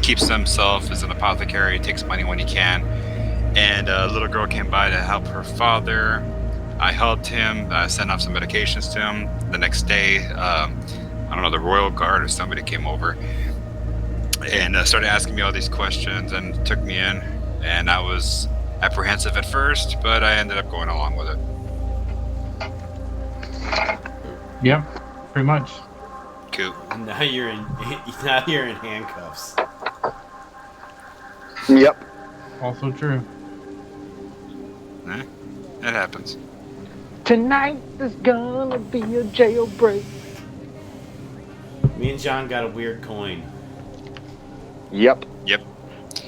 keeps to himself, is an apothecary, takes money when he can. And a little girl came by to help her father. I helped him, sent off some medications to him. The next day, I don't know, the Royal Guard or somebody came over and started asking me all these questions and took me in. And I was apprehensive at first, but I ended up going along with it. Yep, pretty much. Cool. Now you're in handcuffs. Yep. Also true. Eh, it happens. Tonight there's gonna be a jailbreak. Me and John got a weird coin. Yep. Yep.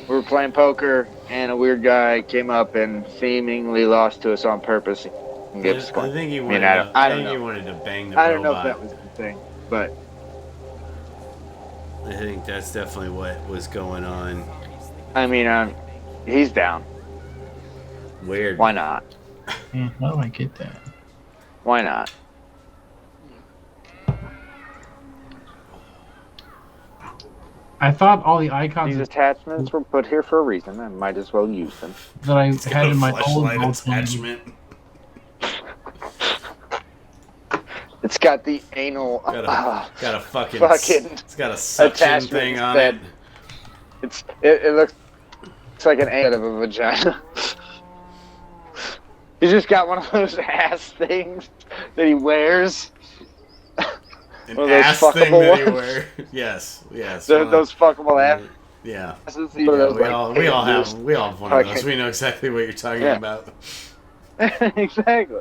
We were playing poker, and a weird guy came up and seemingly lost to us on purpose. And gave us a coin. I think he I wanted. mean, I don't think he know. wanted to bang the I robot. don't know if that was the thing, but I think that's definitely what was going on. I mean, he's down. Weird. Why not? How do I get that? Why not? I thought all the icons These attachments were put here for a reason. I might as well use them. that I It's got had a in my old fleshlight Vault attachment. It's got the anal. Got a fucking. fucking It's got a suction attachment thing on that- it. It looks like an ant of a vagina. He's just got one of those ass things that he wears. An One of those ass thing fuckable that you ones. wear. Yes. Those fuckable ass. Yeah. We We all have one of those. We know exactly what you're talking about. Exactly.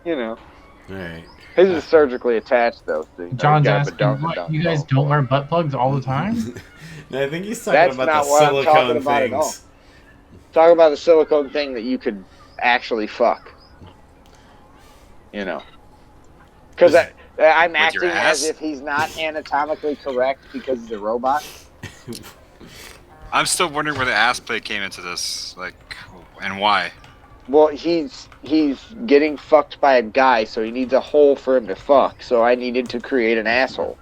You know. All right. His is surgically attached, though. So, John's got a asking, badonka what, donka. you guys don't wear butt plugs all the time? No, I think he's talking That's about not the what I'm talking silicone about at all. things. Talk about the silicone thing that you could actually fuck. You know. Because I'm With your acting as ass? if he's not anatomically correct because he's a robot. I'm still wondering where the ass play came into this, like, and why. Well, he's getting fucked by a guy, so he needs a hole for him to fuck. So I needed to create an asshole.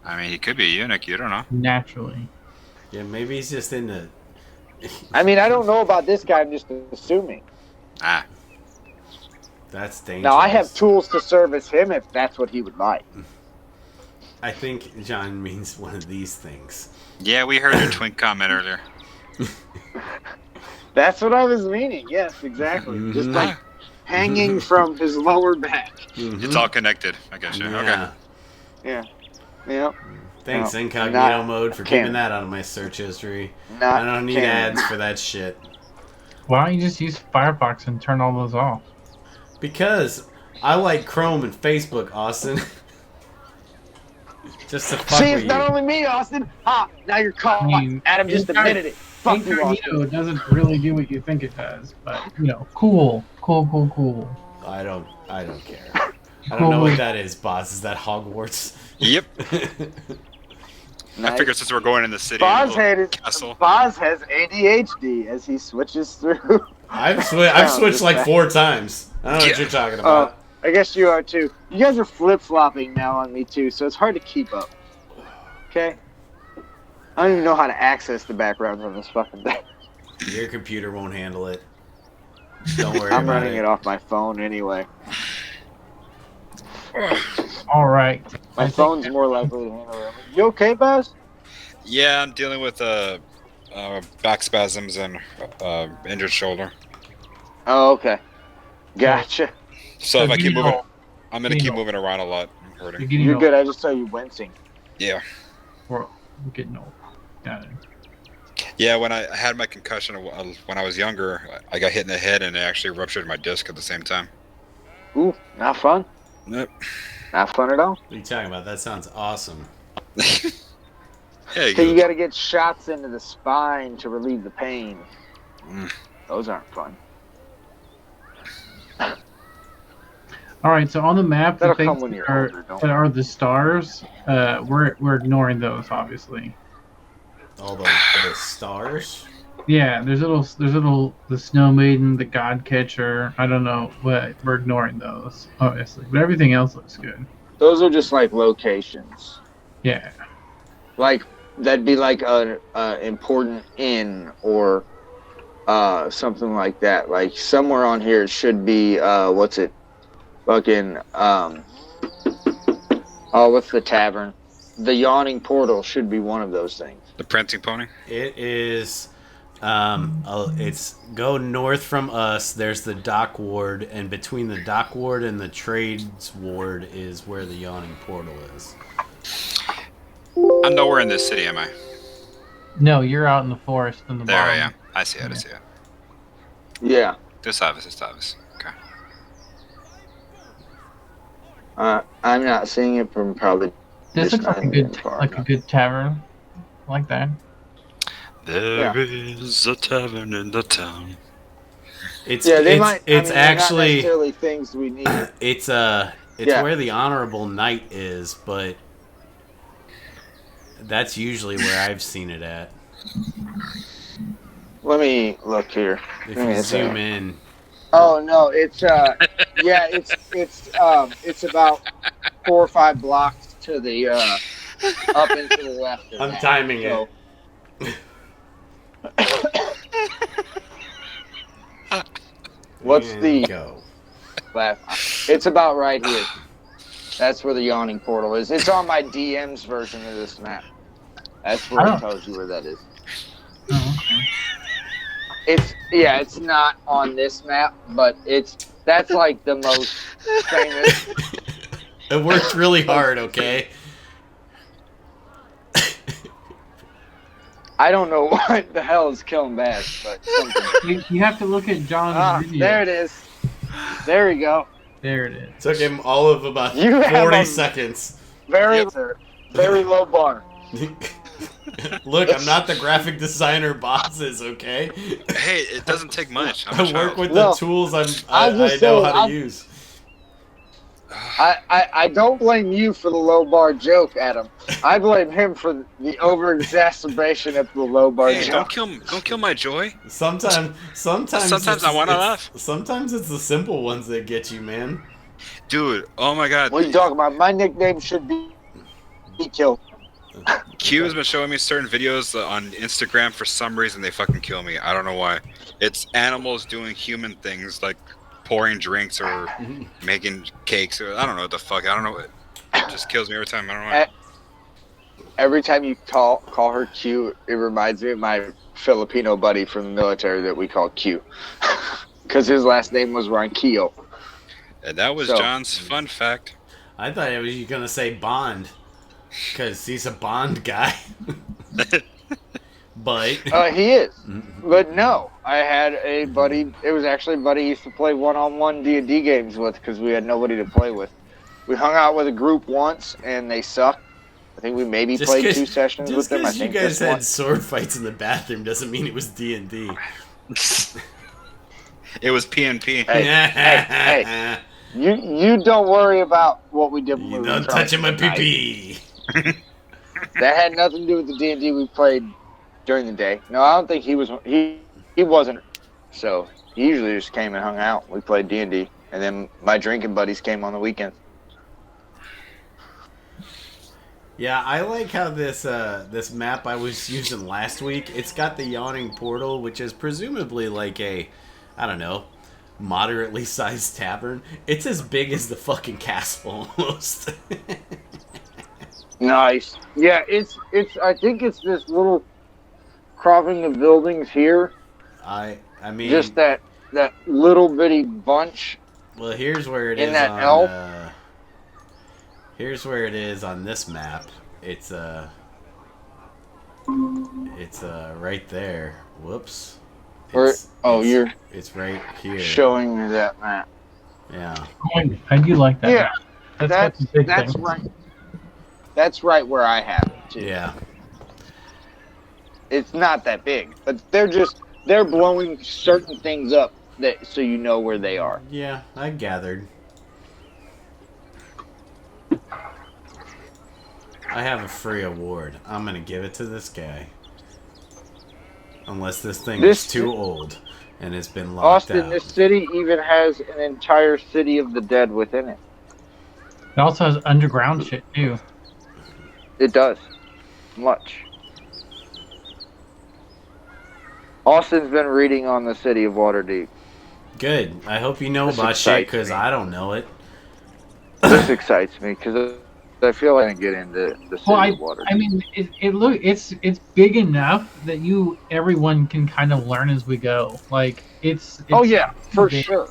I mean, he could be a eunuch. You don't know. Naturally. Yeah, maybe he's just into. I mean, I don't know about this guy. I'm just assuming. Ah, That's dangerous. Now I have tools to service him if that's what he would like. I think John means one of these things. yeah, we heard your twink comment earlier. That's what I was meaning. Yes, exactly. Just like hanging from his lower back. It's all connected. I guess. Yeah. Okay. Yeah. Yeah. Thanks, No, incognito not mode, for canon. keeping that out of my search history. Not I don't need canon. ads for that shit. Why don't you just use Firefox and turn all those off? Because I like Chrome and Facebook, Austin. Just to fuck See, with it's not you. only me, Austin. Now you're caught. I mean, Adam just admitted it. Fuck you, Incognito Austin. doesn't really do what you think it does, but cool. I don't care. I don't know what that is, boss. Is that Hogwarts? Yep. Nice. I figured since we're going in the city, Boz little has castle. ADHD as he switches through. I've switched like 4 times. I don't know what you're talking about. I guess you are too. You guys are flip-flopping now on me too, so it's hard to keep up. Okay? I don't even know how to access the backgrounds on this fucking thing. Your computer won't handle it. Don't worry I'm about running it off my phone anyway. All right. My phone's more likely to handle it. You okay, Baz? Yeah, I'm dealing with back spasms and injured shoulder. Oh, okay. Gotcha. So if I keep moving, I'm gonna keep Needle. moving around a lot. I'm You're hurting. getting You're old. good. I just saw you wincing. Yeah. We're getting old. Got it. Yeah, when I had my concussion when I was younger, I got hit in the head and it actually ruptured my disc at the same time. Ooh, not fun. Yep. Not fun at all. What are you talking about? That sounds awesome. Hey, So you got to get shots into the spine to relieve the pain. Mm. Those aren't fun. All right. So on the map, the That'll come things when that you're are, older, don't that are the stars, we're ignoring those, obviously. All the stars. Yeah, there's the Snow Maiden, the God Catcher. I don't know, but we're ignoring those, obviously. But everything else looks good. Those are just like locations. Yeah. Like that'd be like a important inn or something like that. Like somewhere on here it should be what's it? Fucking what's the tavern? The Yawning Portal should be one of those things. The Prancing Pony? It is. It's go north from us. There's the dock ward, and between the dock ward and the trades ward is where the Yawning Portal is. I'm nowhere in this city, am I? No, you're out in the forest in the There bottom. I am. I see it. I see it. Yeah. This office. Okay. I'm not seeing it from probably. This just looks like not even far a enough. good tavern. I like that. There is a tavern in the town. It's Yeah, they it's, might. It's I mean, they're not actually necessarily things we need. it's Yeah. where the Honorable Knight is, but that's usually where I've seen it at. Let me look here. If Give me you a zoom second. in, Oh no, it's yeah, it's about 4 or 5 blocks to the up and to the left. Of I'm that. timing So- What's and the go? left? It's about right here. That's where the Yawning Portal is. It's on my DM's version of this map. That's where it tells you where that is. Oh, okay. It's not on this map, but that's like the most famous. It worked really hard, okay? I don't know what the hell is killing Bass, but something. You have to look at John's video. There it is. There we go. There it is. Took him all of about You have 40 a- seconds. Very low bar. Look, I'm not the graphic designer bosses, okay? Hey, it doesn't take much. I'm a I work child. with No. the tools I just know saying, how to use. I don't blame you for the low bar joke, Adam. I blame him for the over exacerbation of the low bar Hey, joke. don't kill my joy. Sometimes I wanna laugh. Sometimes it's the simple ones that get you, man. Dude, oh my god. What are you talking about? My nickname should be Kill. Q has been showing me certain videos on Instagram. For some reason, they fucking kill me. I don't know why. It's animals doing human things like pouring drinks or making cakes. Or I don't know what the fuck. I don't know. It just kills me every time. I don't know why. Every time you call her Q, it reminds me of my Filipino buddy from the military that we call Q. Because his last name was Ronquillo. And that was So- John's fun fact. I thought you were gonna say Bond, because he's a Bond guy. But He is. But no, I had a buddy. It was actually a buddy he used to play one-on-one D&D games with because we had nobody to play with. We hung out with a group once, and they sucked. I think we maybe played 2 sessions with them. I Just because you think guys this had one. sword fights in the bathroom doesn't mean it was D&D. It was PNP. Hey. You don't worry about what we did when we You were don't drunk touching my that night. pee-pee. That had nothing to do with the D&D we played during the day. No, I don't think he was. He wasn't. So he usually just came and hung out. We played D&D, and then my drinking buddies came on the weekends. Yeah, I like how this this map I was using last week, it's got the Yawning Portal, which is presumably like a, I don't know, moderately sized tavern. It's as big as the fucking castle almost. Nice. Yeah, it's. I think it's this little cropping of buildings here. I mean, Just that little bitty bunch. well, here's where it in is that on. L? Here's where it is on this map. It's right there. Whoops. You're It's right here. showing me that map. Yeah. I do like that. Yeah, That's a big that's thing. right. That's right where I have it too. Yeah. It's not that big, but they're blowing certain things up that so you know where they are. Yeah, I gathered. I have a free award. I'm gonna give it to this guy. Unless this thing is too old and it's been locked Austin, out. this city even has an entire city of the dead within it. It also has underground shit too. It does. Much. Austin's been reading on the city of Waterdeep. Good. I hope you know This about shit excites because me. I don't know it. This excites me because I feel like I can get into the city Well, of Waterdeep. I mean, it's big enough that everyone can kind of learn as we go. Like it's Oh yeah, for big, sure.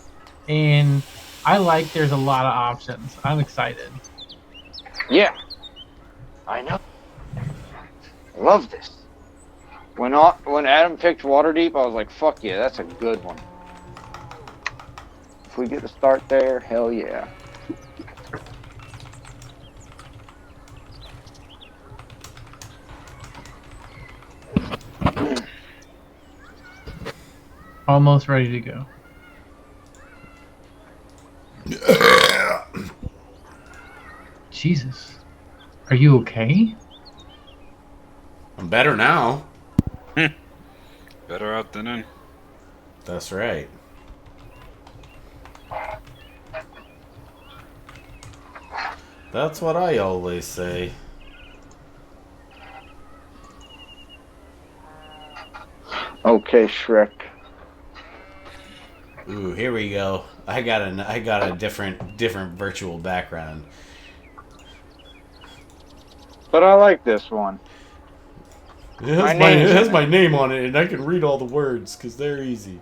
and I like there's a lot of options. I'm excited. Yeah, I know. I love this. When Adam picked Waterdeep, I was like, "Fuck yeah, that's a good one." If we get to start there, hell yeah. Almost ready to go. Jesus, are you okay? I'm better now. Better out than in. That's right. That's what I always say. Okay, Shrek. Ooh, here we go. I got a different virtual background. But I like this one. It has my name on it, and I can read all the words because they're easy.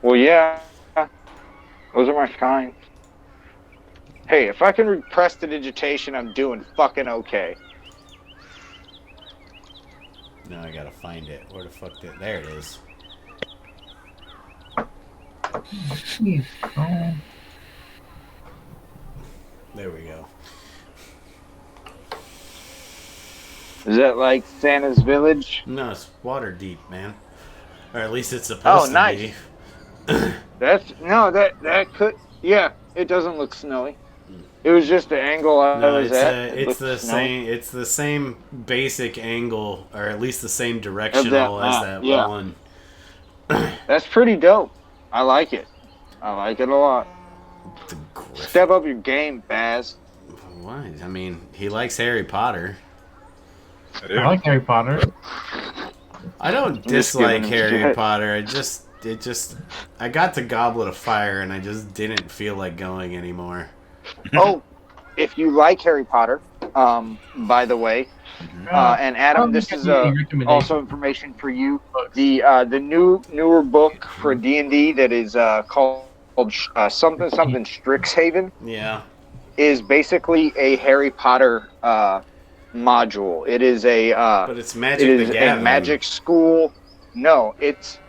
Well, yeah. Those are my kind. Hey, if I can read prestidigitation, I'm doing fucking okay. Now I gotta find it. Where the fuck did... There it is. Jeez, oh. There we go. Is that like Santa's Village? No, it's water deep, man. Or at least it's supposed to be. That could, yeah. It doesn't look snowy. It was just the angle I No, was at. it's the snowy. same. It's the same basic angle, or at least the same directional as that yeah. one. That's pretty dope. I like it. I like it a lot. The griff. Step up your game, Baz. Why? I mean, he likes Harry Potter. I like Harry Potter. I don't dislike Harry Potter. I got to Goblet of Fire and I just didn't feel like going anymore. Oh, if you like Harry Potter, by the way, and Adam, this is also information for you. The newer book for D&D that is called something Strixhaven. Yeah, is basically a Harry Potter module. It is a but it's Magic the Gathering. A magic school. No, it's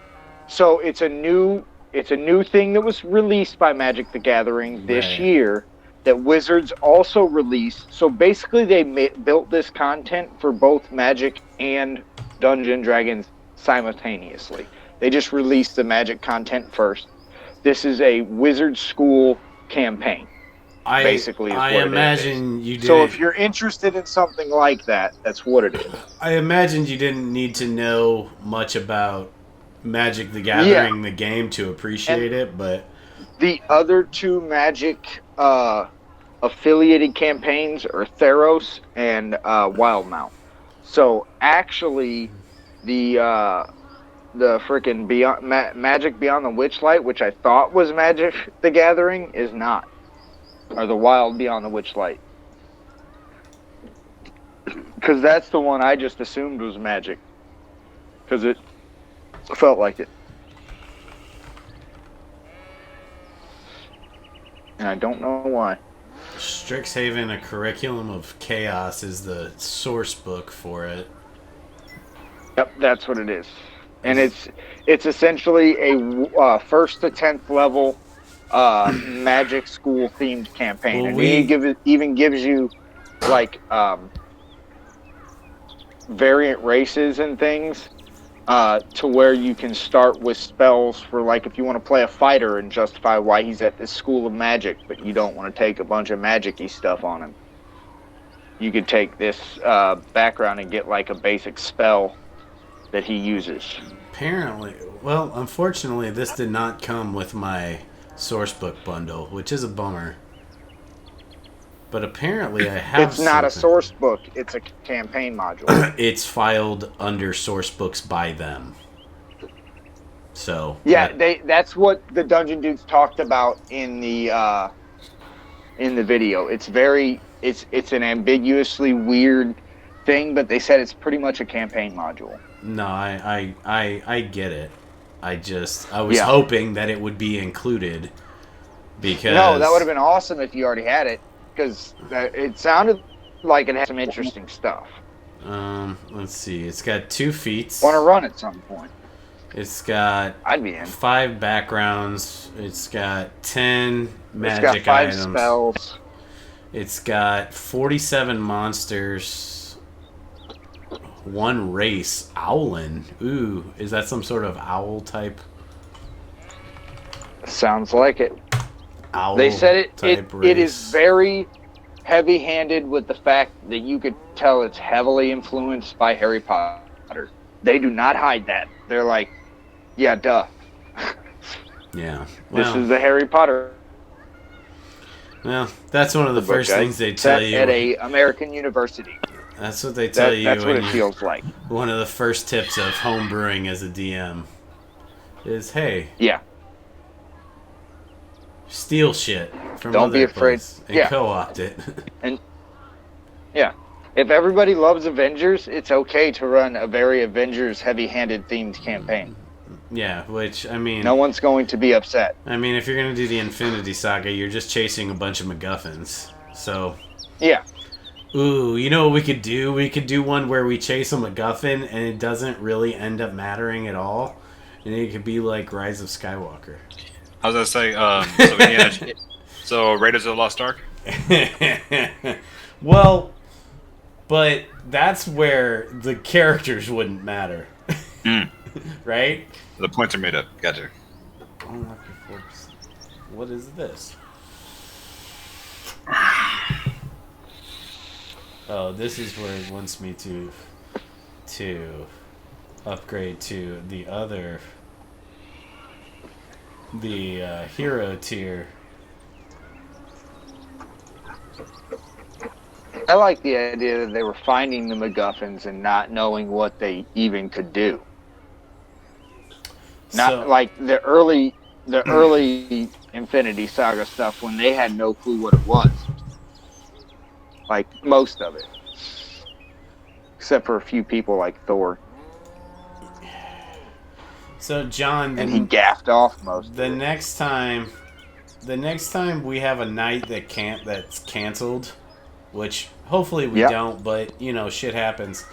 a new thing that was released by Magic the Gathering this year that Wizards also released. So basically, they built this content for both Magic and Dungeons and Dragons simultaneously. They just released the Magic content first. This is a Wizard School campaign. Basically, I imagine you did. So if you're interested in something like that, that's what it is. I imagined you didn't need to know much about Magic the Gathering, the game, to appreciate it, but the other two Magic affiliated campaigns are Theros and Wildmount. So actually, the freaking Magic Beyond the Witchlight, which I thought was Magic the Gathering, is not. Or the Wild Beyond the Witchlight. Because that's the one I just assumed was Magic. Because it felt like it. And I don't know why. Strixhaven, A Curriculum of Chaos, is the source book for it. Yep, that's what it is. And it's essentially a 1st to 10th level Magic School themed campaign. Well, and it even gives you like variant races and things to where you can start with spells for, like, if you want to play a fighter and justify why he's at this school of magic, but you don't want to take a bunch of magic-y stuff on him. You could take this background and get like a basic spell that he uses. Apparently, well, unfortunately, this did not come with my sourcebook bundle, which is a bummer. But apparently I have It's not a something. source book. It's a campaign module. It's filed under source books by them. So Yeah, that's what the Dungeon Dudes talked about in the video. It's an ambiguously weird thing, but they said it's pretty much a campaign module. No, I get it. I was hoping that it would be included because No, that would have been awesome if you already had it, because it sounded like it had some interesting stuff. Let's see. It's got 2 feats. Want to run at some point? It's got I'd be in. 5 backgrounds. It's got 10 magic It's got 5 items. spells. It's got 47 monsters. 1 race, Owlin. Ooh, is that some sort of owl type? Sounds like it. Owl They said it race. is very heavy-handed with the fact that you could tell it's heavily influenced by Harry Potter. They do not hide that. They're like, yeah, duh. Yeah. This Well, is the Harry Potter well, that's one of the book, first guys. things they tell you. At a American university. That's what they tell you. That's what when it feels like. One of the first tips of homebrewing as a DM is, hey, Yeah. steal shit from Don't other be afraid. places and Yeah. co-opt it. Yeah. If everybody loves Avengers, it's okay to run a very Avengers heavy-handed themed campaign. Yeah, which, I mean... No one's going to be upset. I mean, if you're going to do the Infinity Saga, you're just chasing a bunch of MacGuffins. So... Yeah. Ooh, you know what we could do? We could do one where we chase a MacGuffin and it doesn't really end up mattering at all. And it could be like Rise of Skywalker. I was gonna say, so Raiders of the Lost Ark. Well, but that's where the characters wouldn't matter. Right? The points are made up. Gotcha. Unlock your 4%. What is this? Oh, this is where it wants me to upgrade to the other, the hero tier. I like the idea that they were finding the MacGuffins and not knowing what they even could do. Not like the early Infinity Saga stuff when they had no clue what it was. Like most of it. Except for a few people like Thor. So John, And he gaffed off most the of it. next time we have a night that's canceled, which hopefully we don't, but you know, shit happens.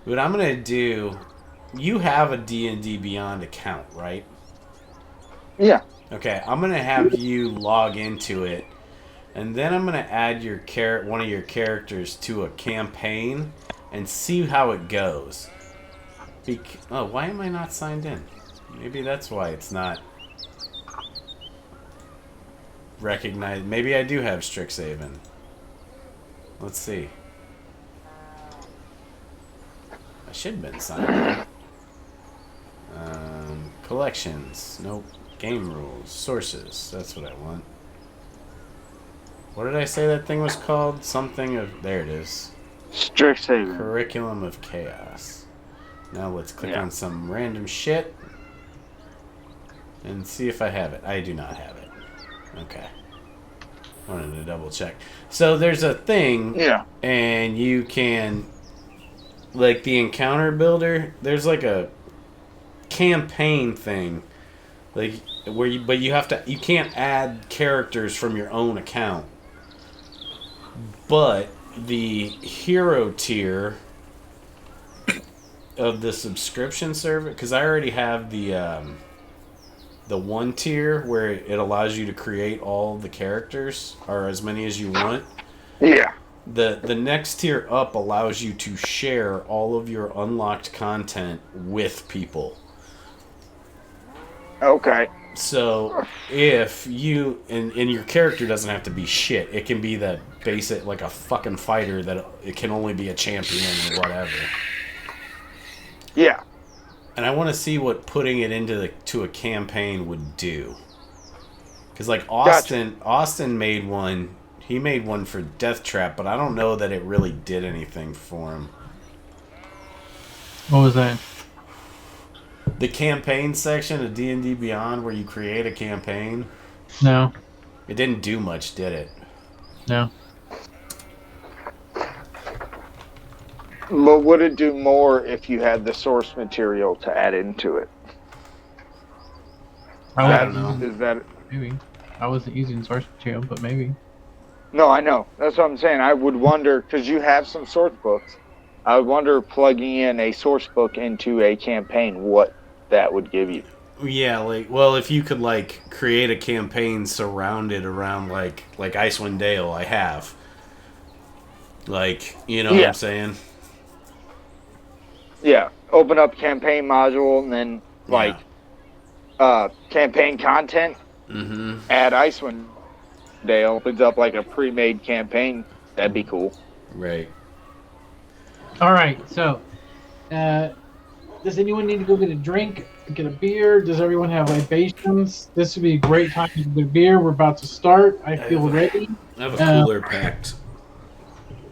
What I'm gonna do, you have a D&D Beyond account, right? Yeah. Okay, I'm gonna have you log into it, and then I'm gonna add one of your characters to a campaign and see how it goes. Why am I not signed in? Maybe that's why it's not recognized. Maybe I do have Strixhaven. Let's see. I should have been signed in. Collections. Nope. Game rules. Sources. That's what I want. What did I say that thing was called? Something of... There it is. Strixhaven. Curriculum of Chaos. Now let's click on some random shit and see if I have it. I do not have it. Okay. Wanted to double check. So there's a thing, and you can, like the encounter builder, there's like a campaign thing, like where you can't add characters from your own account. But the hero tier of the subscription service, because I already have the 1 tier where it allows you to create all the characters, or as many as you want. Yeah. The next tier up allows you to share all of your unlocked content with people. Okay. So if you and your character doesn't have to be shit, it can be the basic, like a fucking fighter that it can only be a champion or whatever. Yeah. And I want to see what putting it to a campaign would do. Because like Austin made one. He made one for Death Trap, but I don't know that it really did anything for him. What was that? The campaign section of D&D Beyond, where you create a campaign. No. It didn't do much, did it? No. But would it do more if you had the source material to add into it? I don't know. Is that Maybe. I wasn't using source material, but maybe. No, I know. That's what I'm saying. I would wonder, because you have some source books, I would wonder plugging in a source book into a campaign, what that would give you. Yeah, like, well, if you could, like, create a campaign surrounded around, like Icewind Dale, I have. Like, you know what I'm saying? Yeah. Open up campaign module and then, like, campaign content. Mm-hmm. Add Icewind Dale. Opens up, like, a pre-made campaign. That'd be cool. Right. All right, so does anyone need to go get a drink, get a beer? Does everyone have libations? This would be a great time to get a beer. We're about to start. I feel ready. I have a cooler packed.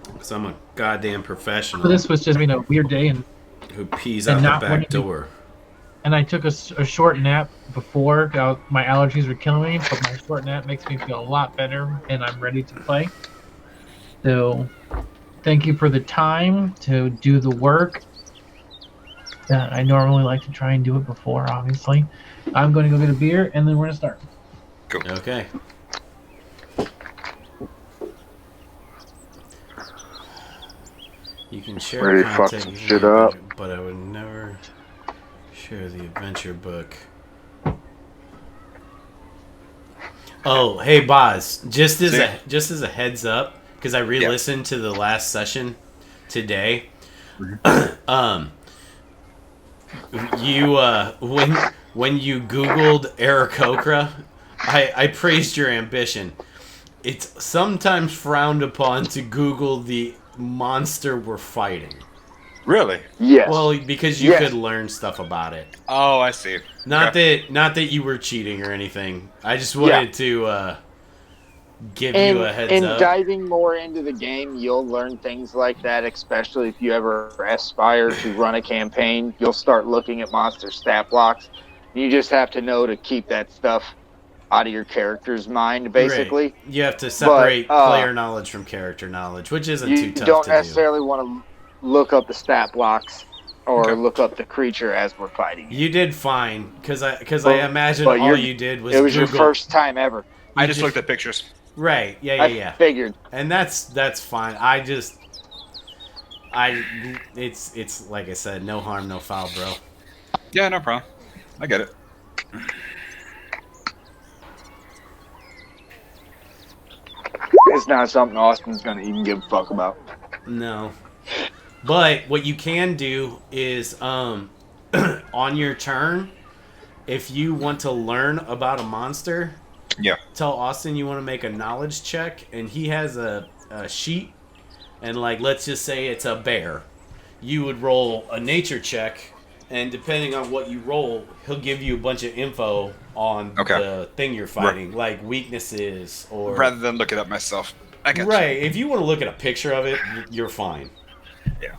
Because I'm a goddamn professional. This was just a weird day, and who pees out the back door. And I took a short nap before. My allergies were killing me, but my short nap makes me feel a lot better, and I'm ready to play. So, thank you for the time to do the work. I normally like to try and do it before, obviously. I'm going to go get a beer, and then we're going to start. Cool. Okay. You can share Ready content, to fuck some shit up. but I would never share the adventure book. Oh, hey, Boz. Just as a heads up, because I re-listened to the last session today. You when you Googled Aarakocra, I praised your ambition. It's sometimes frowned upon to Google the monster we're fighting. Really? Yes. Well, because you could learn stuff about it. Oh, I see. Not that you were cheating or anything. I just wanted to give you a heads up. And diving more into the game, you'll learn things like that, especially if you ever aspire to run a campaign. You'll start looking at monster stat blocks. You just have to know to keep that stuff out of your character's mind, basically. Right. You have to separate player knowledge from character knowledge, which isn't too tough to do. You don't necessarily want to look up the stat blocks or look up the creature as we're fighting. You did fine, because I imagine all you did was it was Google. Your first time ever. I just looked at pictures. Right, yeah. I figured. And that's fine. It's like I said, no harm, no foul, bro. Yeah, no problem. I get it. It's not something Austin's gonna even give a fuck about. No. But what you can do is, on your turn, if you want to learn about a monster, tell Austin you want to make a knowledge check, and he has a sheet, and let's just say it's a bear. You would roll a nature check, and depending on what you roll, he'll give you a bunch of info on the thing you're fighting, like weaknesses or... Rather than look it up myself. I get Right, if you want to look at a picture of it, you're fine. Yeah.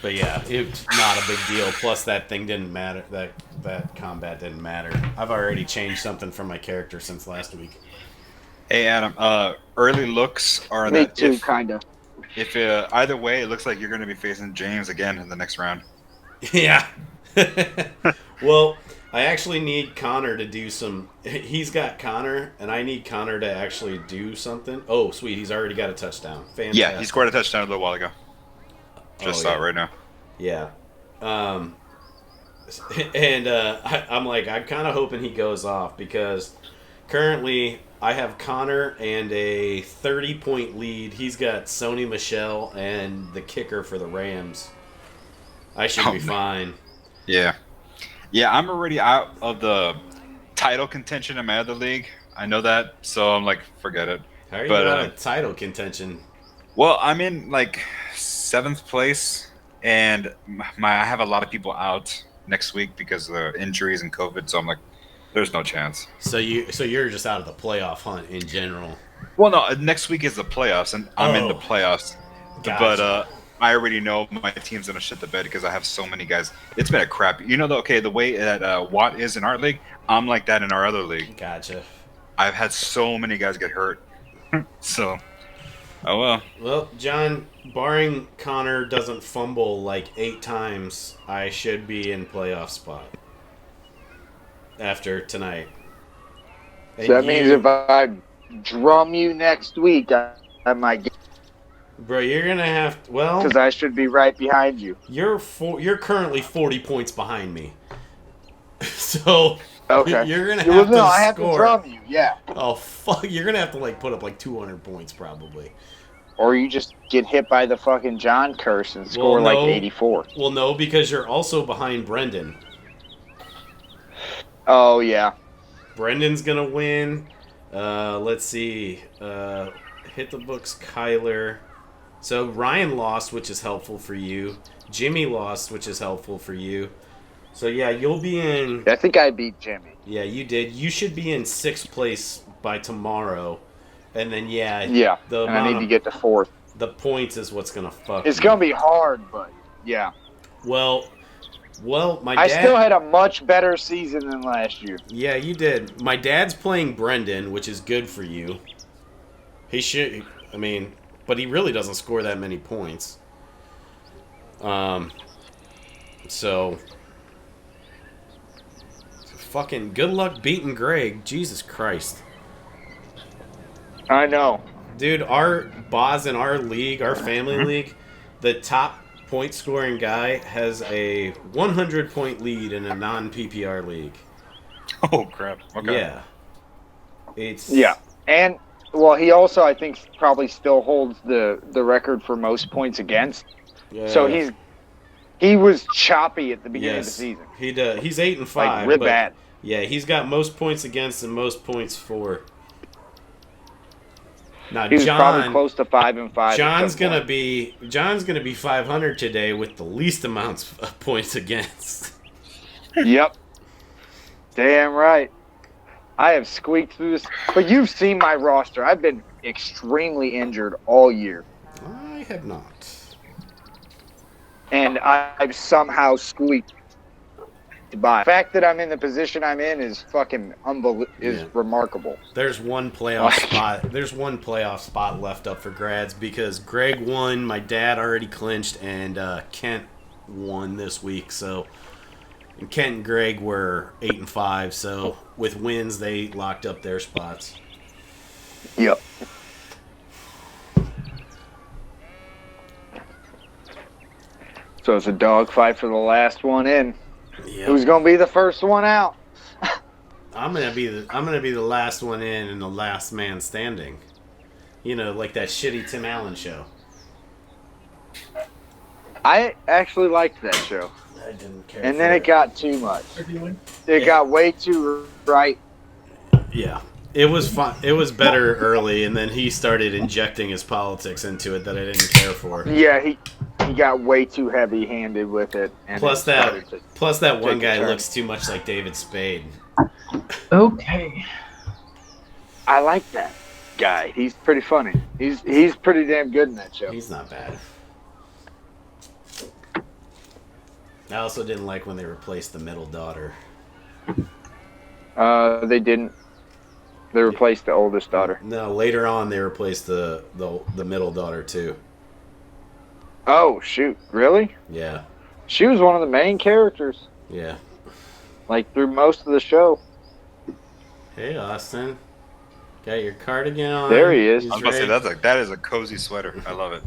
But yeah, it's not a big deal. Plus, that thing didn't matter. That combat didn't matter. I've already changed something for my character since last week. Hey, Adam. Early looks are Me that too, kind of. If either way, it looks like you're going to be facing James again in the next round. Yeah. Well, I actually need Connor to do some... He's got Connor, and I need Connor to actually do something. Oh, sweet. He's already got a touchdown. Fantastic. Yeah, he scored a touchdown a little while ago. Just saw it right now. Yeah. I'm kind of hoping he goes off, because currently I have Connor and a 30-point lead. He's got Sony Michel and the kicker for the Rams. I should be fine. Yeah. Yeah, I'm already out of the title contention in my other league. I know that, so I'm like, forget it. How are you out of title contention? Well, I'm in 7th place, and I have a lot of people out next week because of the injuries and COVID. So I'm like, There's no chance. So you're just out of the playoff hunt in general. Well, no. Next week is the playoffs, and I'm in the Oh. playoffs. Gotcha. But I already know my team's gonna shit the bed because I have so many guys. It's been a crap. You know, the way that Watt is in our league, I'm like that in our other league. Gotcha. I've had so many guys get hurt. So, oh well. Well, John, barring Connor doesn't fumble like 8 times, I should be in playoff spot after tonight. So that means if I drum you next week, I might get. Bro, you're gonna have to, well, Because I should be right behind you. you're currently 40 points behind me, so Okay. you're gonna Well, have no, to I have to score. drum you, yeah. Oh fuck, you're gonna have to like put up like 200 points probably. Or you just get hit by the fucking John curse and score Well, like no. 84. Well, no, because you're also behind Brendan. Oh, yeah. Brendan's gonna win. Let's see. Hit the books, Kyler. So Ryan lost, which is helpful for you. Jimmy lost, which is helpful for you. So yeah, you'll be in. I think I beat Jimmy. Yeah, you did. You should be in 6th place by tomorrow, and then yeah, Yeah, the and I amount need to of- get to 4th. the points is what's gonna fuck. It's you. going to be hard, but yeah. Well, my I dad. still had a much better season than last year. Yeah, you did. My dad's playing Brendan, which is good for you. He should. I mean, but he really doesn't score that many points. So fucking good luck beating Greg. Jesus Christ. I know. Dude, our boss in our league, our family league, the top point scoring guy has a 100-point lead in a non-PPR league. Oh crap. Okay. Yeah. It's Yeah. And, well, he also, I think, probably still holds the record for most points against. So he was choppy at the beginning of the season. He does. He's 8-5. Like, real but bad. Yeah, he's got most points against and most points for. Now He was probably John, close to 5-5. at John's some gonna point. be 500 today with the least amounts of points against. Yep. Damn right. I have squeaked through this. But you've seen my roster. I've been extremely injured all year. I have not. And I've somehow squeaked by. The fact that I'm in the position I'm in is fucking Yeah. remarkable. There's one playoff spot. There's one playoff spot left up for grads because Greg won, my dad already clinched, and Kent won this week. So, and Kent and Greg were 8-5. So with wins, they locked up their spots. Yep. So it's a dogfight for the last one in. Yeah, Who's gonna be the first one out? I'm gonna be the last one in and the last man standing. You know, like that shitty Tim Allen show. I actually liked that show. I didn't care. And for then it got too much. It Yeah. got way too right. Yeah. It was fun. It was better early, and then he started injecting his politics into it that I didn't care for. Yeah, he got way too heavy-handed with it. And Plus it that started to- Plus, that one Take a guy turn. looks too much like David Spade. Okay. I like that guy. He's pretty funny. He's pretty damn good in that show. He's not bad. I also didn't like when they replaced the middle daughter. They didn't. They replaced the oldest daughter. No, later on they replaced the middle daughter too. Oh shoot! Really? Yeah, She was one of the main characters, yeah. like through most of the show. Hey, Austin, got your cardigan on. There he is. He's I was about to say ready. that is a cozy sweater. I love it.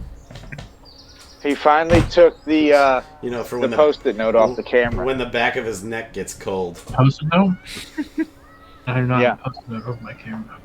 He finally took the You know, for when the post-it note off the camera. when the back of his neck gets cold. Post-it note? I have not Yeah. posted it over my camera.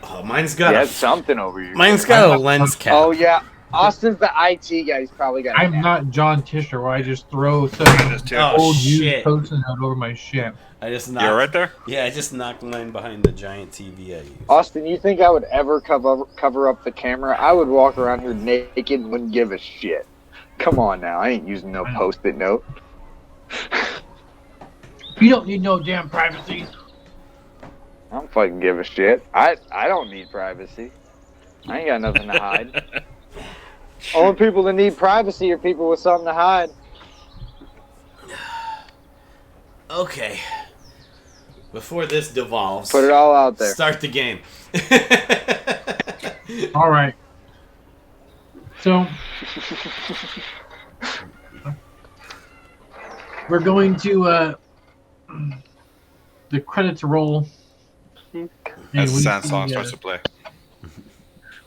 Oh, mine's He got had something over you. mine's got a lens cap. Oh yeah, Austin's the IT guy. He's probably got. I'm an app. not John Tischer where I just throw some Just too. Oh, old shit. used post-it note over my shit. I just knocked. You're right there. Yeah, I just knocked mine behind the giant TV I use. Austin, you think I would ever cover up the camera? I would walk around here naked and wouldn't give a shit. Come on now, I ain't using no post-it note. You don't need no damn privacy. I don't fucking give a shit. I don't need privacy. I ain't got nothing to hide. Only people that need privacy are people with something to hide. Okay. Before this devolves, Put it all out there. start the game. All right. So we're going to the credits roll. And As the we sound see, song starts to play.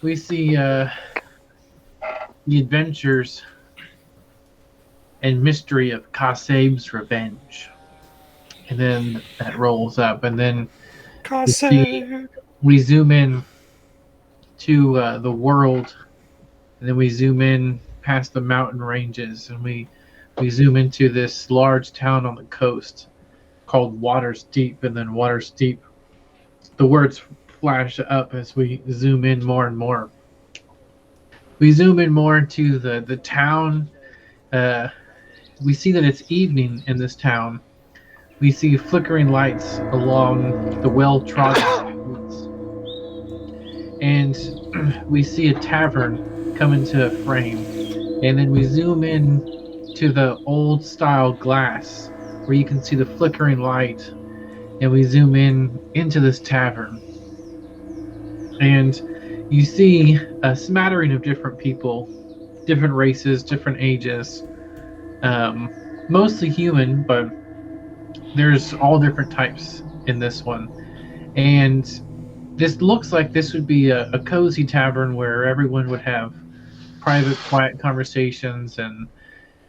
we see the adventures and mystery of Kaseb's revenge. And then that rolls up, and then we zoom in to the world, and then we zoom in past the mountain ranges, and we zoom into this large town on the coast called Water's Deep, and then Water's Deep, the words flash up as we zoom in more and more. We zoom in more into the town. We see that it's evening in this town. We see flickering lights along the well-trodden streets. And we see a tavern come into frame. And then we zoom in to the old-style glass where you can see the flickering light. And we zoom in into this tavern. And you see a smattering of different people, different races, different ages. Mostly human, but there's all different types in this one. And this looks like this would be a cozy tavern where everyone would have private, quiet conversations, and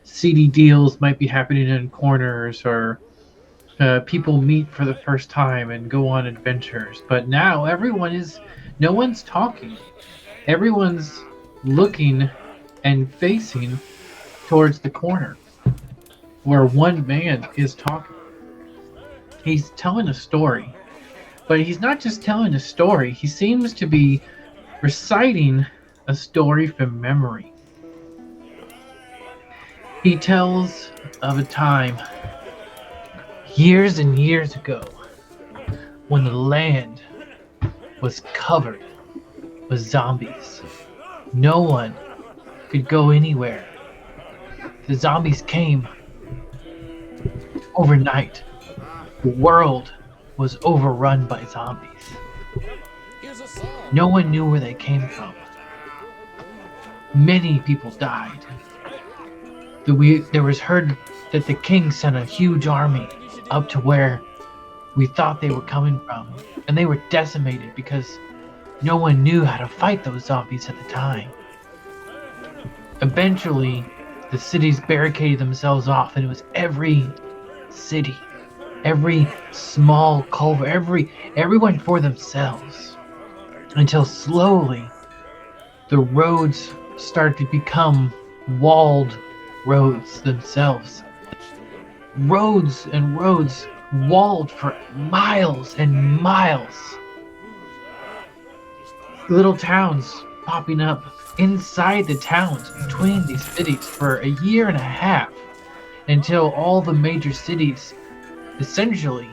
seedy deals might be happening in corners, or people meet for the first time and go on adventures. But now no one's talking. Everyone's looking and facing towards the corner where one man is talking. He's telling a story, but he's not just telling a story. He seems to be reciting a story from memory. He tells of a time years and years ago when the land was covered with zombies. No one could go anywhere. The zombies came overnight. The world was overrun by zombies. No one knew where they came from. Many people died. There was heard that the king sent a huge army up to where we thought they were coming from, and they were decimated because no one knew how to fight those zombies at the time. Eventually, the cities barricaded themselves off, and it was every city, every small culvert, everyone for themselves, until slowly the roads started to become walled roads themselves. Roads and roads walled for miles and miles. Little towns popping up inside the towns between these cities for a year and a half, until all the major cities essentially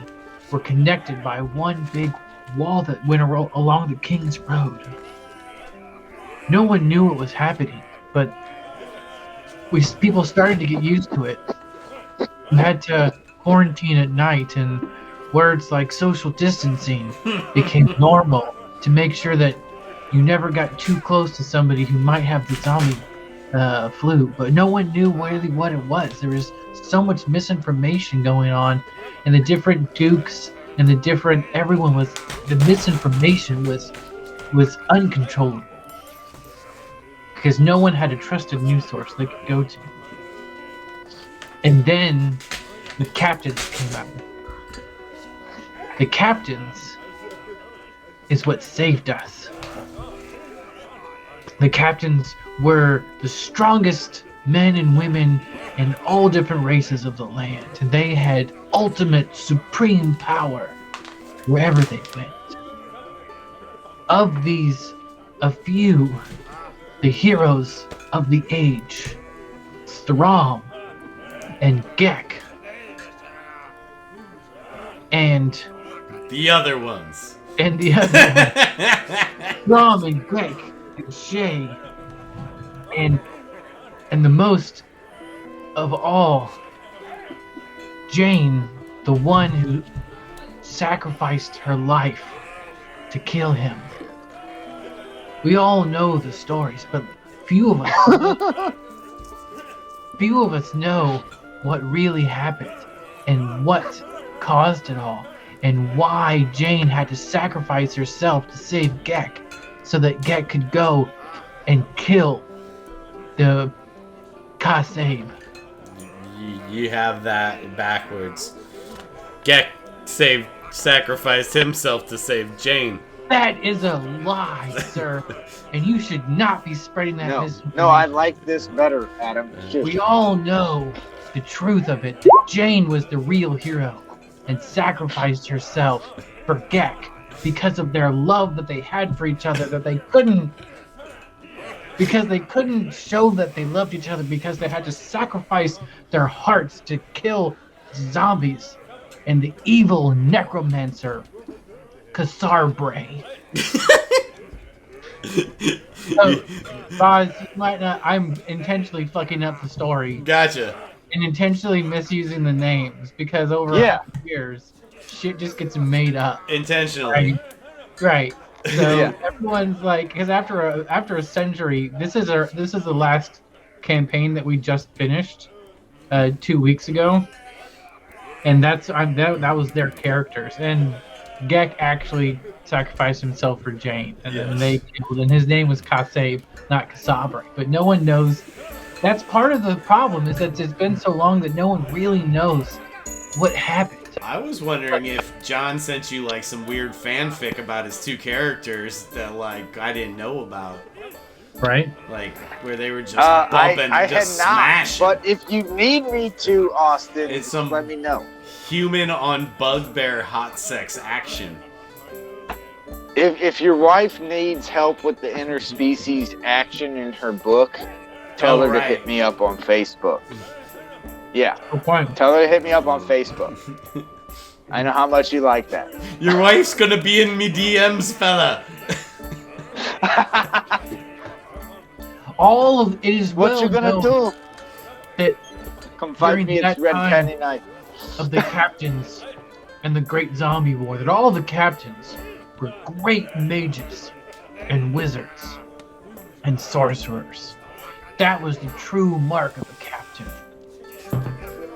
were connected by one big wall that went along the King's Road. No one knew what was happening, but people started to get used to it. We had to quarantine at night, and words like social distancing became normal to make sure that you never got too close to somebody who might have the zombie flu. But no one knew really what it was. There was so much misinformation going on, and the different dukes and the misinformation was uncontrollable, because no one had a trusted news source they could go to. And then the captains came out. The captains is what saved us. The captains were the strongest men and women in all different races of the land, and they had ultimate supreme power wherever they went. Of these, a few, the heroes of the age, Throm and Gek, and The other ones. the other one, Rom and Greg and Shay, and the most of all, Jane, the one who sacrificed her life to kill him. We all know the stories, but few of us know what really happened and what caused it all, and why Jane had to sacrifice herself to save Gek, so that Gek could go and kill the Kaseb. You have that backwards. Gek sacrificed himself to save Jane. That is a lie, sir, and you should not be spreading that misinformation. No, I like this better, Adam. We all know the truth of it. That Jane was the real hero and sacrificed herself for Gek because of their love that they had for each other, because they couldn't show that they loved each other, because they had to sacrifice their hearts to kill zombies and the evil necromancer Kasarbre. So, Boz, you might not. I'm intentionally fucking up the story. Gotcha. And intentionally misusing the names because over years, shit just gets made up. Intentionally. Right. So everyone's like, because after a century, this is the last campaign that we just finished 2 weeks ago, and that was their characters, and Gek actually sacrificed himself for Jane, and then they killed, and his name was Kaseb, not Kasabre. But no one knows. That's part of the problem, is that it's been so long that no one really knows what happened. I was wondering if John sent you like some weird fanfic about his two characters that like I didn't know about. Right? Like where they were just bumping, I just had not, smashing. but if you need me to, Austin, It's some- let me know. Human on bugbear hot sex action. If your wife needs help with the interspecies action in her book, tell her to hit me up on Facebook. Yeah. Good point. Tell her to hit me up on Facebook. I know how much you like that. Your wife's gonna be in me DMs, fella. All of it is What you gonna do? That Come fight during me that at Red time Candy Night. of the captains and the Great Zombie War, that all the captains were great mages and wizards and sorcerers. That was the true mark of a captain.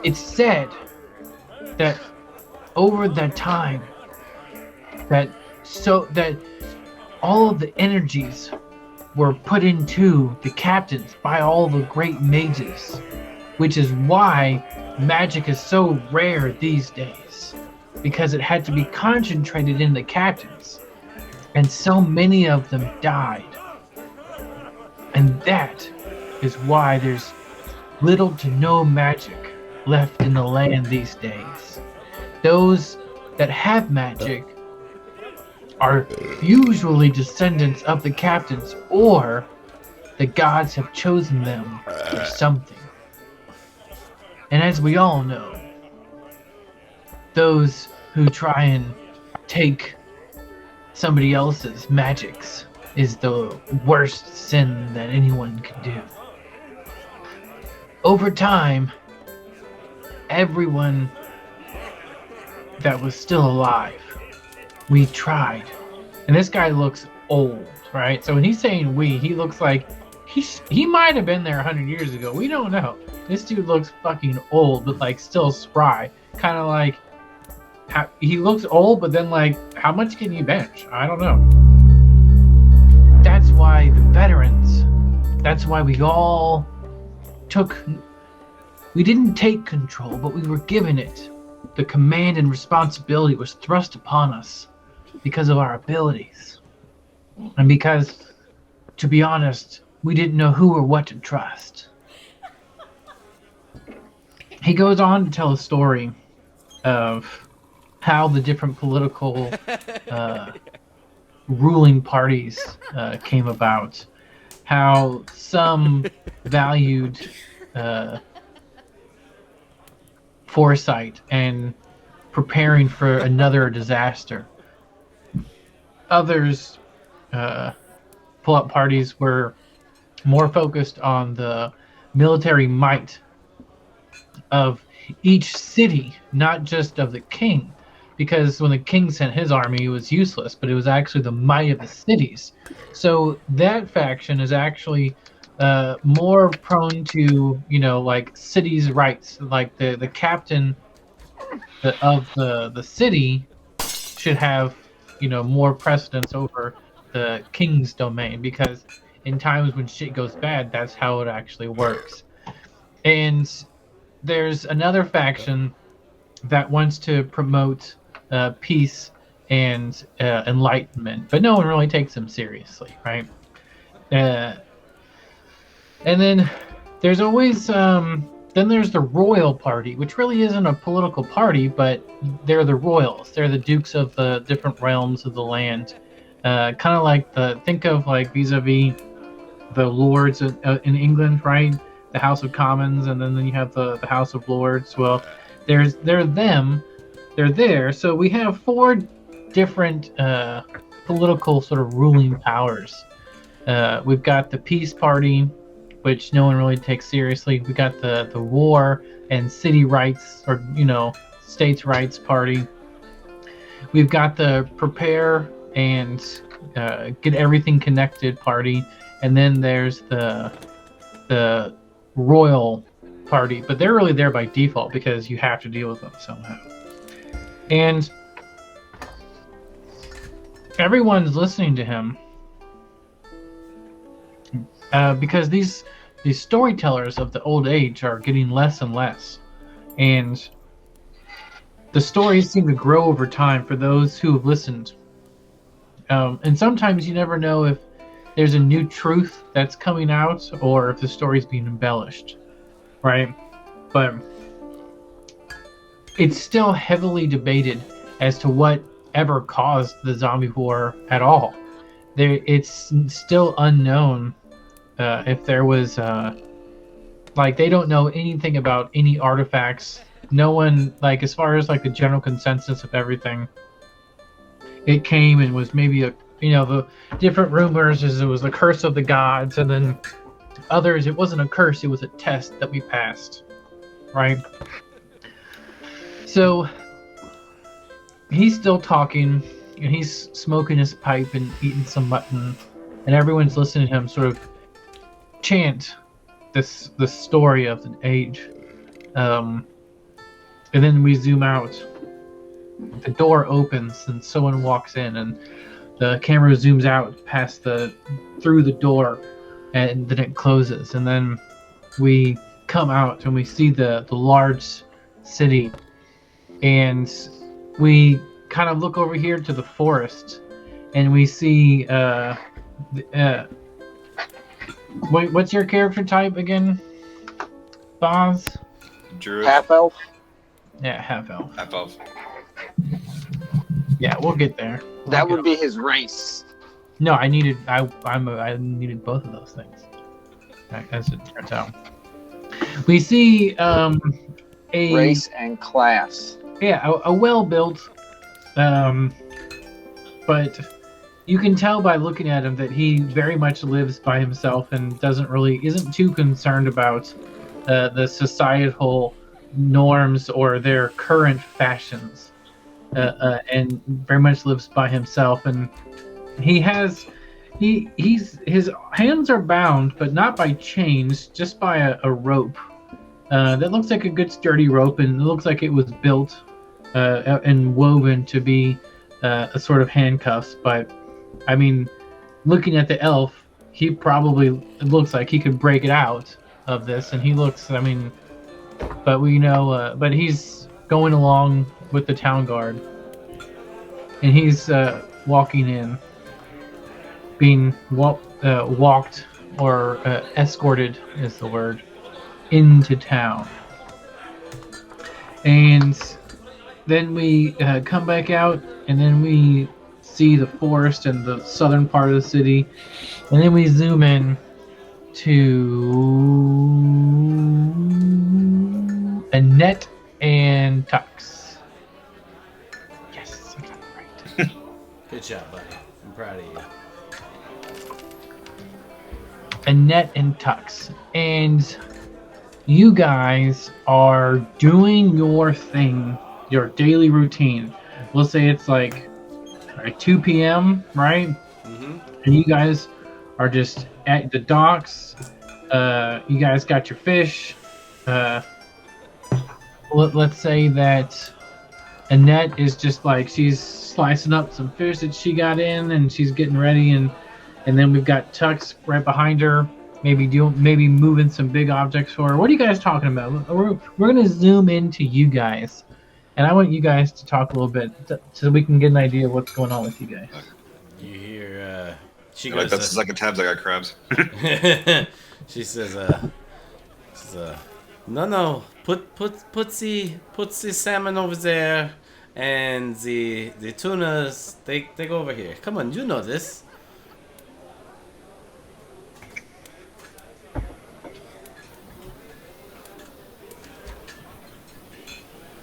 It's said that over that time, that all of the energies were put into the captains by all the great mages, which is why magic is so rare these days, because it had to be concentrated in the captains, and so many of them died. And that is why there's little to no magic left in the land these days. Those that have magic are usually descendants of the captains, or the gods have chosen them for something. And as we all know, those who try and take somebody else's magics is the worst sin that anyone can do. Over time, everyone that was still alive, we tried. And this guy looks old, right? So when he's saying we, he looks like he might have been there 100 years ago. We don't know. This dude looks fucking old, but like still spry. Kind of like, he looks old, but then like, how much can you bench? I don't know. That's why the veterans, that's why we all we didn't take control, but we were given it. The command and responsibility was thrust upon us because of our abilities. And because, to be honest, we didn't know who or what to trust. He goes on to tell a story of how the different political ruling parties came about, how some valued foresight and preparing for another disaster. Others, pull-up parties were more focused on the military might of each city, not just of the king. Because when the king sent his army, it was useless, but it was actually the might of the cities. So that faction is actually more prone to, like cities' rights. Like the captain of the city should have, more precedence over the king's domain, because in times when shit goes bad, that's how it actually works. And there's another faction that wants to promote peace and enlightenment, but no one really takes them seriously, right? And then there's always then there's the royal party, which really isn't a political party, but they're the royals. They're the dukes of the different realms of the land. Kind of like think of like vis-a-vis the lords in England, right? The House of Commons, and then you have the House of Lords. Well, they're them. They're there. So we have four different political sort of ruling powers. We've got the peace party, which no one really takes seriously. We got the war and city rights, or states' rights party. We've got the prepare and get everything connected party, and then there's the royal party, but they're really there by default because you have to deal with them somehow. And everyone's listening to him because these storytellers of the old age are getting less and less, and the stories seem to grow over time for those who have listened. And sometimes you never know if there's a new truth that's coming out or if the story's being embellished, right? But it's still heavily debated as to what ever caused the zombie war at all. It's still unknown if there was they don't know anything about any artifacts. No one, like, as far as like the general consensus of everything, it came and was maybe the different rumors is it was the curse of the gods, and then others it wasn't a curse, it was a test that we passed, right? So he's still talking, and he's smoking his pipe and eating some mutton, and everyone's listening to him sort of chant the story of the age. And then we zoom out. The door opens and someone walks in, and the camera zooms out past through the door, and then it closes, and then we come out and we see the large city, and we kind of look over here to the forest, and we see what's your character type again, Boz? Druid. Half elf. Yeah, half elf. Half elf. Yeah, we'll get there. That would be his race. No, I needed needed both of those things, as it turns out. We see a Race and class. Yeah, a well-built, but you can tell by looking at him that he very much lives by himself and isn't too concerned about the societal norms or their current fashions, and very much lives by himself. And his hands are bound, but not by chains, just by a rope that looks like a good sturdy rope, and it looks like it was built and woven to be a sort of handcuffs. But I mean, looking at the elf, it looks like he could break it out of this, and he looks, but we know, but he's going along with the town guard, and he's walking in, being walked or escorted is the word, into town. And then we come back out, and then we see the forest and the southern part of the city, and then we zoom in to Annette and Tux. Good job, buddy. I'm proud of you. Annette and Tux. And you guys are doing your thing, your daily routine. We'll say it's like 2 p.m., right? Mm-hmm. And you guys are just at the docks. You guys got your fish. Let's say that Annette is just like she's slicing up some fish that she got in, and she's getting ready, and then we've got Tux right behind her, maybe moving some big objects for her. What are you guys talking about? We're gonna zoom into you guys, and I want you guys to talk a little bit so we can get an idea of what's going on with you guys. You hear? She Like goes. that's the second tabs I got crabs. She says, no, put the salmon over there, and the tunas they go over here. Come on, you know this.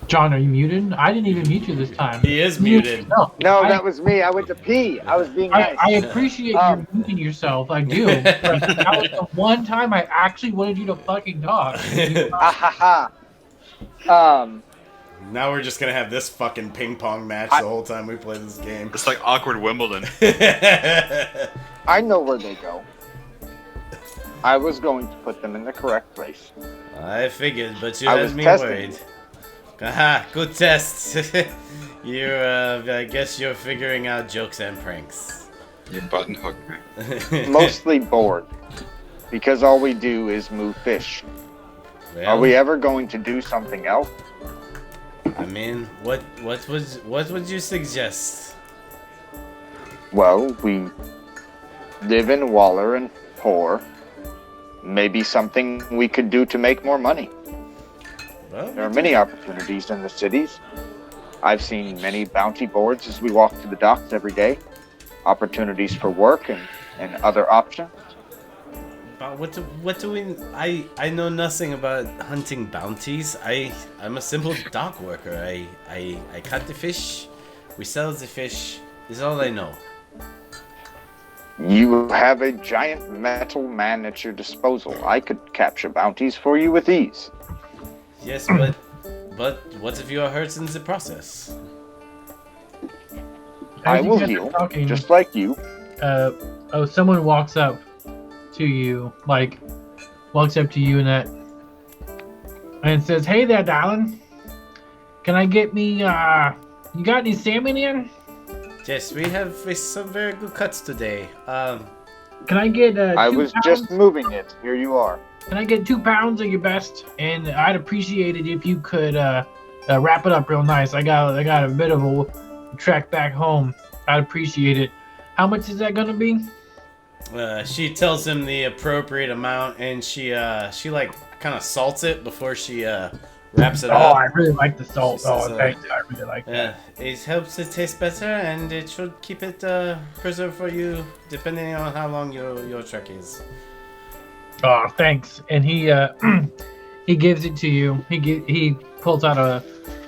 John, are you muted? I didn't even mute you this time. He is muted. No, that was me. I went to pee. I was being nice. I appreciate you muting yourself. I do. But that was the one time I actually wanted you to fucking talk. Ha ha. Now we're just gonna have this fucking ping pong match the whole time we play this game. It's like awkward Wimbledon. I know where they go. I was going to put them in the correct place. I figured, but you I had was me testing. worried. Aha, good test. I guess you're figuring out jokes and pranks. You button hook me. Mostly bored. Because all we do is move fish. Well, Are we ever going to do something else? I mean, what would you suggest? Well, we live in Waller and poor. Maybe something we could do to make more money. Well, There are many opportunities in the cities. I've seen many bounty boards as we walk to the docks every day. Opportunities for work and other options. But what do we? I know nothing about hunting bounties. I'm a simple dock worker. I cut the fish, we sell the fish. Is all I know. You have a giant metal man at your disposal. I could capture bounties for you with ease. Yes, but what if you are hurt in the process? I As you will guys are heal, talking, just like you. someone walks up to you, Annette, and says, "Hey there, darling. Can I get me, you got any salmon in? Yes, we have some very good cuts today. Can I get, I 2 was pounds? just moving it. Here you are. Can I get 2 pounds of your best? And I'd appreciate it if you could, wrap it up real nice. I got a bit of a trek back home. I'd appreciate it. How much is that gonna be?" She tells him the appropriate amount, and she like kind of salts it before she wraps it Oh, up. I really like the salt. She says, Oh, thanks. I really like that. It helps it taste better, and it should keep it preserved for you, depending on how long your trek is. Oh, thanks. And he he gives it to you. He pulls out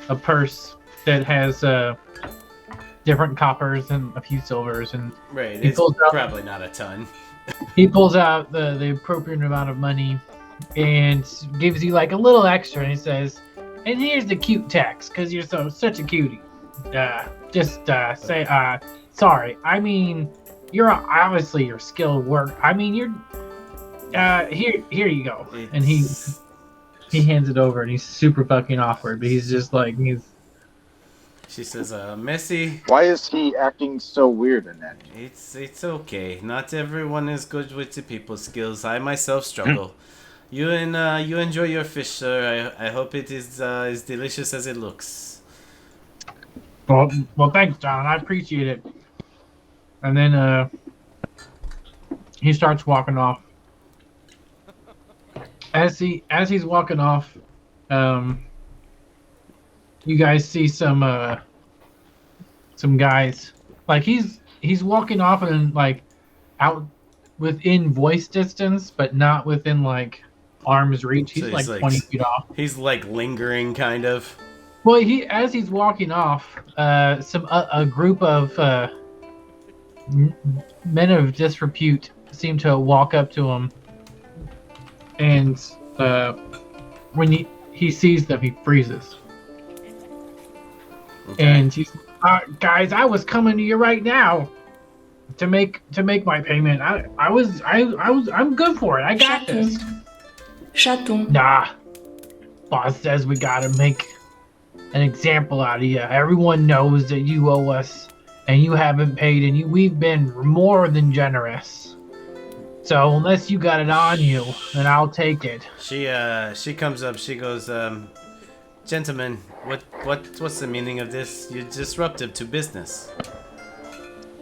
a purse that has different coppers and a few silvers, and Right, He it's pulls out- probably not a ton. he pulls out the appropriate amount of money and gives you like a little extra, and he says, "And here's the cute text, because you're such a cutie. Say sorry. I mean, you're obviously your skilled work. I mean, you're here you go." And he hands it over, and he's super fucking awkward, but he's just like She says, Missy, Why is he acting so weird in that? it's okay. Not everyone is good with the people skills. I myself struggle. You enjoy your fish, sir. I hope it is as delicious as it looks. Well, thanks, John. I appreciate it. And then he starts walking off. As he's walking off, you guys see some guys. Like he's walking off and like out within voice distance, but not within like arm's reach. He's So like he's, like, 20 feet off. He's like lingering, kind of. Well, as he's walking off, a group of men of disrepute seem to walk up to him, and when he sees them, he freezes. Okay. And he's, guys, I was coming to you right now to make my payment. I'm good for it. I got this. Chaton. Nah, boss says we gotta make an example out of you. Everyone knows that you owe us, and you haven't paid, and we've been more than generous. So unless you got it on you, then I'll take it. She comes up. She goes, gentlemen, what's the meaning of this? You're disruptive to business.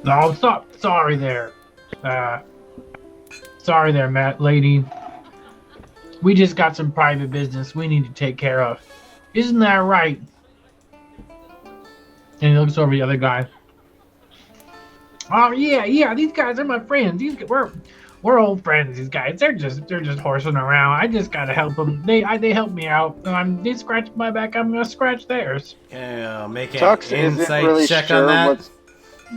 No, sorry there. Sorry there, Matt, lady. We just got some private business we need to take care of. Isn't that right? And he looks over the other guy. Oh yeah, these guys are my friends. We're old friends. These guys, they're just horsing around. I just gotta help them. They help me out. They scratch my back. I'm gonna scratch theirs. Make an Tux isn't insight really check sure on that. what's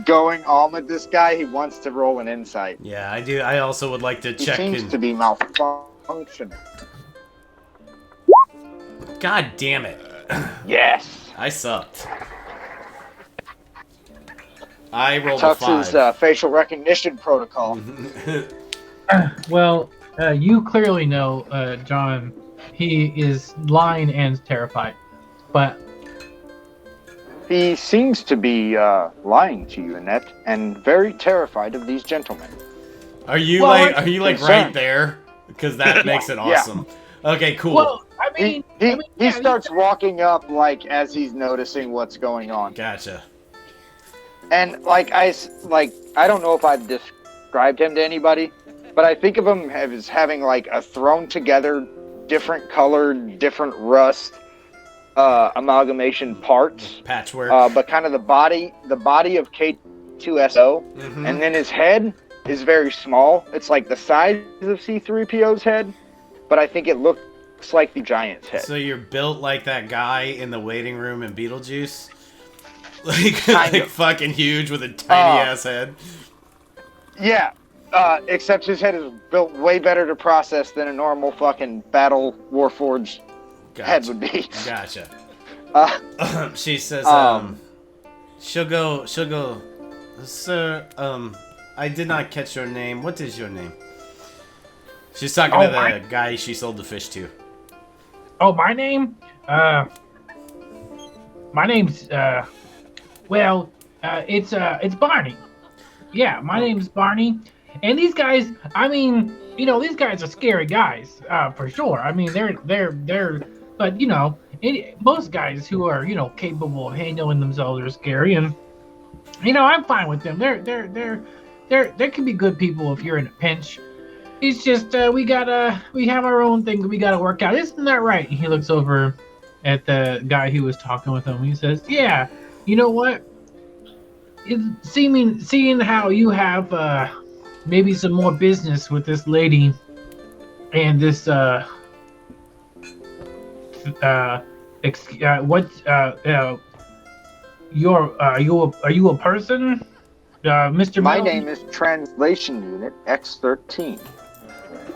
going on with this guy. He wants to roll an insight. Yeah, I do. I also would like to He check seems in. to be malfunctioning. God damn it! Yes. I sucked. I rolled a 5. Tux's facial recognition protocol. Well, you clearly know, John. He is lying and terrified, but He seems to be lying to you, Annette, and very terrified of these gentlemen. Are you Well, like? I'm Are you like concerned. right there? Because that makes it Yeah. awesome. Okay, cool. well, I mean, He yeah, starts walking up like as he's noticing what's going on, Gotcha. and I don't know if I've described him to anybody, but I think of him as having like a thrown together, different colored, different rust amalgamation parts, Patchwork. but kind of the body of K2SO, Mhm. and then his head is very small. It's like the size of C3PO's head, but I think it looks like the giant's head. So you're built like that guy in the waiting room in Beetlejuice? Like, Kind like of. fucking huge with a tiny ass head? Yeah, except his head is built way better to process than a normal fucking Battle Warforged head would be. Gotcha. Uh, She says, Um, she'll go, sir, I did not catch your name. What is your name? She's talking to the guy she sold the fish to. oh, my name, my name's it's Barney. Yeah, my name's Barney. And these guys, I mean, these guys are scary guys, for sure. I mean, they're, but most guys who are, capable of handling themselves are scary, and I'm fine with them. They can be good people if you're in a pinch. It's just we have our own thing we gotta work out. Isn't that right? And he looks over at the guy who was talking with him. He says, "Yeah, you know what? It's seeing how you have maybe some more business with this lady and this are you a person, Mr. my Metal? name is Translation Unit X13.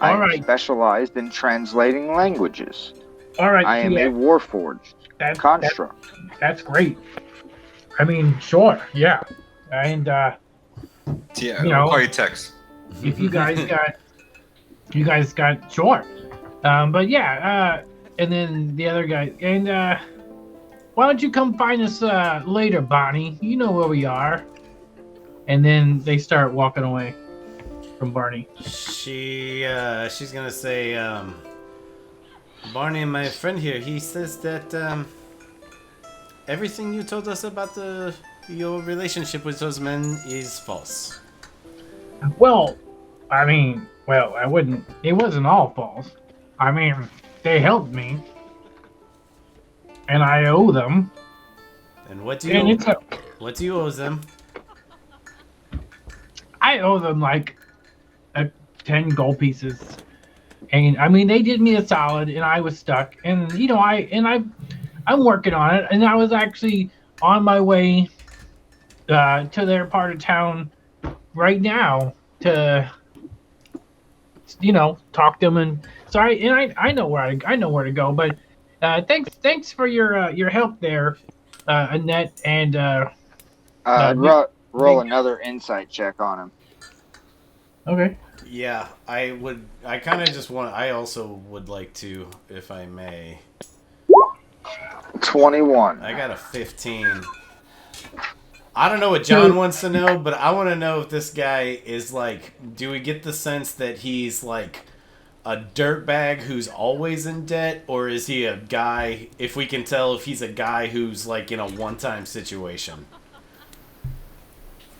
I All am right. specialized in translating languages. All right, I am yeah, a Warforged construct. that's great. I mean, sure, yeah, and Yeah, know. we'll call you Tex. if you guys got sure, but yeah, and then the other guy, and why don't you come find us later, Bonnie? You know where we are. And then they start walking away from Barney. She's gonna say, Barney, my friend here, he says that everything you told us about your relationship with those men is false. Well, I wouldn't. It wasn't all false. I mean, they helped me, and I owe them. And what do And you what do you owe them? I owe them like 10 gold pieces, and I mean they did me a solid, and I was stuck, and I'm working on it, and I was actually on my way to their part of town right now to talk to them. And sorry, and I know where to go. But thanks for your help there, Annette. And I'd Nick. roll another insight check on him. Okay. Yeah, I would. I kind of just want. I also would like to, if I may. 21. I got a 15. I don't know what John wants to know, but I want to know if this guy is like. Do we get the sense that he's like a dirtbag who's always in debt, or is he a guy? If we can tell if he's a guy who's like in a one-time situation.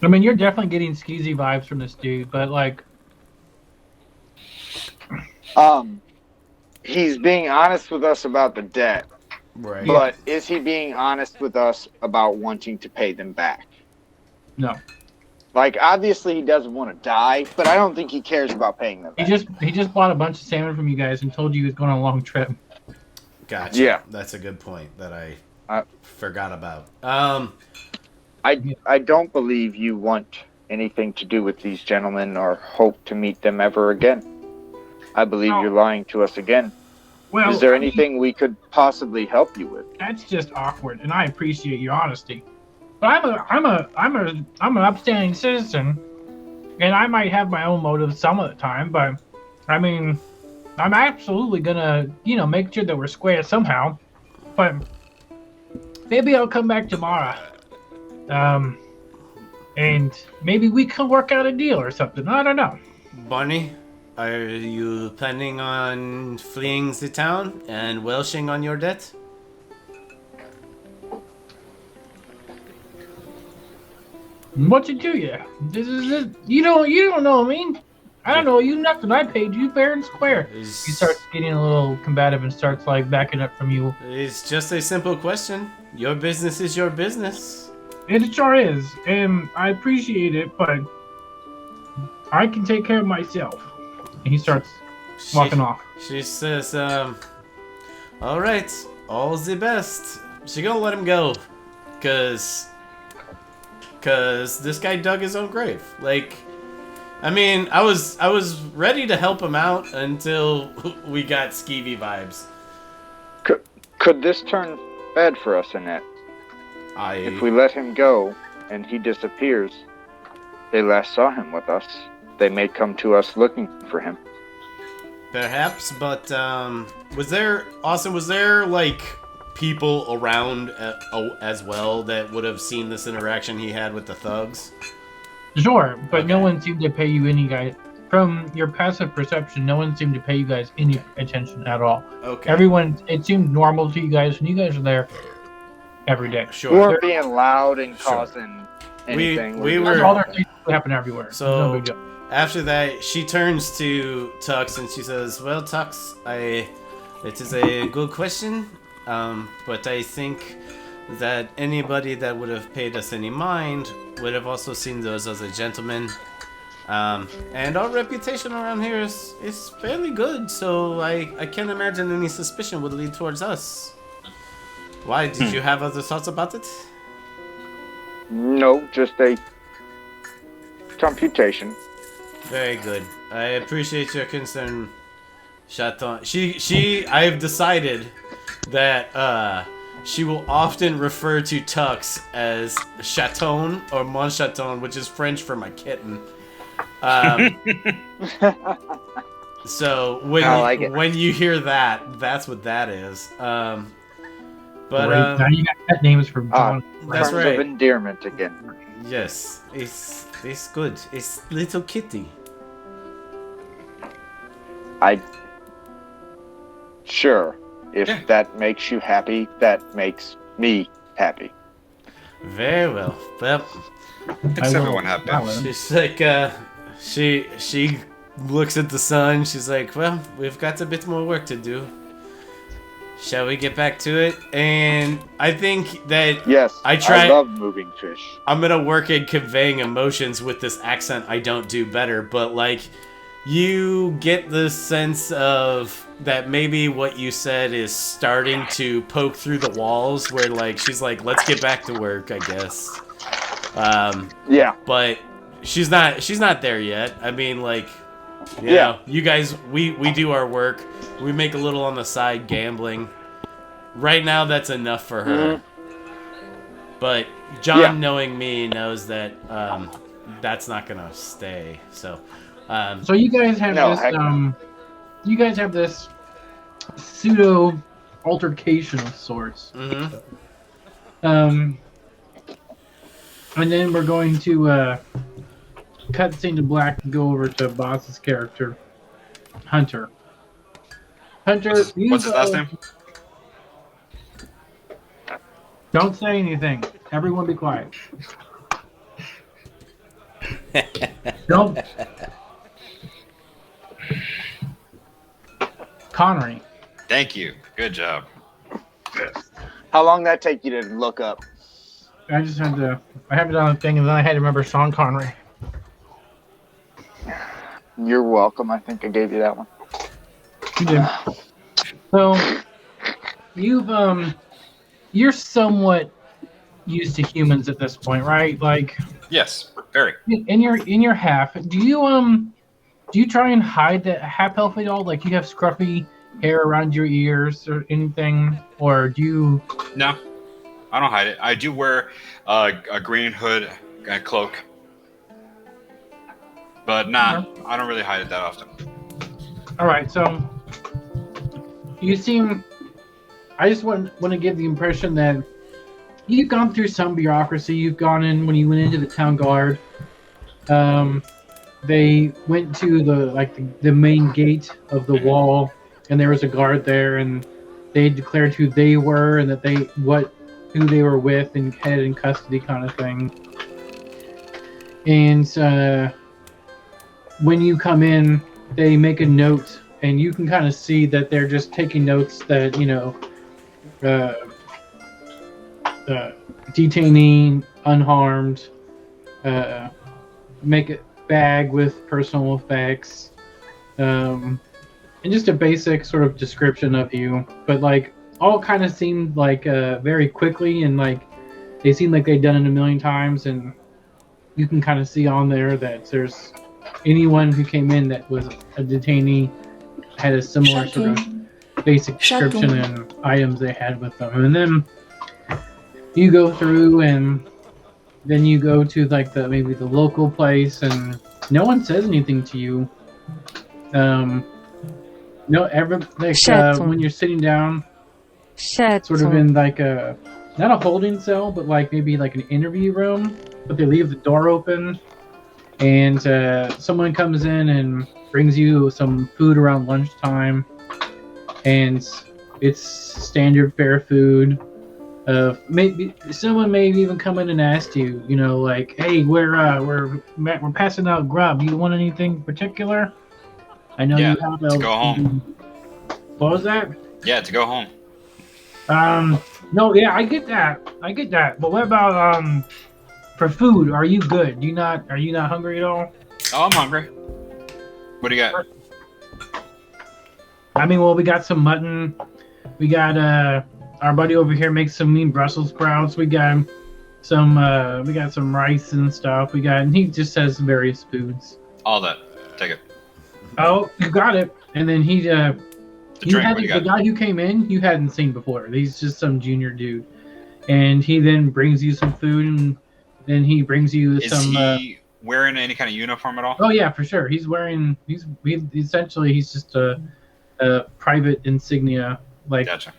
I mean, you're definitely getting skeezy vibes from this dude, but like, He's being honest with us about the debt, Right. but is he being honest with us about wanting to pay them back? no. Like, obviously he doesn't want to die, but I don't think he cares about paying them back. He just bought a bunch of salmon from you guys and told you he was going on a long trip. Gotcha. Yeah. That's a good point that I Uh, forgot about. I don't believe you want anything to do with these gentlemen or hope to meet them ever again. I believe you're lying to us again. Well, Is there I mean, anything we could possibly help you with? that's just awkward, and I appreciate your honesty. But I'm an upstanding citizen, and I might have my own motives some of the time. But I mean, I'm absolutely gonna make sure that we're square somehow. But maybe I'll come back tomorrow, and maybe we can work out a deal or something. I don't know. Barney, are you planning on fleeing the town and welshing on your debt? What's it to you? This is you don't know me. I don't know you nothing. I paid you fair and square. He starts getting a little combative and starts like backing up from you. It's just a simple question. Your business is your business. It sure is, and I appreciate it, but I can take care of myself. And he starts walking off. She says, all right, all the best. She gonna let him go, cause this guy dug his own grave. Like, I mean, I was ready to help him out until we got skeevy vibes. Could this turn bad for us, Annette? If we let him go and he disappears, they last saw him with us. They may come to us looking for him. Perhaps, but was there like people around as well that would have seen this interaction he had with the thugs? Sure, but Okay. no one seemed to pay you any guys. From your passive perception, no one seemed to pay you guys any attention at all. Okay. Everyone, it seemed normal to you guys when you guys were there every day. We Sure. weren't being loud and Sure. causing anything. we We're were- That's all their things happen everywhere. So- It's no big deal. After that, she turns to Tux and she says, "Well, Tux, it is a good question, but I think that anybody that would have paid us any mind would have also seen those as a gentleman. And our reputation around here is fairly good, so I can't imagine any suspicion would lead towards us. Why? Did you have other thoughts about it?" No, just a computation. Very good. I appreciate your concern, Chaton. I have decided that she will often refer to Tux as Chaton or Mon Chaton, which is French for my kitten. So when you hear that, that's what that is. But Right, now you got pet names for John. That's Terms right. of endearment again. Yes, it's good. It's little kitty. Sure. If Yeah. that makes you happy, that makes me happy. Very well. Well, Makes I will everyone happy. follow. she's like, she looks at the sun. She's like, well, we've got a bit more work to do. Shall we get back to it? And I think that Yes, I love moving fish. I'm gonna work at conveying emotions with this accent. I don't do better, but like, you get the sense of that maybe what you said is starting to poke through the walls. Where like she's like, let's get back to work, I guess. Yeah. But she's not there yet. I mean, like, you Yeah. know, you guys, we do our work. We make a little on the side gambling. Right now, that's enough for her. But John, Yeah. knowing me, knows that that's not gonna stay. So, So you guys have No, this heck no. you guys have this pseudo altercation of sorts. mhm. And then we're going to cut the scene to black and go over to Boss's character, Hunter. Hunter, What's his last name? Don't say anything. Everyone be quiet. Don't. Connery. Thank you. Good job. How long that take you to look up? I just had to. I have it on a thing, and then I had to remember Sean Connery. You're welcome. I think I gave you that one. You did. So you're somewhat used to humans at this point, right? Like Yes, very. in your half. Do you try and hide that half health at all? Like you have scruffy hair around your ears or anything, or do you? No, I don't hide it. I do wear a green hood and cloak, but I don't really hide it that often. All right, so you seem. I just want to give the impression that you've gone through some bureaucracy. You've gone in when you went into the town guard. They went to the main gate of the wall, and there was a guard there, and they declared who they were and that who they were with and had in custody, kind of thing. And when you come in, they make a note, and you can kind of see that they're just taking notes that detainee unharmed, make a bag with personal effects, and just a basic sort of description of you. But like all kind of seemed like very quickly, and like they seemed like they'd done it a million times, and you can kind of see on there that there's anyone who came in that was a detainee had a similar sort of basic description and items they had with them. And then you go through, and then you go to like maybe the local place, and no one says anything to you. No, when you're sitting down, sort of in like a not a holding cell, but like maybe like an interview room. But they leave the door open, and someone comes in and brings you some food around lunchtime, and it's standard fare food. Maybe someone may even come in and ask you, like, "Hey, we're passing out grub. Do you want anything particular?" I know you have to go home. What was that? Yeah, to go home. No, yeah, I get that. But what about for food? Are you good? Are you not hungry at all? Oh, I'm hungry. What do you got? I mean, well, we got some mutton. We got our buddy over here makes some mean Brussels sprouts. We got some rice and stuff. And he just says various foods. All that. Take it. Oh, you got it. And then the guy who came in, you hadn't seen before. He's just some junior dude, and he then brings you some food, and then he brings you some. Is he wearing any kind of uniform at all? Oh yeah, for sure. He's just a private insignia, like. Gotcha.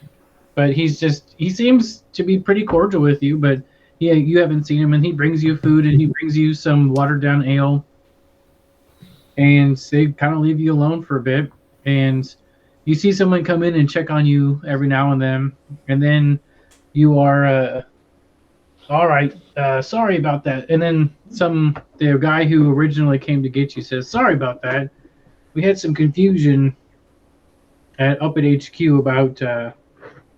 But he seems to be pretty cordial with you, but yeah, you haven't seen him, and he brings you food, and he brings you some watered down ale, and they kind of leave you alone for a bit, and you see someone come in and check on you every now and then you are all right, sorry about that. And then the guy who originally came to get you says, sorry about that. We had some confusion up at HQ about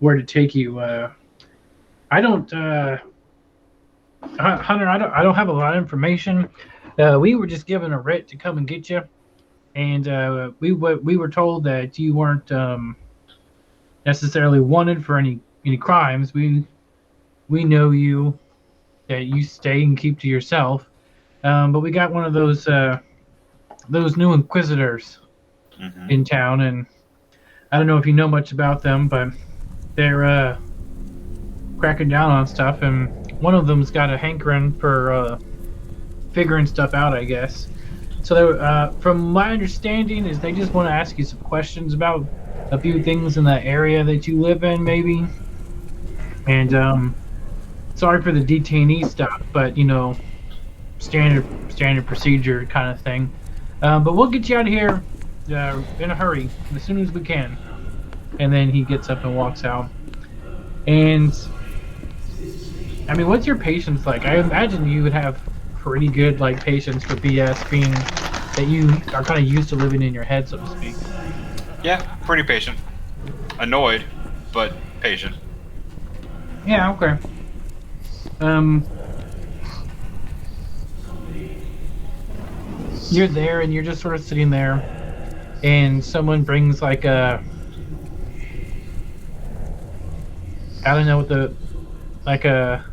where to take you. I don't, Hunter, I don't have a lot of information. We were just given a writ to come and get you, and we were told that you weren't necessarily wanted for any crimes. We know you, that you stay and keep to yourself, But we got one of those new Inquisitors Mm-hmm. in town, and I don't know if you know much about them, but they're cracking down on stuff, and one of them's got a hankering for figuring stuff out, I guess. So, from my understanding, is they just want to ask you some questions about a few things in the area that you live in, maybe. And sorry for the detainee stuff, but standard procedure kind of thing. But we'll get you out of here in a hurry, as soon as we can. And then he gets up and walks out. And I mean, what's your patience like? I imagine you would have pretty good like patience for BS, being that you are kind of used to living in your head, so to speak. Yeah, pretty patient. Annoyed, but patient. Yeah, okay. You're there, and you're just sort of sitting there, and someone brings like a, I don't know what like a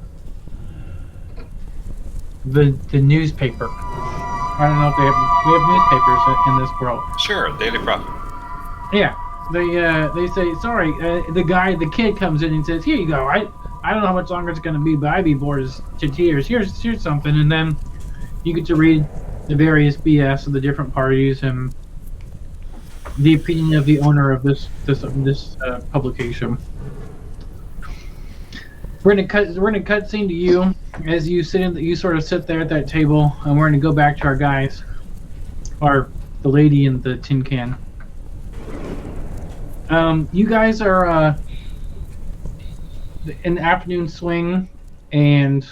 the newspaper. I don't know if we have newspapers in this world. Sure, Daily Prophet. Yeah, they say sorry. The kid comes in and says, "Here you go. I don't know how much longer it's gonna be, but I'd be bored to tears. Here's something," and then you get to read the various BS of the different parties and the opinion of the owner of this publication. We're gonna cut scene to you as you sort of sit there at that table, and we're gonna go back to our guys, or the lady in the tin can. You guys are in the afternoon swing, and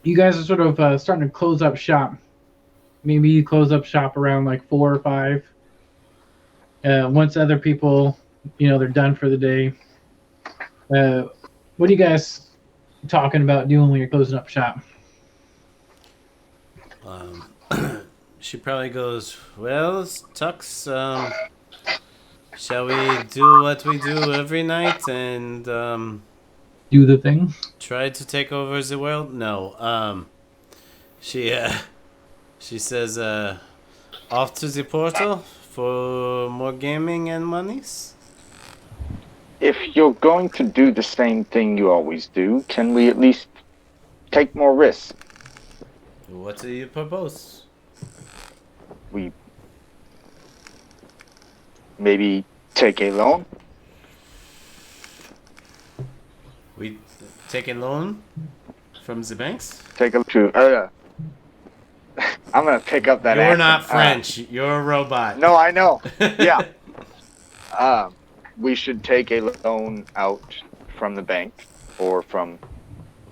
you guys are sort of starting to close up shop. Maybe you close up shop around like 4 or 5. Once other people, they're done for the day. What are you guys talking about doing when you're closing up shop? She probably goes, well, Tux, shall we do what we do every night and Do the thing? try to take over the world? No. She says, off to the portal for more gaming and monies? If you're going to do the same thing you always do, can we at least take more risks? What do you propose? We maybe take a loan? We take a loan from the banks? Take a to I'm gonna pick up that You're accent. not French. You're a robot. No, I know. Yeah. We should take a loan out from the bank or from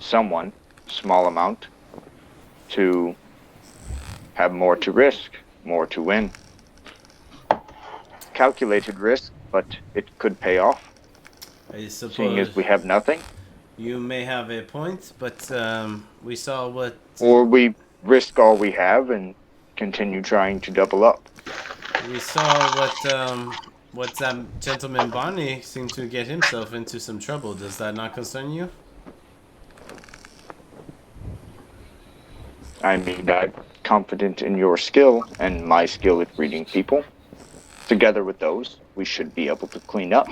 someone, small amount, to have more to risk, more to win. Calculated risk, but it could pay off, I suppose seeing as we have nothing. you may have a point, but we saw what... Or we risk all we have and continue trying to double up. We saw what that gentleman Bonnie seemed to get himself into some trouble. Does that not concern you? I mean, I'm confident in your skill and my skill at reading people. Together with those, we should be able to clean up.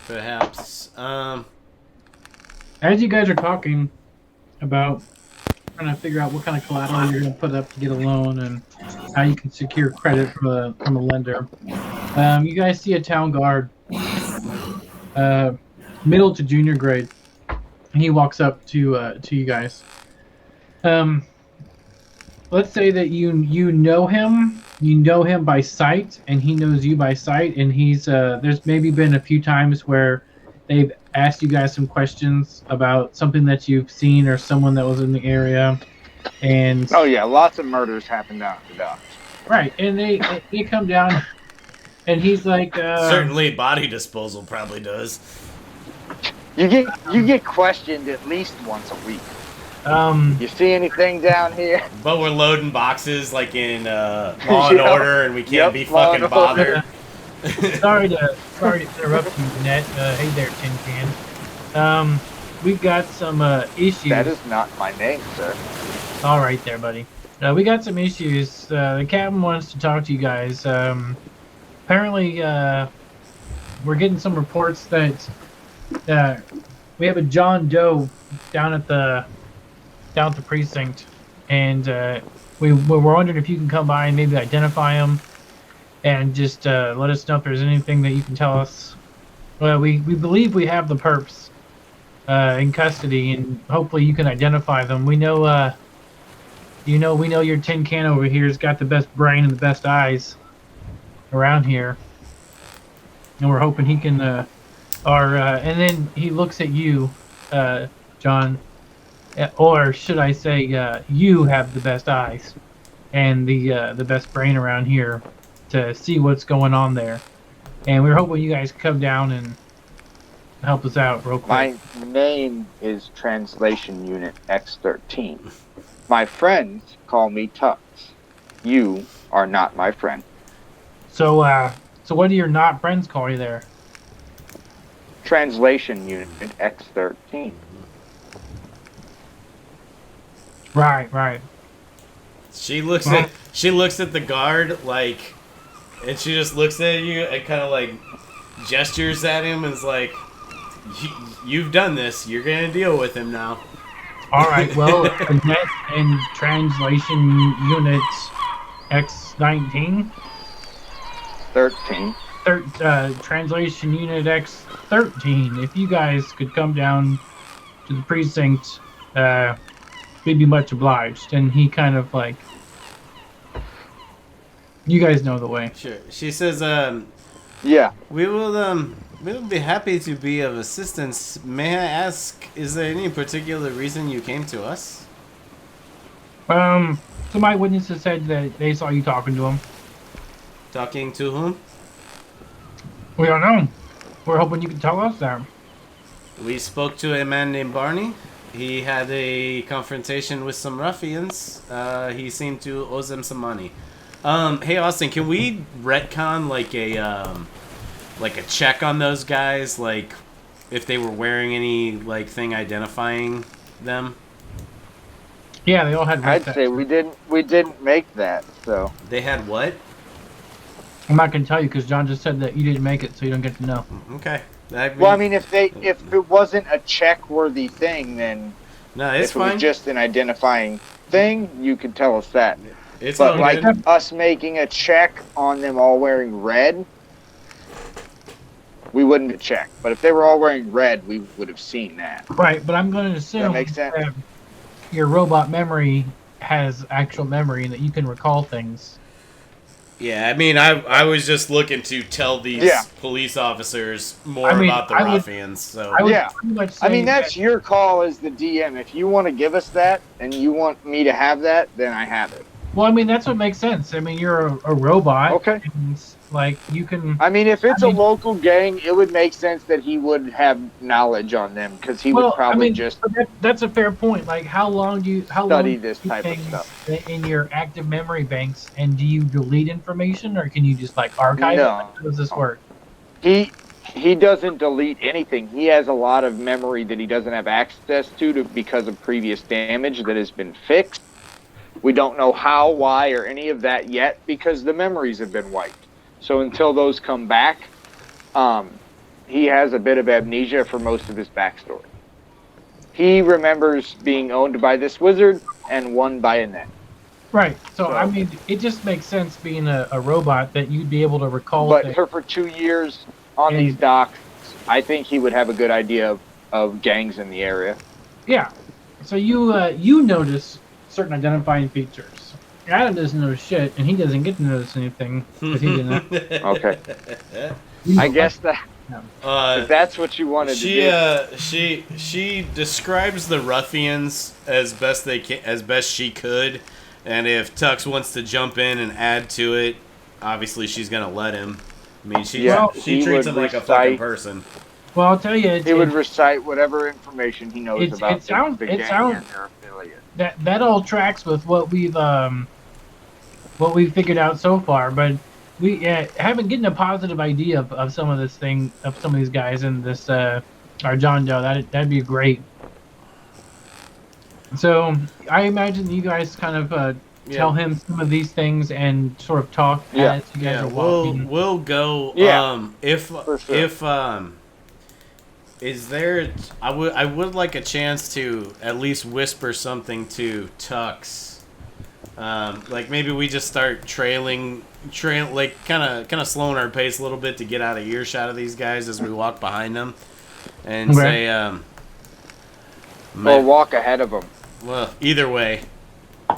Perhaps. As you guys are talking about trying to figure out what kind of collateral you're going to put up to get a loan and how you can secure credit from a lender, you guys see a town guard, middle to junior grade, and he walks up to you guys. Let's say that you know him. You know him by sight, and he knows you by sight. And he's there's maybe been a few times where they've asked you guys some questions about something that you've seen or someone that was in the area. And Oh yeah, lots of murders happen down at the docks. right, and they come down, and he's like, Certainly body disposal probably does. You get questioned at least once a week. You see anything down here? But we're loading boxes like in Law and Yep. Order, and we can't Yep, be Law fucking and Order. bothered. sorry to interrupt you, Ned. Hey there, Tin Can. we've got some issues. That is not my name, sir. All right, there, buddy. We got some issues. The captain wants to talk to you guys. Apparently, we're getting some reports that we have a John Doe down at the precinct, and we're wondering if you can come by and maybe identify him, and just let us know if there's anything that you can tell us. We believe we have the perps in custody, and hopefully you can identify them. We know, we know your tin can over here's got the best brain and the best eyes around here, and we're hoping he can. And then he looks at you, John, or should I say, you have the best eyes and the best brain around here to see what's going on there. And we're hoping you guys come down and help us out real quick. My name is Translation Unit X13. My friends call me Tux. You are not my friend. So what do your not friends call you there? Translation Unit X13. Right. She looks at the guard like, and she just looks at you and kind of like gestures at him and is like, "You've done this. You're gonna deal with him now." All right. Well, net and translation unit X19. 13. Translation unit X13. If you guys could come down to the precinct, we'd be much obliged. And he kind of like, you guys know the way. Sure. She says, Yeah. we'll be happy to be of assistance. May I ask, is there any particular reason you came to us? Some eyewitnesses said that they saw you talking to him. Talking to whom? We don't know. We're hoping you can tell us that. We spoke to a man named Barney. He had a confrontation with some ruffians. He seemed to owe them some money. Hey Austin, can we retcon like a check on those guys, like if they were wearing any like thing identifying them? Yeah, they all had. I'd say we didn't make that, so. They had what? I'm not gonna tell you because John just said that you didn't make it, so you don't get to know. Okay. Well, I mean, if it wasn't a check-worthy thing, then no, it's if it fine. was just an identifying thing, you could tell us that. It's all But like good. us making a check on them all wearing red, we wouldn't check. But if they were all wearing red, we would have seen that. Right, but I'm going to assume That makes sense. that your robot memory has actual memory and that you can recall things. Yeah, I mean, I was just looking to tell these Yeah. police officers more I mean, about the I would- ruffians. So I would Yeah. pretty much say I mean, that's that- your call as the DM. If you want to give us that and you want me to have that, then I have it. well, I mean, that's what makes sense. I mean, you're a robot. Okay. And, like, you can. I mean, if it's I mean- a local gang, it would make sense that he would have knowledge on them because he would probably just but that's a fair point. Like, how long study do this you type of things stuff. in your active memory banks, and do you delete information, or can you just like archive it? No. Like, how does this work? He doesn't delete anything. He has a lot of memory that he doesn't have access to because of previous damage that has been fixed. We don't know how, why, or any of that yet because the memories have been wiped. So until those come back, he has a bit of amnesia for most of his backstory. He remembers being owned by this wizard and won by a net. Right. So, So- I mean, it just makes sense being a robot that you'd be able to recall But things. for 2 years on And- these docks, I think he would have a good idea of gangs in the area. Yeah. So you notice certain identifying features. Adam doesn't notice shit, and he doesn't get to notice anything because he didn't. Okay. I guess that if that's what you wanted to do. She describes the ruffians as best she could, and if Tux wants to jump in and add to it, obviously she's gonna let him. I mean, she he treats would him like a recite- fucking person. Well, I'll tell you, He would recite whatever information he knows It's- about it sounds- the it gang sounds- and their affiliate. that all tracks with what we've figured out so far, but we haven't gotten a positive idea of some of this thing, of some of these guys in this or John Doe. That'd be great. So I imagine you guys kind of tell him some of these things and sort of talk Yeah. as you guys Yeah, are walking. we'll go. Yeah, If for sure. is there? I would like a chance to at least whisper something to Tux. Like maybe we just start like kind of slowing our pace a little bit to get out of earshot of these guys as we walk behind them, and Okay. say, Or walk ahead of them. well, either way,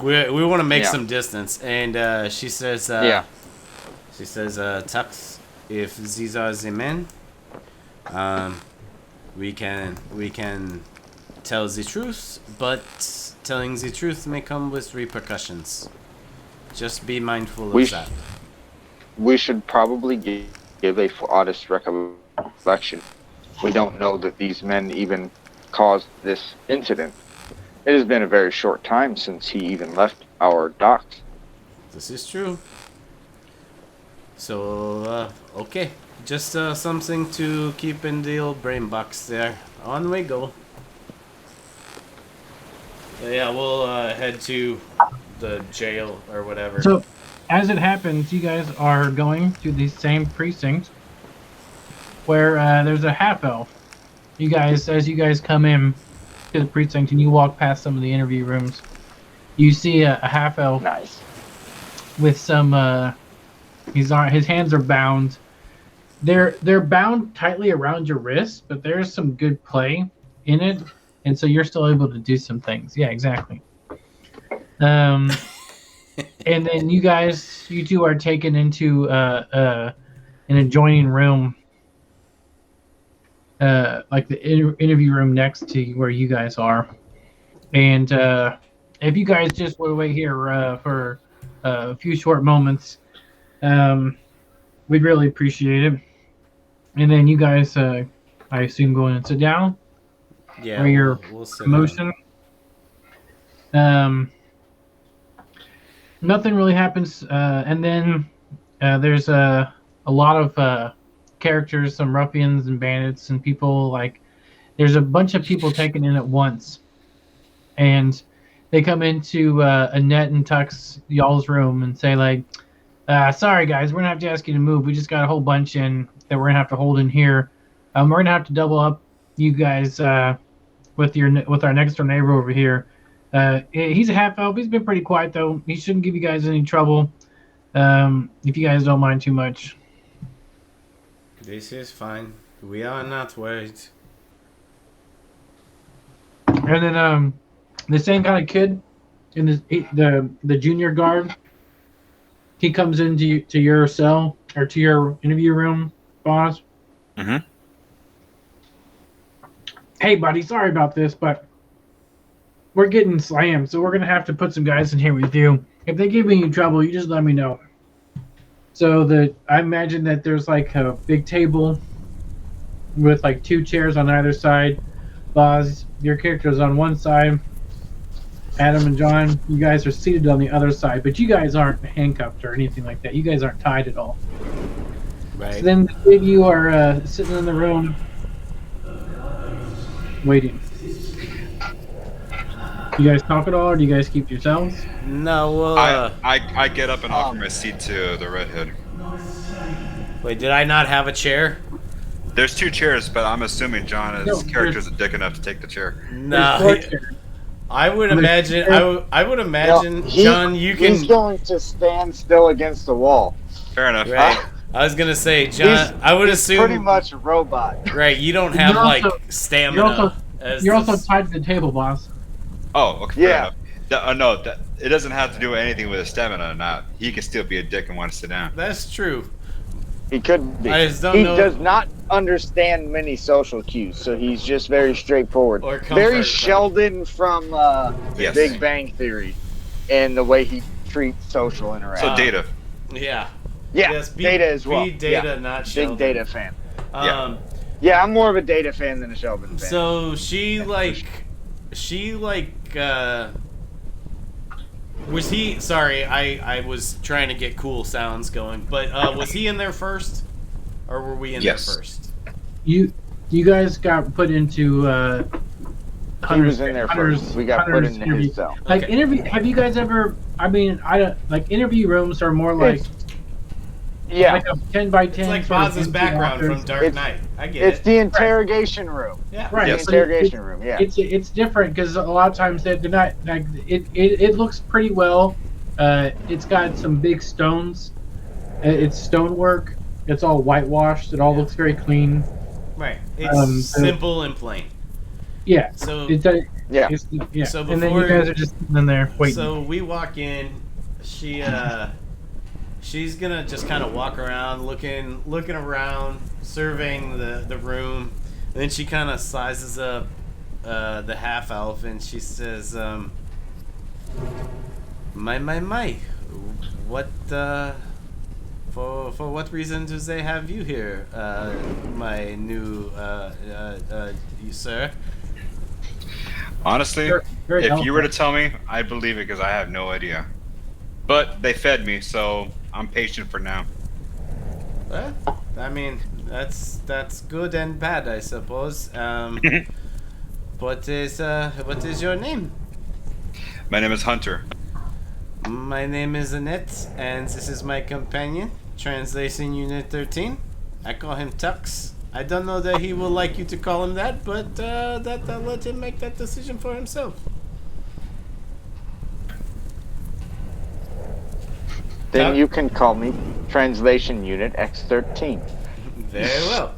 we want to make Yeah. some distance. And she says, Yeah. she says, Tux, if these are the men, we can tell the truth, but telling the truth may come with repercussions. Just be mindful of that. We should probably give a honest recollection. We don't know that these men even caused this incident. It has been a very short time since he even left our docks. This is true. So, okay. Just something to keep in the old brain box there. On we go. Yeah, we'll head to the jail or whatever. So, as it happens, you guys are going to the same precinct where there's a half elf. You guys, as you guys come in to the precinct and you walk past some of the interview rooms, you see a half elf Nice. with some. His hands are bound. They're bound tightly around your wrist, but there's some good play in it, and so you're still able to do some things. Yeah, exactly. And then you two are taken into an adjoining room, like the interview room next to where you guys are. And if you guys just would wait here for a few short moments, we'd really appreciate it. And then you guys, I assume, go in and sit down. Yeah, Or your we'll sit promotion. Nothing really happens, and then there's a lot of characters, some ruffians and bandits and people. Like, there's a bunch of people taken in at once, and they come into Annette and Tux y'all's room and say like, "Sorry guys, we're gonna have to ask you to move. We just got a whole bunch in that we're gonna have to hold in here. We're gonna have to double up you guys with our next door neighbor over here. He's a half elf. He's been pretty quiet though. He shouldn't give you guys any trouble. If you guys don't mind too much." This is fine. We are not worried. And then the same kind of kid in the junior guard, he comes into your cell or to your interview room, boss. Mm-hmm. "Hey buddy, sorry about this, but we're getting slammed, so we're gonna have to put some guys in here with you. If they give you trouble, you just let me know." So I imagine that there's like a big table with like 2 chairs on either side. Boz, your character's on one side. Adam and John, you guys are seated on the other side, but you guys aren't handcuffed or anything like that. You guys aren't tied at all. Right. So then the 3 of you are sitting in the room waiting. You guys talk at all, or do you guys keep to yourselves? No, well, I get up and offer my seat to the redhead. wait, did I not have a chair? There's 2 chairs, but I'm assuming John No, is character's a dick enough to take the chair. No. There's 4 chairs. I would There's imagine. chair. I would imagine, No, John. You can. He's going to stand still against the wall. Fair enough. Right. I was gonna say, John. I would assume. Pretty much a robot. Right. You don't have You're also- like stamina. You're also tied to the table, boss. Oh, okay. Fair Yeah. enough. No, it doesn't have to do anything with his stamina or not. He can still be a dick and want to sit down. That's true. He could be. I just don't He know- does not understand many social cues, so he's just very straightforward. Or comfort, Very right. Sheldon from Yes. Big Bang Theory, in the way he treats social interaction. So Data. Yeah. Yeah, Yes, be, Data as well. Be Data, Yeah. not Big Sheldon. Data fan. Um. Yeah, I'm more of a Data fan than a Sheldon fan. So she like. Was he? Sorry, I was trying to get cool sounds going, but was he in there first, or were we in Yes. there first? You You guys got put into He was in there first. We got put into interview. his cell. Like Okay. interview. Have you guys ever? I mean, I don't like interview rooms are more like Yeah, like a 10 by 10. It's like sort of Boz's empty background office. from Dark It's- Knight. I get it's it. the interrogation room. Yeah. Right. The Yes. but it- interrogation room. Yeah. It's different because a lot of times they're not like it looks pretty well. It's got some big stones. It's stonework. It's all whitewashed. It all looks very clean. Right. It's so- simple and plain. Yeah. So Yeah. Yeah. So and then you before- guys are just sitting in there waiting. So we walk in. She's gonna just kind of walk around, looking around, surveying the room. And then she kind of sizes up the half elf, and she says, "My, what for what reason do they have you here, my new you sir?" Honestly, Very if you were to eloquent. tell me, I'd believe it because I have no idea. But they fed me, so I'm patient for now. Well, I mean, that's good and bad, I suppose. What is your name? My name is Hunter. My name is Annette, and this is my companion, Translation Unit 13. I call him Tux. I don't know that he will like you to call him that, but I'll let him make that decision for himself. Then Tuck? you can call me Translation Unit X13. Very well.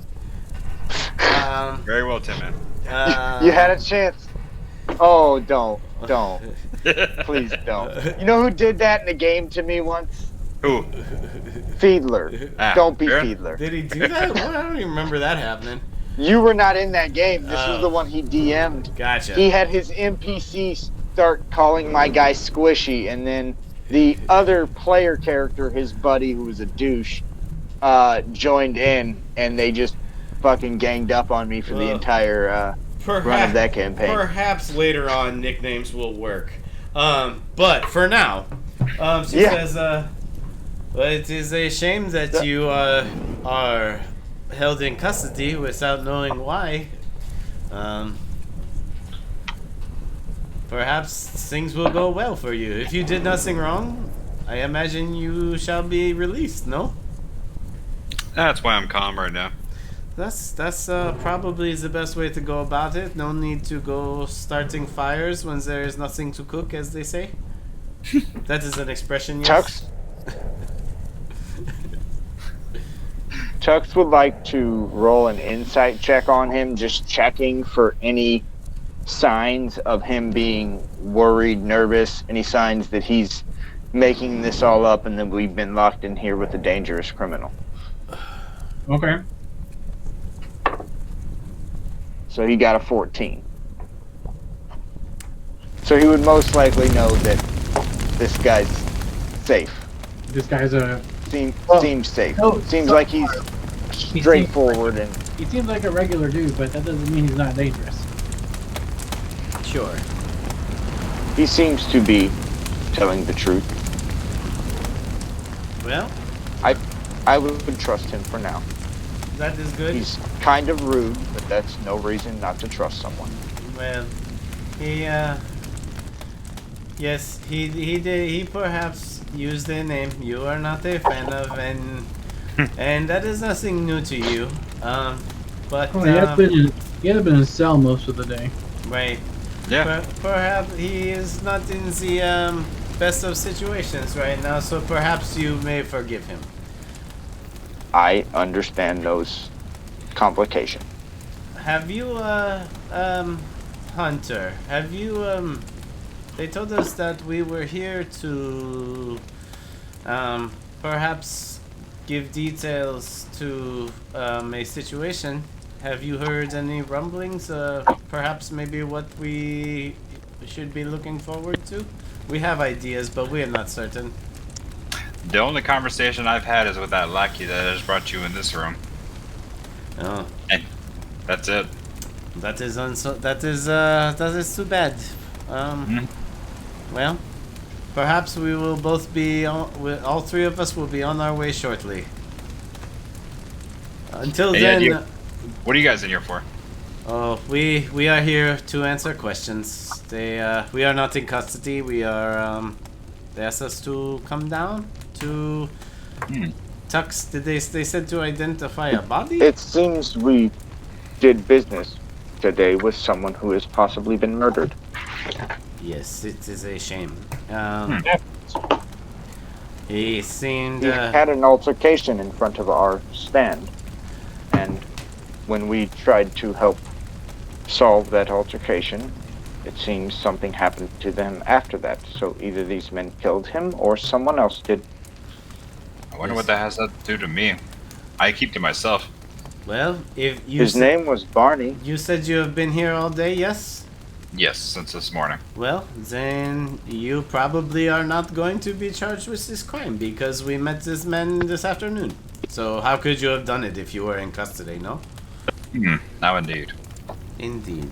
Very well, Tim, man. You had a chance. Oh, don't. Please don't. You know who did that in a game to me once? Who? Fiedler. Ah, Don't be fair. Fiedler. Did he do that? Well, I don't even remember that happening. You were not in that game. This Oh. was the one he DM'd. Gotcha. He had his NPC start calling my guy Squishy, and then the other player character, his buddy who was a douche, joined in, and they just fucking ganged up on me for the entire run of that campaign. Perhaps later on nicknames will work. But for now, she Yeah. says, well, it is a shame that you are held in custody without knowing why. Perhaps things will go well for you. If you did nothing wrong, I imagine you shall be released, no? That's why I'm calm right now. That's probably the best way to go about it. No need to go starting fires when there is nothing to cook, as they say. That is an expression, yes. Tux would like to roll an insight check on him, just checking for any signs of him being worried, nervous, any signs that he's making this all up and that we've been locked in here with a dangerous criminal. Okay. So he got a 14. So he would most likely know that this guy's safe. This guy's a. Seems safe. no, Seems so like he's straightforward and He seems like a regular dude, but that doesn't mean he's not dangerous. Sure. he seems to be telling the truth. Well, I would trust him for now. that is good. He's kind of rude, but that's no reason not to trust someone. Well, yes, he perhaps used a name you are not a fan of, and that is nothing new to you. But Oh, he has been in cell most of the day. right, Yeah. perhaps he is not in the best of situations right now, so perhaps you may forgive him. I understand those complications. Have you, Hunter, have you, they told us that we were here to, perhaps give details to, a situation. Have you heard any rumblings, perhaps maybe what we should be looking forward to? We have ideas, but we are not certain. The only conversation I've had is with that lackey that has brought you in this room. Oh. And that's it. That is too bad. Well, perhaps we will both be all three of us will be on our way shortly. Until Yeah, then, What are you guys in here for? Oh, we are here to answer questions. We are not in custody. We are they asked us to come down to Tux. They said to identify a body? It seems we did business today with someone who has possibly been murdered. Yes, it is a shame. He seemed He had an altercation in front of our stand, and when we tried to help solve that altercation, it seems something happened to them after that. So either these men killed him or someone else did. I wonder what that has to do to me. I keep to myself. well, if you His name was Barney. you said you have been here all day, yes? Yes, since this morning. Well, then you probably are not going to be charged with this crime because we met this man this afternoon. So how could you have done it if you were in custody, no? Now indeed. Indeed.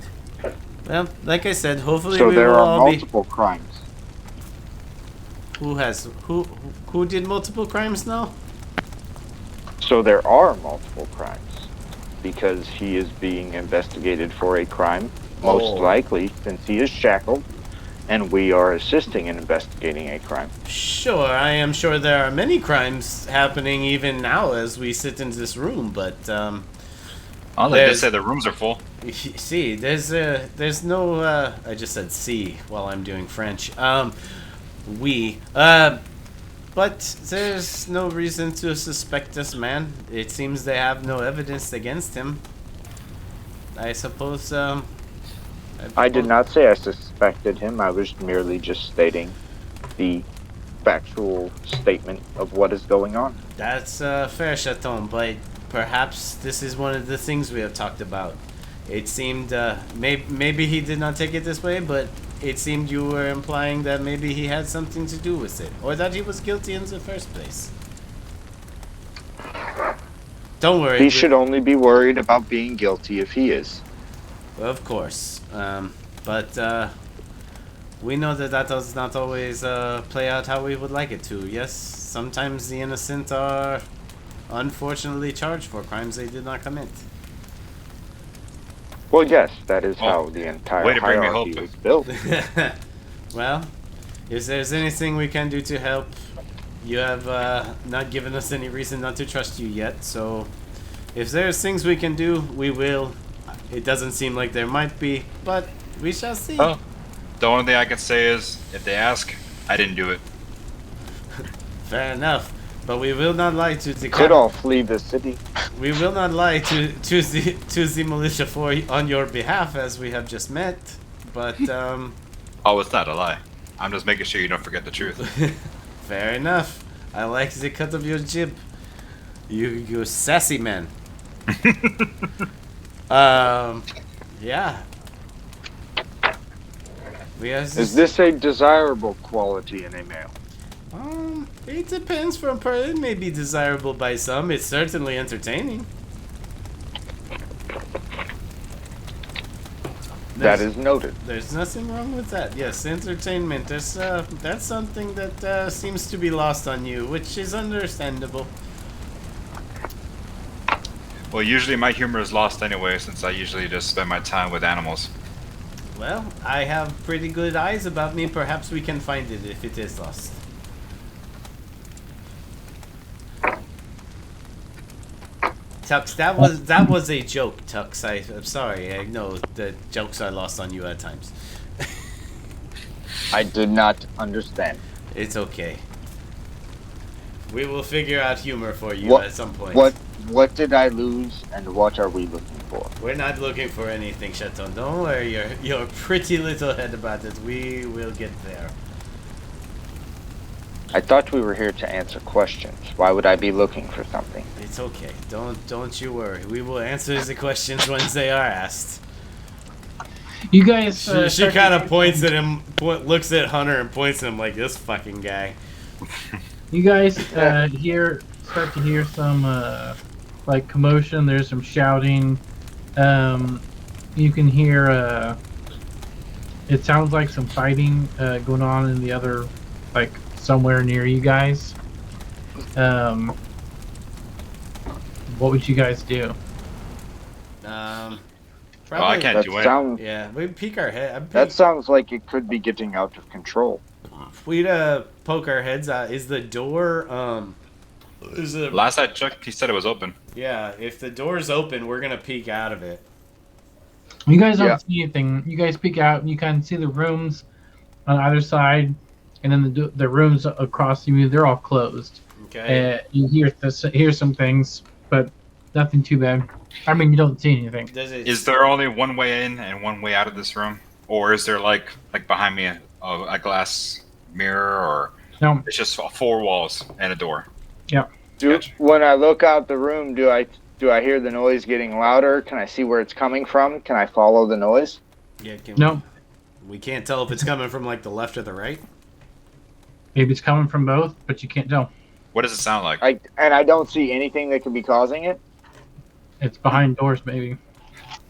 Well, like I said, hopefully So we there will are all multiple crimes. who did multiple crimes now? So there are multiple crimes because he is being investigated for a crime, most likely since he is shackled, and we are assisting in investigating a crime. Sure, I am sure there are many crimes happening even now as we sit in this room, but Oh, they did say the rooms are full. see, there's no I just said see while I'm doing French. But there's no reason to suspect this man. It seems they have no evidence against him. I suppose I did not say I suspected him. I was merely just stating the factual statement of what is going on. That's fair, Chaton, but perhaps this is one of the things we have talked about. It seemed, maybe he did not take it this way, but it seemed you were implying that maybe he had something to do with it, or that he was guilty in the first place. Don't worry. He should only be worried about being guilty if he is. Of course. But we know that that does not always play out how we would like it to. Yes, sometimes the innocent are unfortunately charged for crimes they did not commit. Well, yes, that is how the entire way to bring me hierarchy hope. was built. Well, if there's anything we can do to help, you have not given us any reason not to trust you yet, so if there's things we can do, we will. It doesn't seem like there might be, but we shall see. Oh, the only thing I can say is, if they ask, I didn't do it. Fair enough, but we will not lie to the Could all flee the city. We will not lie to the militia on your behalf, as we have just met. But Oh, it's not a lie. I'm just making sure you don't forget the truth. fair enough. I like the cut of your jib. You sassy man. Yeah. Is this a desirable quality in a male? It depends from It may be desirable by some. It's certainly entertaining. That is noted. There's nothing wrong with that. Yes, entertainment. That's something that seems to be lost on you, which is understandable. Well, usually my humor is lost anyway, since I usually just spend my time with animals. Well, I have pretty good eyes about me. Perhaps we can find it if it is lost. Tux, that was a joke, Tux. I'm sorry. I know that jokes are lost on you at times. I did not understand. It's okay. We will figure out humor for you at some point. What did I lose, and what are we looking for? We're not looking for anything, Chaton. Don't worry your pretty little head about it. We will get there. I thought we were here to answer questions. Why would I be looking for something? It's okay. Don't you worry. We will answer the questions once they are asked. You guys. She kind of points at him, looks at Hunter, and points at him like this fucking guy. You guys start to hear some like commotion. There's some shouting. You can hear. It sounds like some fighting going on in the other, like somewhere near you guys. What would you guys do? Oh, I can't That do it. sounds. Yeah, we peek our head. That sounds like it could be getting out of control. We'd poke our heads out. Is the door is it? Last I checked, he said it was open. Yeah, if the door's open, we're gonna peek out of it. You guys don't Yeah. see anything. You guys peek out and you kind of see the rooms on either side, and then the rooms across from you, they're all closed. Okay. You hear some things, but nothing too bad. I mean, you don't see anything. Does it? Is there only one way in and one way out of this room, or is there like behind me a glass mirror, or No. it's just 4 walls and a door? Gotcha. When I look out the room, do I hear the noise getting louder? Can I see where it's coming from? Can I follow the noise? Yeah. No. We can't tell if it's coming from like the left or the right. Maybe it's coming from both, but you can't tell. What does it sound like? I don't see anything that could be causing it. It's behind doors, maybe.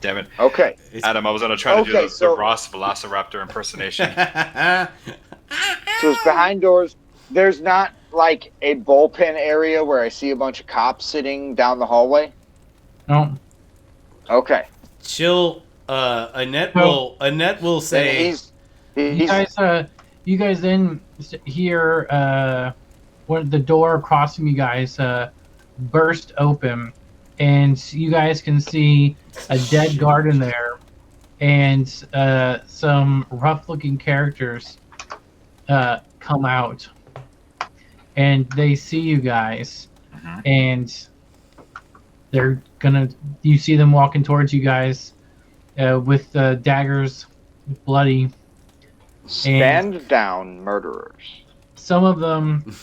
Damn it, Okay. Adam! I was gonna try to do Okay, the so- Ross Velociraptor impersonation. So it's behind doors. There's not like a bullpen area where I see a bunch of cops sitting down the hallway. No. Okay. Chill. Annette will And say. You guys then hear when the door across from you guys burst open, and you guys can see a dead guard in there, and some rough-looking characters come out, and they see you guys, and you see them walking towards you guys with daggers, bloody. Stand down, murderers. Some of them,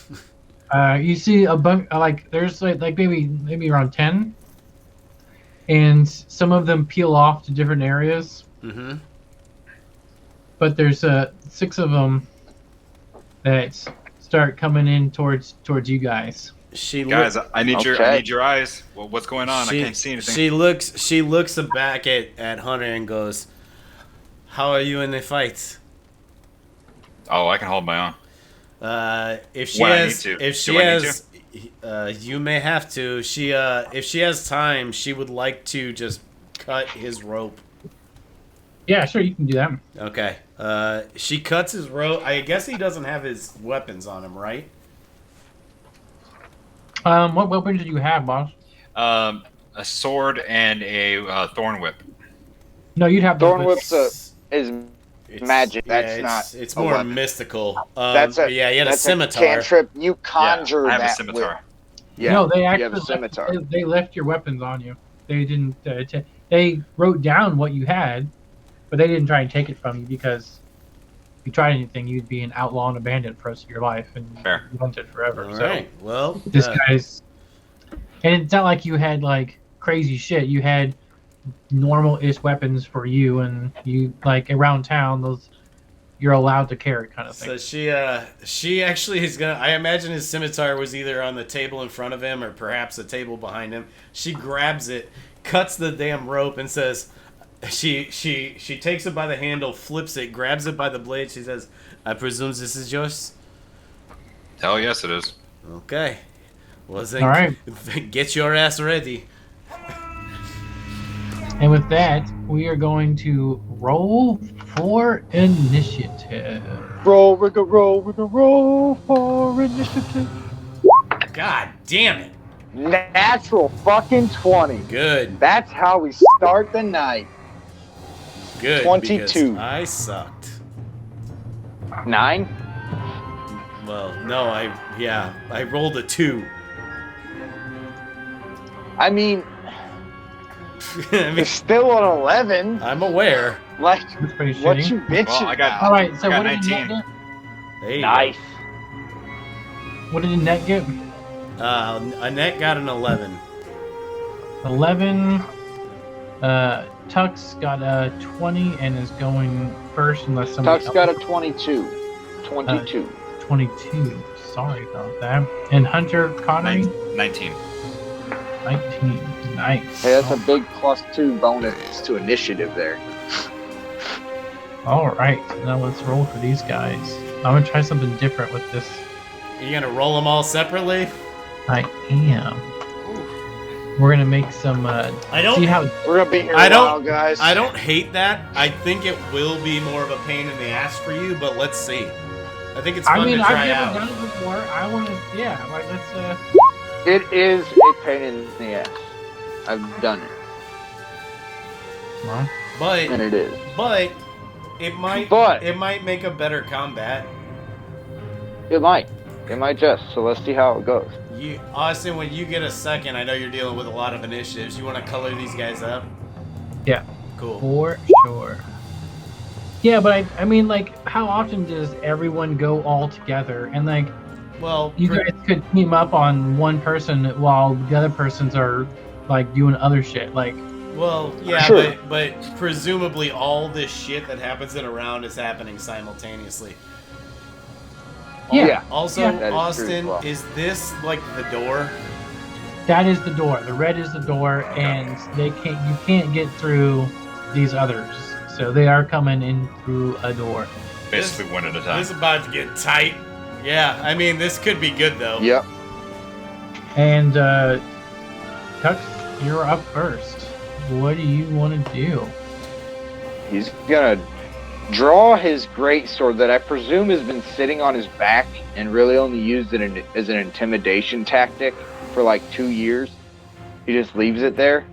you see a bunch, like there's like maybe around 10, and some of them peel off to different areas. Mm-hmm. But there's 6 of them that start coming in towards you guys. Guys, I need Okay. your eyes. Well, what's going on? I can't see anything. She looks back at Hunter and goes, "How are you in the fights?" Oh, I can hold my own. If she When I has, need to. if she Do I need has, you may have to. If she has time, she would like to just cut his rope. Yeah, sure, you can do that. Okay. She cuts his rope. I guess he doesn't have his weapons on him, right? What weapons do you have, boss? A sword and a thorn whip. No, you'd have Thorn those whip's is magic. That's it's, not. It's a more weapon. mystical. That's a but yeah, he had a that's scimitar. cantrip. You conjure I have that a scimitar. with. Yeah. No, they you have actually a scimitar. they left your weapons on you. They didn't. They wrote down what you had, but they didn't try and take it from you because if you tried anything, you'd be an outlaw and abandoned for the rest of your life and Fair. you hunted forever. All so right. Well, this guy's, and it's not like you had like crazy shit. You had normal-ish weapons for you, and you like around town those you're allowed to carry kind of thing. So she actually is gonna. I imagine his scimitar was either on the table in front of him or perhaps a table behind him. She grabs it, cuts the damn rope, and says, she takes it by the handle, flips it, grabs it by the blade. She says, "I presume this is yours." Hell yes, it is. Okay. Well, then, All right. get your ass ready. And with that, we are going to roll for initiative. Roll, we can roll for initiative. God damn it. Natural fucking 20. Good. That's how we start the night. Good. 22. because I sucked. 9. Well, no, I rolled a 2. I mean, I mean, it's still an 11. I'm aware. Like, That's pretty what shitty. you bitching Well, I got- All right, so I got what did the 19. net There you about? Nice. get? What did the net get? go. Annette got an 11. 11. Tux got a 20 and is going first unless somebody Tuck's got a else- 22. 22. 22. Sorry about that. And Hunter Connery, 19. 19. Nice. Hey, that's a big +2 bonus to initiative there. All right, now let's roll for these guys. I'm gonna try something different with this. Are you gonna roll them all separately? I am. We're gonna make some. I don't. See how. We're gonna be here I a while, don't. guys. I don't hate that. I think it will be more of a pain in the ass for you, but let's see. I think it's fun I mean, to I've try never out. done it before. I want to. Yeah, like let's. It is a pain in the ass. I've done it, Well, But and it is. it might. But- it might make a better combat. It might. It might just. So let's see how it goes. You, Austin, when you get a second, I know you're dealing with a lot of initiatives. You want to color these guys up? yeah, Cool. for sure. Yeah, but I mean, like, how often does everyone go all together? And like, Well, you guys could team up on one person while the other persons are like doing other shit. Like, well, yeah, Sure. but presumably all this shit that happens in a round is happening simultaneously. yeah, Also, Yeah. That is true as Austin, well. is this like the door? that is the door. The red is the door, and you can't get through these others. So they are coming in through a door. Basically, one at a time. This is about to get tight. Yeah, I mean, this could be good though. Yep. And Tux, you're up first. What do you want to do? He's gonna draw his greatsword that I presume has been sitting on his back and really only used it as an intimidation tactic for like 2 years. He just leaves it there.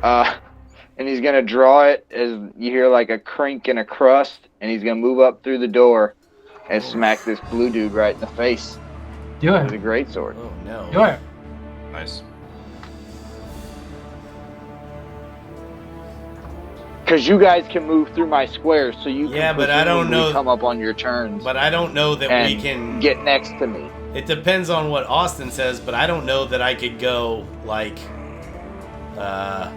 And he's gonna draw it as you hear like a crink and a crust, and he's gonna move up through the door and smack this blue dude right in the face Do with a it. greatsword. Oh no. Do it. Nice. Because you guys can move through my squares, so you can Yeah, but I don't presumably know- come up on your turns But I don't know that and we can. get next to me. It depends on what Austin says, but I don't know that I could go like that.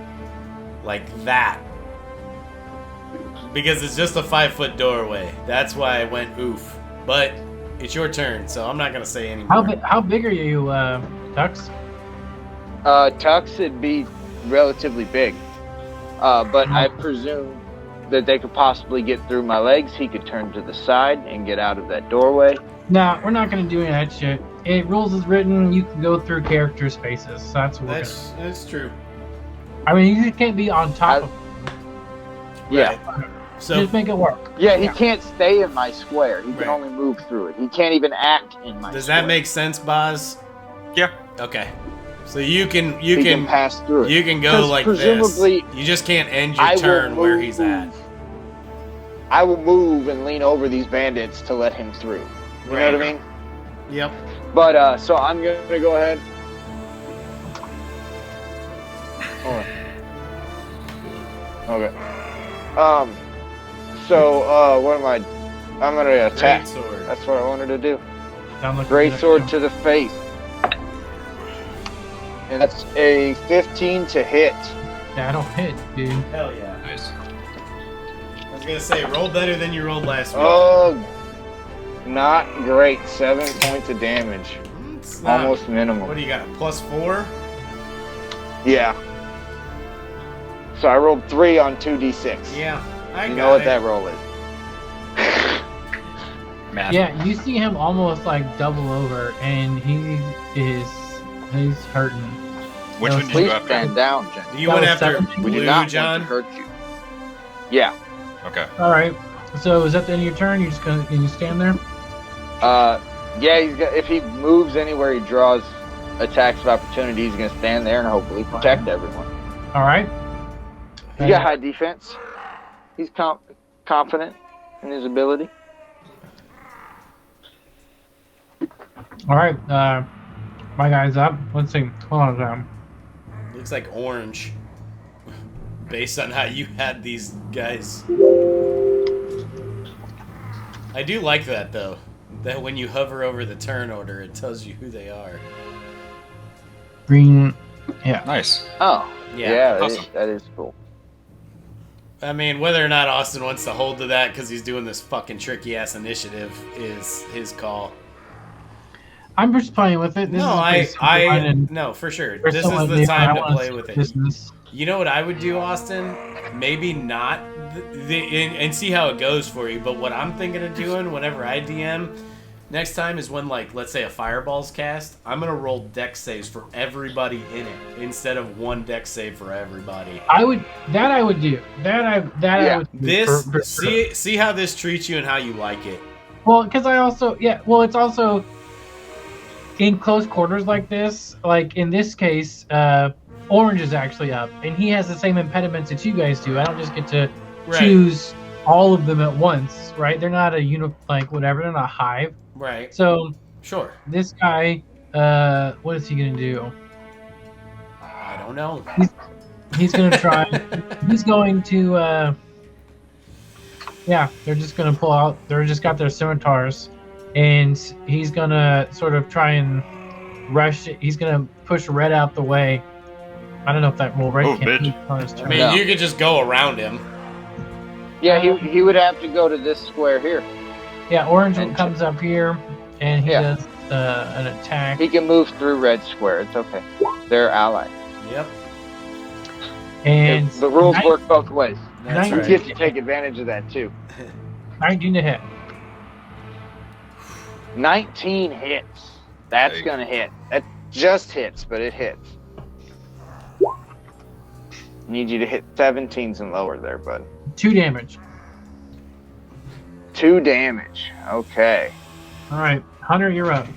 Because it's just a 5-foot doorway. That's why I went oof. But it's your turn, so I'm not gonna say anymore. How big are you, Tux? Tux would be relatively big, but I presume that they could possibly get through my legs. He could turn to the side and get out of that doorway. Nah, we're not gonna do any of that shit. Rules is written. You can go through character spaces. So that's what we're That's true. gonna. I mean, you can't be on top of. Yeah, Right. So Just make it work. yeah. He can't stay in my square. He Right. can only move through it. He can't even act in my. does square. that make sense, Boz? Yeah. Okay. So you can He can pass through it. you can go 'Cause like presumably this. You just can't end your I will turn where he's at. move. I will move and lean over these bandits to let him through. You know what I mean? Yep. But so I'm gonna go ahead. Hold on. Okay. So what am I? I'm gonna attack. Greatsword. That's what I wanted to do. Sound like Great sword to the face. And that's a 15 to hit. That'll hit, dude. Hell yeah. Nice. I was gonna say roll better than you rolled last week. Oh, not great. 7 points of damage. It's not- Almost minimum. What do you got? +4? Yeah. So I rolled 3 on 2d6. Yeah. I You got know what it. that roll is. Math. Yeah, you see him almost like double over, and he's hurting. Which No, one did you Please go after? stand down, Jen. You That went was after 17? We do Blue, not John? want to hurt you. Yeah. Okay. All right. So is that the end of your turn? You just gonna can you stand there? Yeah. If he moves anywhere, he draws attacks of opportunity. He's gonna stand there and hopefully protect everyone. All right. He's got high defense. He's confident in his ability. All right. My guy's up. Let's see. Hold on a second. Looks like orange. Based on how you had these guys. I do like that though. That when you hover over the turn order, it tells you who they are. Green. Yeah. Nice. Oh, Yeah, yeah, awesome. that is cool. I mean, whether or not Austin wants to hold to that because he's doing this fucking tricky ass initiative is his call. I'm just playing with it. This No, is pretty simple, and no, for sure. for This someone is the new, time I to wanna play see with it. business. You know what I would do, Austin? Maybe not, and see how it goes for you. But what I'm thinking of doing whenever I DM, next time is when, like, let's say a fireball's cast. I'm gonna roll dex saves for everybody in it instead of one dex save for everybody. I would do. I would do This for sure. see how this treats you and how you like it. Well, because it's also in close quarters like this. Like in this case, Orange is actually up, and he has the same impediments that you guys do. I don't just get to choose all of them at once, right? They're not a whatever. They're not a hive. Right. So Sure. this guy, what is he gonna do? I don't know. He's gonna try. He's going to. They're just gonna pull out. They're just got their scimitars, and he's gonna sort of try and rush it. He's gonna push Red out the way. I don't know if that will Red can't. I mean, you could just go around him. Yeah, he would have to go to this square here. Yeah, Orange comes up here, and he does an attack. He can move through Red square. It's okay. They're allies. Yep. And the rules work both ways. That's You right. get to take advantage of that too. 19 to hit. 19 hits. That's gonna hit. That just hits, but it hits. Need you to hit 17s and lower there, bud. 2 damage. 2 damage. Okay. All right, Hunter, you're up.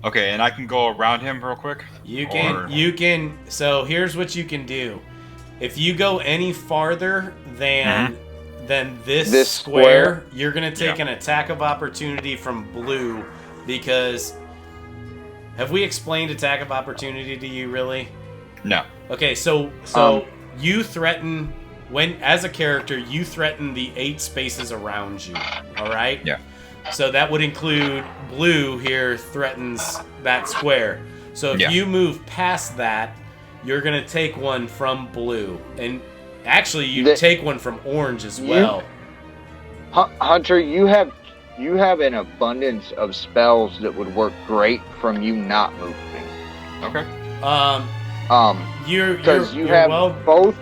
Okay, and I can go around him real quick. You can. So here's what you can do. If you go any farther than this square, you're gonna take an attack of opportunity from blue, because have we explained attack of opportunity to you really? No. Okay, so you threaten as a character, you threaten the 8 spaces around you. All right. Yeah. So that would include blue here threatens that square. So if you move past that, you're going to take one from blue. And actually, you take one from orange as well. Hunter, you have an abundance of spells that would work great from you not moving. Okay. You're have both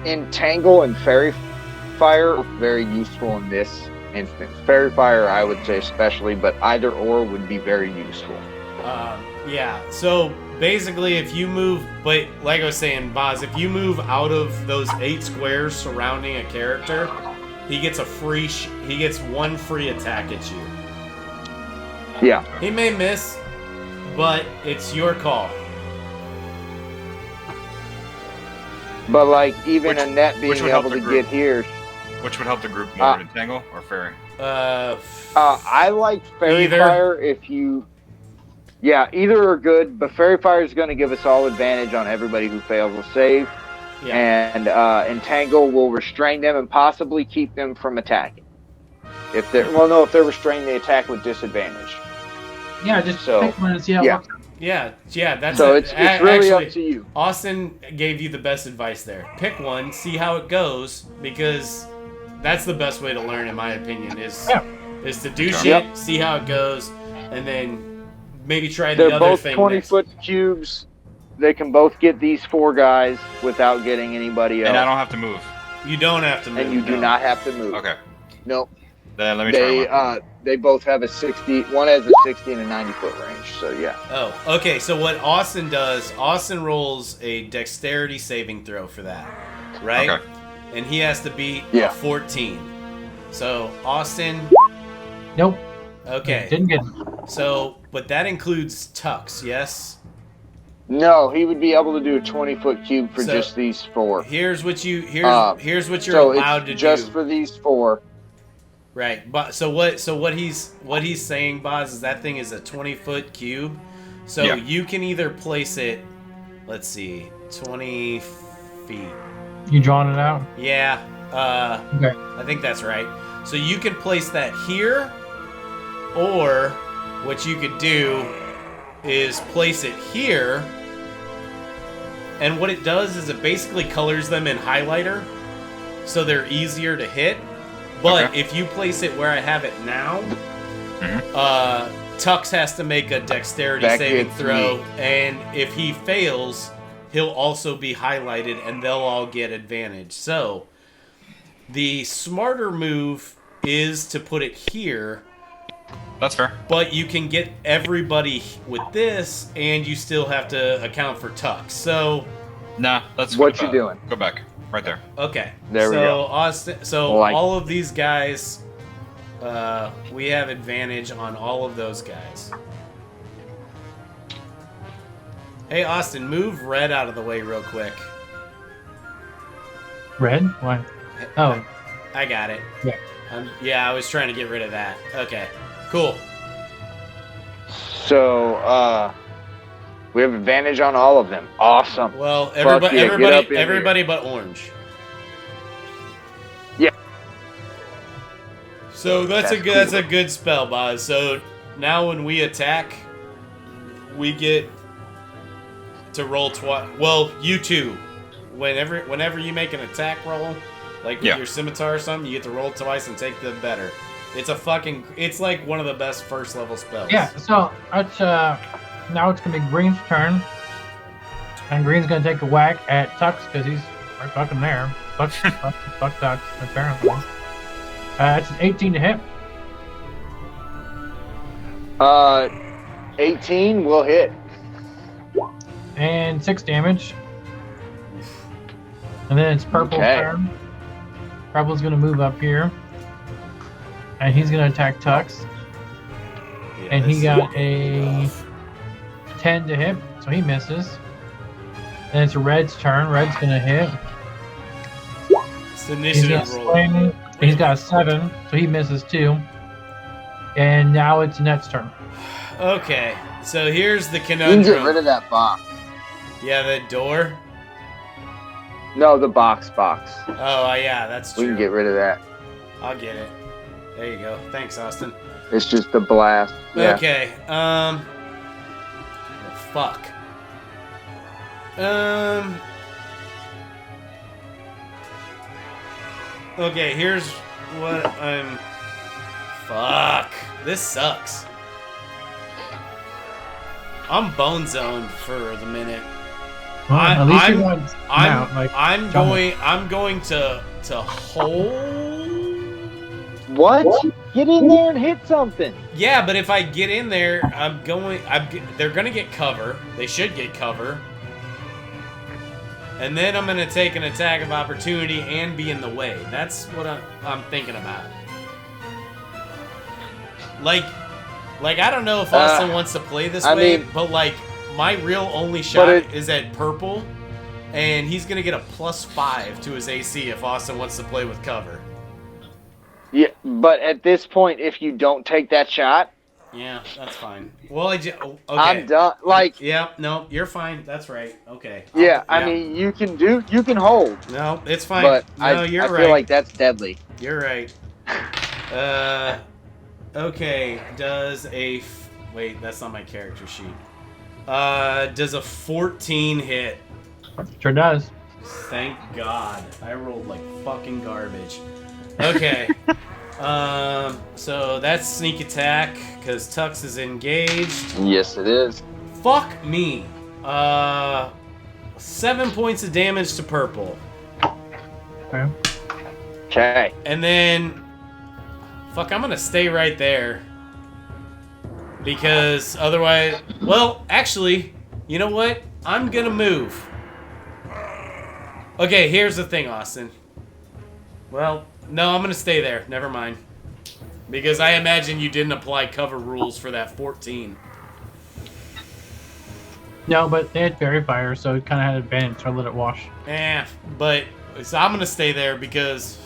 Entangle and Fairy Fire very useful in this instance. Fairy Fire, I would say especially, but either or would be very useful. Yeah, so basically if you move, but like I was saying, Boz, if you move out of those 8 squares surrounding a character, he gets he gets 1 free attack at you. Yeah. He may miss, but it's your call. But like even a net being able to get here. Which would help the group more, Entangle or Fairy? I like Fairy Fire if you... Yeah, either are good, but Fairy Fire is going to give us all advantage on everybody who fails a save. Yeah. And Entangle will restrain them and possibly keep them from attacking. If they're restrained, they attack with disadvantage. Yeah, just pick one and see how it works. Yeah, that's so it's really up to you. Austin gave you the best advice there. Pick one, see how it goes, because that's the best way to learn, in my opinion, is to do shit, see how it goes, and then maybe try the other thing. They're both 20-foot cubes. They can both get these 4 guys without getting anybody else. And I don't have to move. You don't have to move. And you do not have to move. Okay. Nope. Then let me try. They both have a 60. One has a 60 and a 90-foot range. So yeah. Oh, okay. So what Austin does? Austin rolls a dexterity saving throw for that, right? Okay. And he has to beat a 14. So Austin. Nope. Okay. Didn't get him. So, but that includes Tux, yes? No, he would be able to do a 20-foot cube for just these 4. Here's what you're allowed to do. Just for these 4. Right, but so what he's saying, Boz, is that thing is a 20-foot cube. So you can either place it, let's see, 20 feet. You drawing it out? Yeah. Okay. I think that's right. So you can place that here, or what you could do is place it here. And what it does is it basically colors them in highlighter, so they're easier to hit. But if you place it where I have it now, Tux has to make a dexterity saving throw, and if he fails, he'll also be highlighted, and they'll all get advantage. So the smarter move is to put it here, That's fair. But you can get everybody with this, and you still have to account for Tux. So, Nah, let's What go you doing? Go back. Right there. okay. There we go. Austin, so Like- all of these guys, we have advantage on all of those guys. Hey, Austin, move Red out of the way real quick. Red? Why? Oh, I got it. Yeah. Yeah, I was trying to get rid of that. Okay, cool. So, we have advantage on all of them. Awesome. Well, yeah, get up in everybody but Orange. Yeah. So that's That's a good spell, Boz. So now when we attack, we get to roll twice. Well, you two. Whenever you make an attack roll, like with Yeah. your scimitar or something, you get to roll twice and take the better. It's like one of the best first level spells. yeah. So it's now it's gonna be Green's turn, and Green's gonna take a whack at Tux because he's right fucking there. Fuck Tux apparently. It's an 18 to hit. 18 will hit. And 6 damage. And then it's Purple's Okay. turn. Purple's gonna move up here. And he's gonna attack Tux. Yeah, And he this got is a rough. 10 to hit, so he misses. Then it's Red's turn. Red's gonna hit. It's He's initiative gonna roll. swing. He's got a 7, so he misses too. And now it's Net's turn. Okay, so here's the You can get rid conundrum. of that box. Yeah, the door. No, the box. Oh, yeah, that's We true. can get rid of that. I'll get it. There you go. Thanks, Austin. It's just a blast. Yeah. Okay. Oh, fuck. Okay, here's what I'm. Fuck. This sucks. I'm bone zoned for the minute. Well, at least I'm- you got out. Like, I'm tell going to hold. What? Get in there and hit something. Yeah, but if I get in there, they're gonna get cover. They should get cover. And then I'm gonna take an attack of opportunity and be in the way. That's what I'm thinking about. Like I don't know if Austin wants to play this way, but like my real only shot is at purple, and he's gonna get a +5 to his AC if Austin wants to play with cover. Yeah, but at this point, if you don't take that shot, Yeah, that's fine. Well, okay. I'm done. Like, Yeah, no, you're fine. That's right. Okay. yeah, I mean, you can hold, No, it's fine. but No, I you're right. feel like that's deadly. You're right. Okay. Wait, that's not my character sheet. Does a 14 hit? sure does. Thank God. I rolled like fucking garbage. Okay. So that's sneak attack because Tux is engaged. Yes, it is. Fuck me. 7 points of damage to purple. Okay. Okay. And then, fuck, I'm gonna stay right there. Because otherwise, well, actually, you know what? I'm gonna move. Okay, here's the thing, Austin. Well, no, I'm gonna stay there. Never mind. Because I imagine you didn't apply cover rules for that 14. No, but they had fairy fire, so it kind of had advantage. So I let it wash. But so I'm gonna stay there because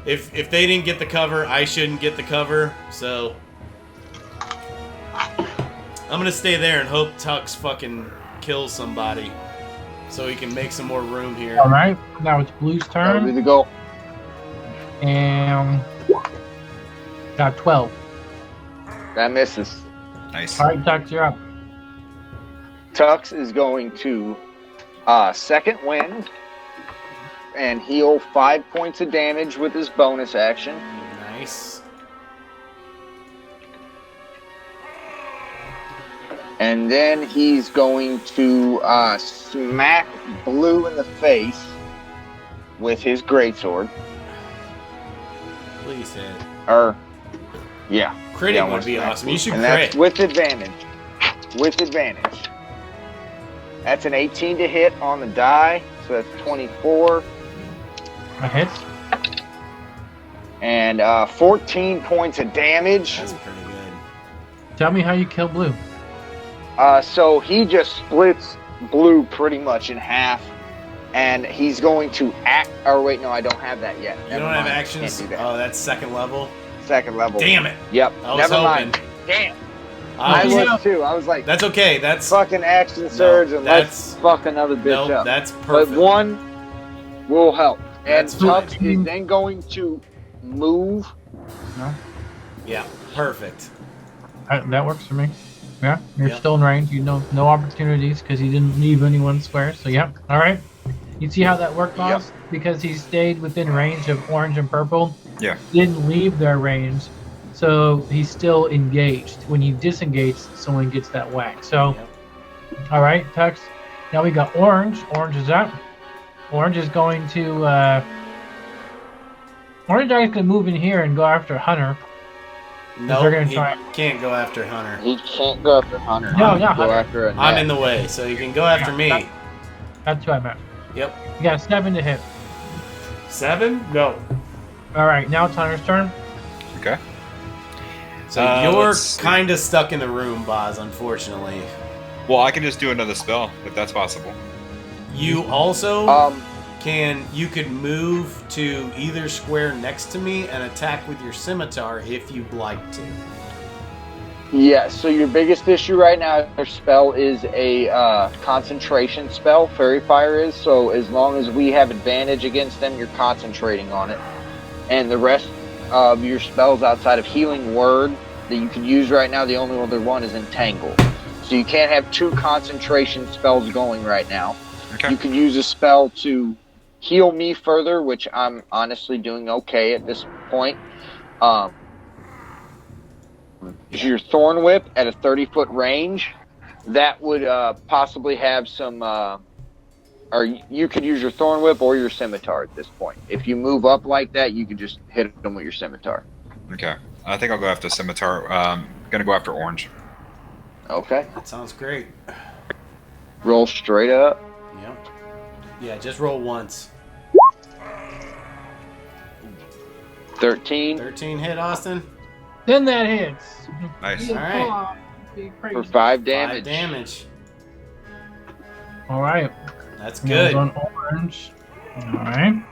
if they didn't get the cover, I shouldn't get the cover. So I'm gonna stay there and hope Tux fucking kills somebody so he can make some more room here. All right. Now it's Blue's That'll be turn, the goal. and got 12. That misses. Nice. All right, Tux, you're up. Tux is going to second wind and heal 5 points of damage with his bonus action. Nice. And then he's going to smack Blue in the face with his greatsword. Please hit. Or, Yeah. Critting Yeah, would once be max awesome. You should and crit. that's with advantage. With advantage. That's an 18 to hit on the die, so that's 24. That hits. And 14 points of damage. That's pretty good. Tell me how you kill Blue. So he just splits Blue pretty much in half. And he's going to act. Or wait, no, I don't have that yet. You Never don't have mind. actions? Can't do that. Oh, that's second level? Second level. Damn it. Yep. I was Never hoping. mind. Damn. I I was- was too. I was like, That's okay. That's fucking action surge and let's fuck another bitch no, up. that's But perfect. one will help. And That's Tux fine. is then going to move. Yeah, perfect. That works for me. Yeah, you're Yep. still in range. You know, no opportunities because he didn't leave anyone square. So yeah, all right. You see how that worked, boss? Because he stayed within range of orange and purple. Yeah. Didn't leave their range, so he's still engaged. When you disengage, someone gets that whack. So, Yep. all right, Tux. Now we got orange. Orange is up. Orange is going to. Orange is going to move in here and go after Hunter. No, they're gonna he try- can't go after Hunter. He can't go after Hunter. No, He not can go Hunter. after a I'm net. in the way, so you can go after me. That's who I meant. Yep. You got 7 to hit. 7? No. All right, now it's Hunter's turn. Okay. So you're let's see. kind of stuck in the room, Boz, unfortunately. Well, I can just do another spell if that's possible. You also Um, you could move to either square next to me and attack with your scimitar if you'd like to. yeah, so your biggest issue right now, your spell is a concentration spell. Fairy Fire is, so as long as we have advantage against them, you're concentrating on it. And the rest of your spells outside of Healing Word that you can use right now, the only other one is Entangle. So you can't have 2 concentration spells going right now. Okay. You can use a spell to heal me further, which I'm honestly doing okay at this point. Your Thorn Whip at a 30-foot range, that would possibly have some... or you could use your Thorn Whip or your Scimitar at this point. If you move up like that, you could just hit them with your Scimitar. Okay. I think I'll go after Scimitar. Gonna go after Orange. Okay. That sounds great. Roll straight up. Yep. Yeah, just roll once. 13 13 hit, Austin. Then that hits. Nice. All right. for 5 5 damage. damage. All right. That's Now it's good. on orange. All right.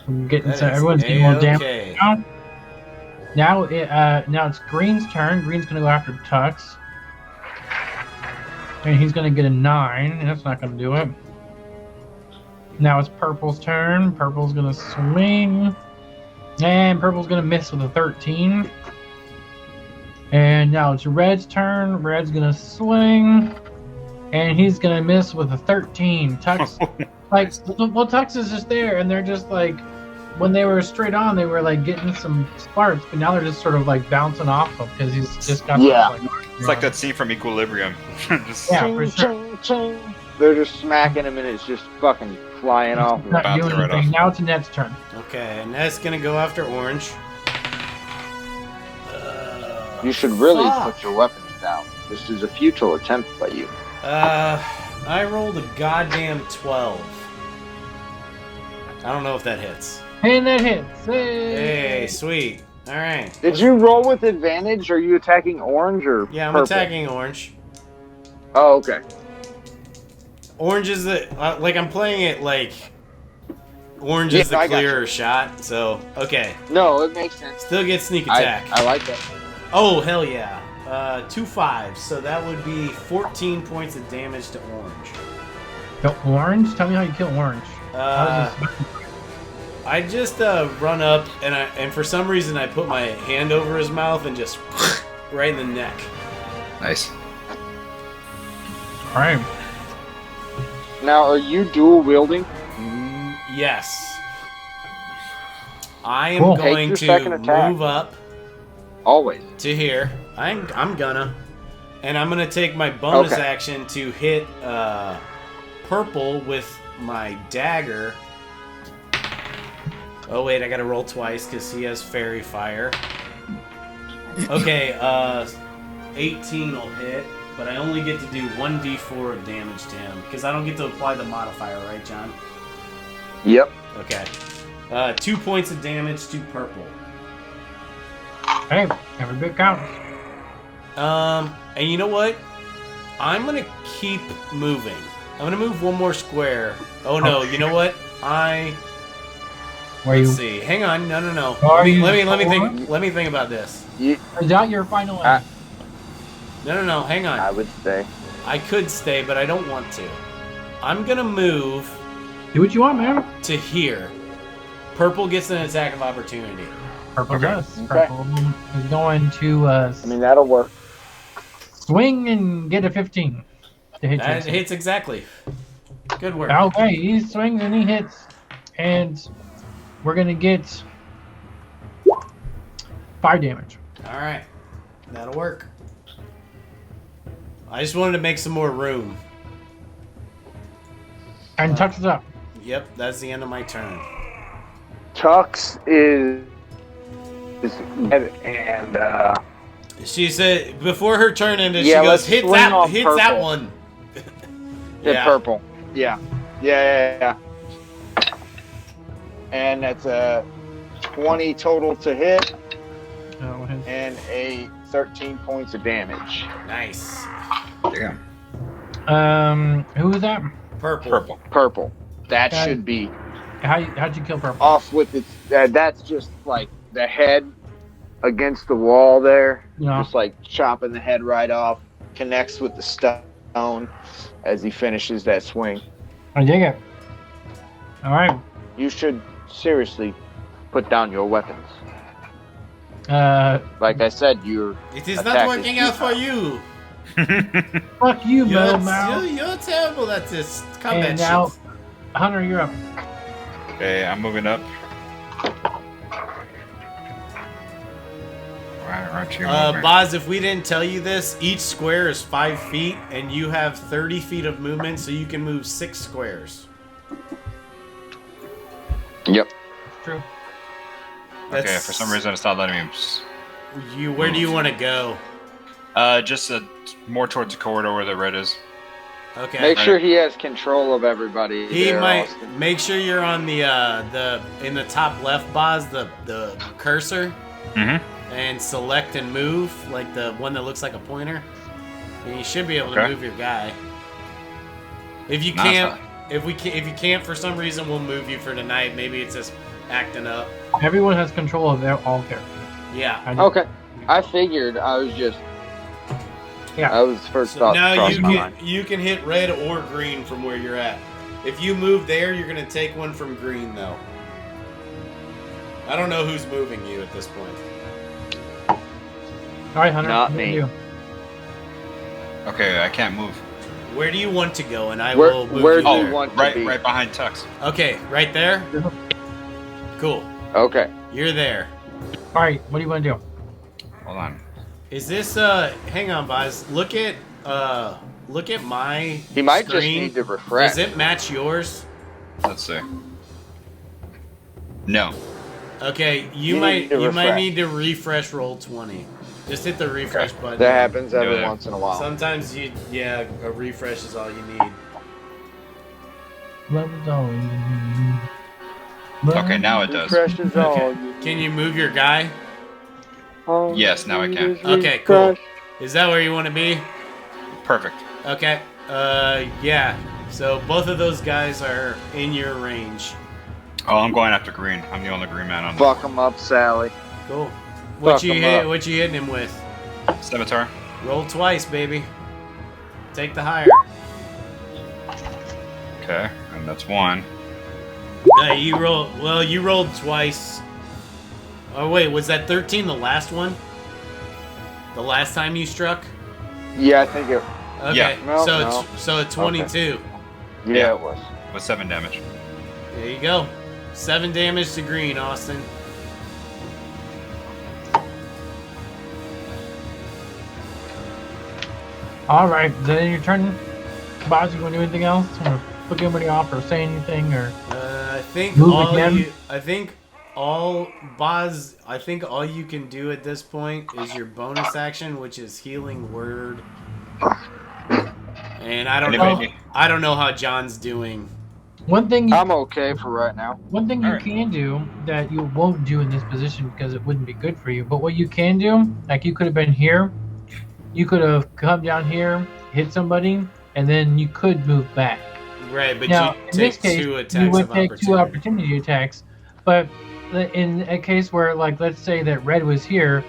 I'm getting That some. is Everyone's getting more damage A-okay. now. Now it's Green's turn. Green's gonna go after Tux, and he's gonna get a 9. That's not gonna do it. Now it's Purple's turn. Purple's gonna swing, and Purple's gonna miss with a 13. And now it's Red's turn. Red's gonna swing, and he's gonna miss with a 13. Tux, Tux is just there, and they're just like, when they were straight on, they were like getting some sparks, but now they're just sort of like bouncing off him because he's just got. Yeah. It's like that scene from Equilibrium. Just Yeah, for sure. Ching, ching. They're just smacking him and it's just fucking flying off. Not Bounce doing it right anything. off. Now it's Ned's turn. Okay, and that's gonna go after Orange. You should really Fuck. put your weapons down. This is a futile attempt by you. I rolled a goddamn 12. I don't know if that hits. And that hits. Hey, sweet. All right. Did you roll with advantage? Are you attacking orange or Yeah, I'm purple? attacking Orange. Oh, okay. Orange is the like I'm playing it like Orange Yeah, is the I got clearer shot. So okay, No, it makes sense. still get sneak attack. I like that. Oh hell yeah! 2 5s, so that would be 14 points of damage to Orange. Kill orange? Tell me how you kill orange. Uh, I just run up and for some reason I put my hand over his mouth and just right in the neck. Nice. All right. Now, are you dual wielding? Yes. I am Cool. Take going your to second attack. move up Always. to here. I'm gonna. And I'm gonna take my bonus Okay. action to hit purple with my dagger. Oh wait, I gotta roll twice because he has fairy fire. Okay, 18 will hit, but I only get to do 1d4 of damage to him because I don't get to apply the modifier, right, John? Yep. Okay. 2 points of damage to purple. Hey, every bit counts. And you know what? I'm gonna keep moving. I'm gonna move one more square. Oh no, you know what? Let's see. Hang on. No. Let me think. Let me think about this. Is that your final end? No. Hang on. I would stay. I could stay, but I don't want to. I'm gonna move Do what you want, man. to here. Purple gets an attack of opportunity. Purple does. Okay. Purple is going to I mean, that'll work. swing and get a 15 to hit That you. hits exactly. Good work. Okay, he swings and he hits, and we're gonna get 5 damage. All right, that'll work. I just wanted to make some more room. And touches up. Yep, that's the end of my turn. Tux is and She said before her turn ended, Yeah, she goes, let's hit swing that on that purple." one. hit Yeah. purple. Yeah. And that's a 20 total to hit Oh, his- and a 13 points of damage. Nice. Damn. Who was that? Purple. Purple. That Okay. should be How'd you kill Purple? off with its. That's just like the head against the wall there. Yeah. Just like chopping the head right off. Connects with the stone as he finishes that swing. I dig it. All right. You should seriously put down your weapons. Like I said, you're. It is Attack not is working out for you. Fuck you, Metal Mouth. You're terrible at this combat And now, shit. Hunter, you're up. Okay, I'm moving up. Why aren't you moving? Boz, if we didn't tell you this, each square is 5 feet, and you have 30 feet of movement, so you can move 6 squares. Yep. True. Okay, for some reason it's not letting me. Where do you want to go? Just more towards the corridor where the red is. Okay. Make sure he has control of everybody. He there, might Austin. make sure you're on the in the top left, Boz, the cursor, Mm-hmm. and select and move like the one that looks like a pointer. And you should be able to Okay. move your guy. If you Nah, can't, if you can't for some reason, we'll move you for tonight. Maybe it's just acting up. Everyone has control of all characters. Yeah. I do. Okay. I figured. I was just. Yeah. I was first So thought now crossed you my can mind. you can hit red or green from where you're at. If you move there, you're gonna take one from green though. I don't know who's moving you at this point. All right, Hunter. Not what do me. you do? Okay, I can't move. Where do you want to go? And I Where- will move where you do you there. want to Right, be? right behind Tux. Okay, right there. Cool. Okay. You're there. All right, what do you want to do? Hold on. Is this hang on, Boz. Look at my He might just screen. need to refresh. Does it match yours? Let's see. No. Okay, you You might need to you might refresh. need to refresh roll 20. Just hit the refresh button. That happens every Yeah. once in a while. Sometimes a refresh is all you need. Love is all you need. Love Okay, now it does. Refresh is all Okay. you Can you move your guy? need. Yes, now I can. Okay, cool. Is that where you want to be? Perfect. Okay. Yeah. So both of those guys are in your range. Oh, I'm going after green. I'm the only green man on Fuck him up, Sally. Cool. Fuck 'em up. What you hitting him with? the scimitar. Roll twice, baby. Take the higher. Okay, and that's one. You rolled twice. Oh wait, was that 13 the last one? The last time you struck? Yeah, I think it. Okay. Yeah. No, so no. it's 22. Yeah, Yeah. it was. With 7 damage. There you go. 7 damage to green, Austin. All right, is that your turn? Boz, you want to do anything else? Want to flick anybody off or say anything or? I think Move all again? you. I think Boz, I think all you can do at this point is your bonus action, which is healing word. And I don't know. I don't know how John's doing. One thing I'm okay for right now. One thing you Alright. can do that you won't do in this position because it wouldn't be good for you, but what you can do, like you could have been here, you could have come down here, hit somebody, and then you could move back. Right, but Now, you in this take case, 2 attacks you would of take opportunity. 2 opportunity attacks, but in a case where, like, let's say that red was here,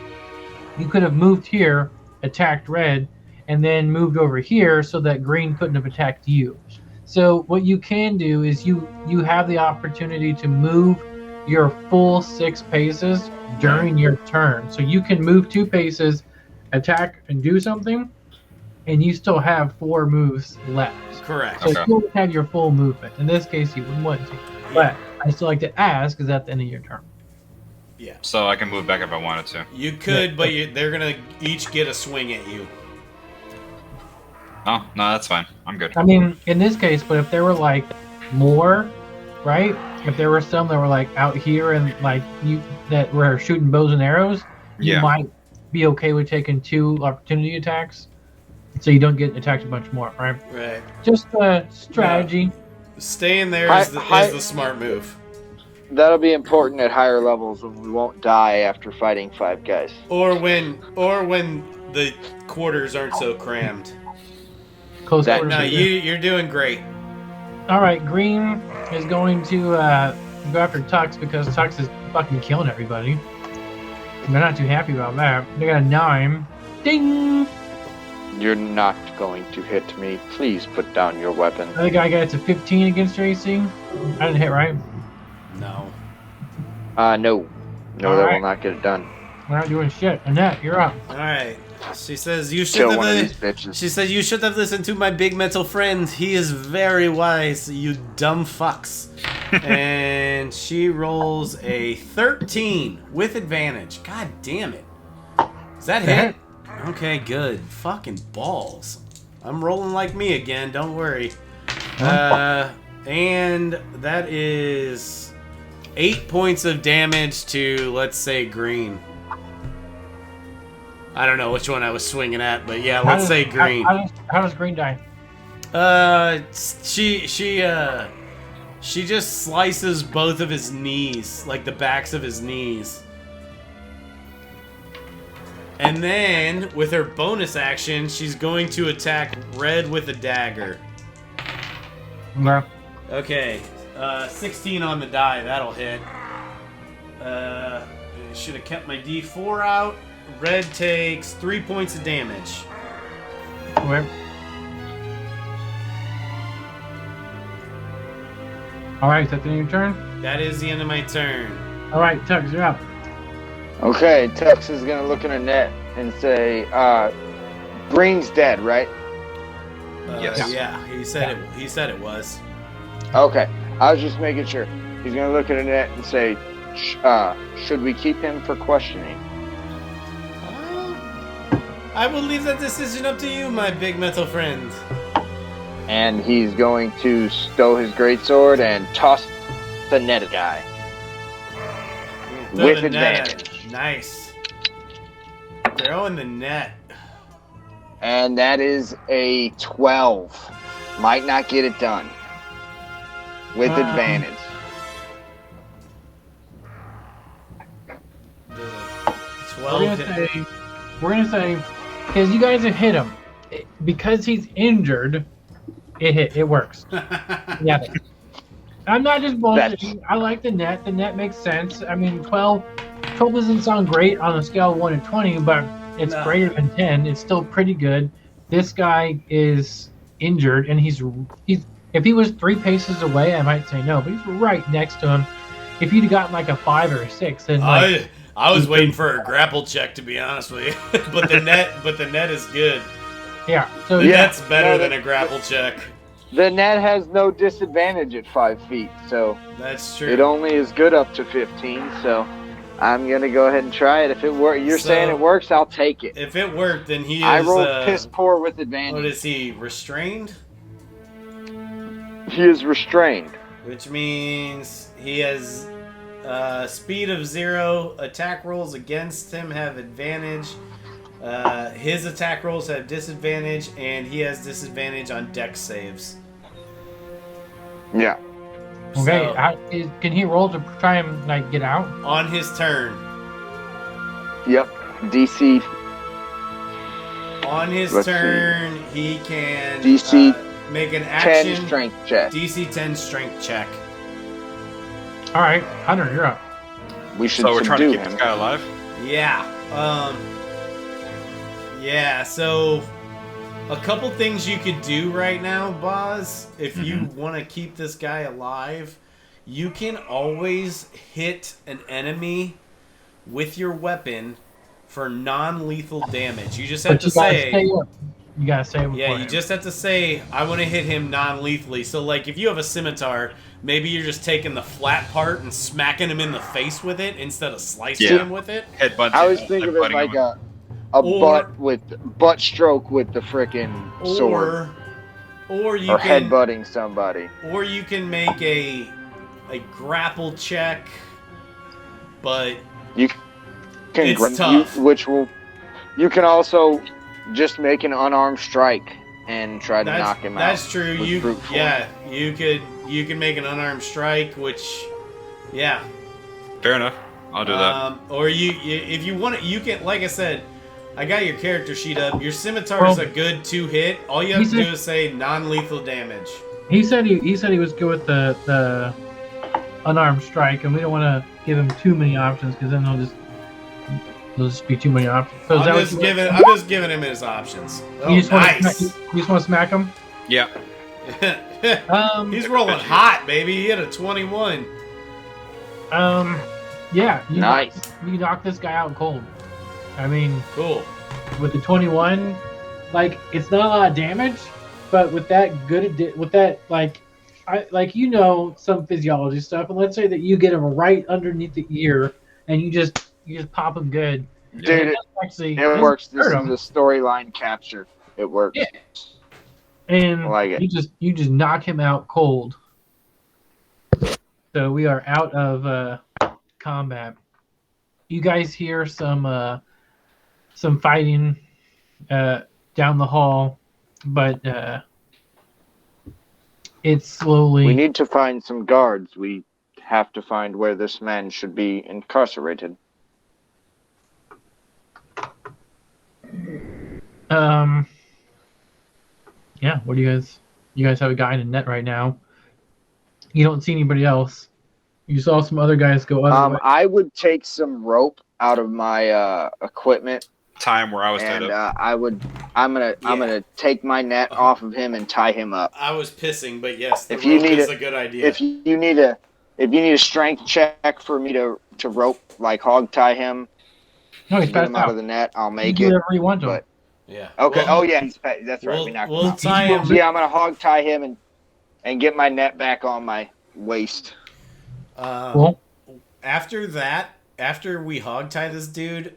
you could have moved here, attacked red, and then moved over here so that green couldn't have attacked you. So what you can do is you have the opportunity to move your full 6 paces during your turn. So you can move 2 paces, attack and do something, and you still have 4 moves left. Correct. So Okay. you would have your full movement. In this case, you wouldn't want to. But I still like to ask, is at the end of your turn. Yeah. So I can move back if I wanted to. You could, but they're going to each get a swing at you. Oh, no, that's fine. I'm good. I mean, in this case, but if there were like more, right? If there were some that were like out here and like you that were shooting bows and arrows, you Yeah. might be okay with taking 2 opportunity attacks, so you don't get attacked a bunch more, right? Right. Just a strategy. Staying there is the smart move. That'll be important at higher levels when we won't die after fighting 5 guys. Or when the quarters aren't so crammed. Close That- quarters. No, you're doing great. All right, green is going to go after Tux because Tux is fucking killing everybody. And they're not too happy about that. They got a 9. Ding! You're not going to hit me. Please put down your weapon. The other guy gets a 15 against your AC. I didn't hit, right? No. No. No, that Alright. will not get it done. We're not doing shit. Annette, you're up. All right. She says you should Kill have. one of these bitches. She said you should have listened to my big metal friend. He is very wise. You dumb fucks. And she rolls a 13 with advantage. God damn it. Is that hit? Okay, good. Fucking balls. I'm rolling like me again. Don't worry. And that is 8 points of damage to, let's say, green. I don't know which one I was swinging at, but yeah, let's say green. How does green die? She just slices both of his knees, like the backs of his knees. And then, with her bonus action, she's going to attack red with a dagger. No. Okay, 16 on the die, that'll hit. Should have kept my D4 out. Red takes 3 points of damage. Okay. All right, is that the end of your turn? That is the end of my turn. All right, Tux, you're up. Okay, Tux is gonna look in a net and say, Green's dead, right? Yes. Yeah, he said it. He said it was. Okay, I was just making sure. He's gonna look at a net and say, should we keep him for questioning? I will leave that decision up to you, my big metal friend. And he's going to stow his greatsword and toss the net guy. Throw With the net at advantage. him. Nice. Throwing the net. And that is a 12. Might not get it done. With advantage. Does a We're 12 gonna hit? say, because you guys have hit him, because he's injured, it works. Yeah. I'm not just bullshitting. I like the net. The net makes sense. I mean, 12 doesn't sound great on a scale of 1 to 20, but it's No. greater than 10. It's still pretty good. This guy is injured, and he's if he was 3 paces away, I might say no, but he's right next to him. If you'd gotten like a 5 or a 6, then like, I was waiting for a grapple check, to be honest with you. but the net is good. yeah. So The Yeah. net's better No, than a grapple check. The net has no disadvantage at 5 feet, so That's true. it only is good up to 15, so I'm going to go ahead and try it. If it works, you're So- saying it works, I'll take it. If it worked, then he is. I rolled piss poor with What advantage. is he? Restrained? He is restrained. Which means he has Speed of 0. Attack rolls against him have advantage. His attack rolls have disadvantage, and he has disadvantage on dex saves. Yeah. Okay, So, can he roll to try and like get out? on his turn. Yep. DC. On his Let's turn, he can DC make an 10 action. strength check. DC 10 strength check. All right, Hunter, you're up. We should So we're trying to subdue keep him. this guy alive? Yeah. Yeah, so a couple things you could do right now, Boz, if you want to keep this guy alive, you can always hit an enemy with your weapon for non-lethal damage. You just have But to you gotta say... stay up. You gotta stay up. Yeah, you just have to say, I want to hit him non-lethally. So, like, if you have a scimitar, maybe you're just taking the flat part and smacking him in the face with it instead of slicing Yeah. him with it. Headbutt. I was thinking of it like a butt stroke with the frickin' sword. Or you Or can headbutting somebody. Or you can make a grapple check, but You can It's tough. You can also just make an unarmed strike and try to knock him out. that's true. with brute force. You can make an unarmed strike, which Fair enough. I'll do that. Or if you want it, you can. Like I said, I got your character sheet up. Your scimitar is a good 2-hit. All you have to do is say non-lethal damage. He said he was good with the unarmed strike, and we don't want to give him too many options because then there'll just be too many options. So I'm just giving him his options. Oh, you just nice. you just want to smack him? Yeah. He's rolling hot, baby. He hit a 21. Yeah. Nice. You knock this guy out cold. I mean, Cool. with the 21, like it's not a lot of damage, but with that some physiology stuff, and let's say that you get him right underneath the ear, and you just pop him good. Dude, it works. This is a storyline capture. It works. Yeah. And I like it. you just knock him out cold. So we are out of combat. You guys hear some fighting down the hall, but it's slowly. We need to find some guards. We have to find where this man should be incarcerated. Yeah, what do you guys have a guy in a net right now. You don't see anybody else. You saw some other guys go other way. I would take some rope out of my equipment, Time where I was tied and up. I'm gonna take my net off of him and tie him up. I was pissing, but yes, the If you rope need is it- a good idea. If you need a strength check for me to rope, like hog tie him, No, he's get passed him out out. of the net, I'll You make do it. whatever you want to. but- yeah. Okay. Well, That's right. We knocked him we'll out. tie him. Yeah, I'm gonna hog tie him and get my net back on my waist. Cool. After we hog tie this dude,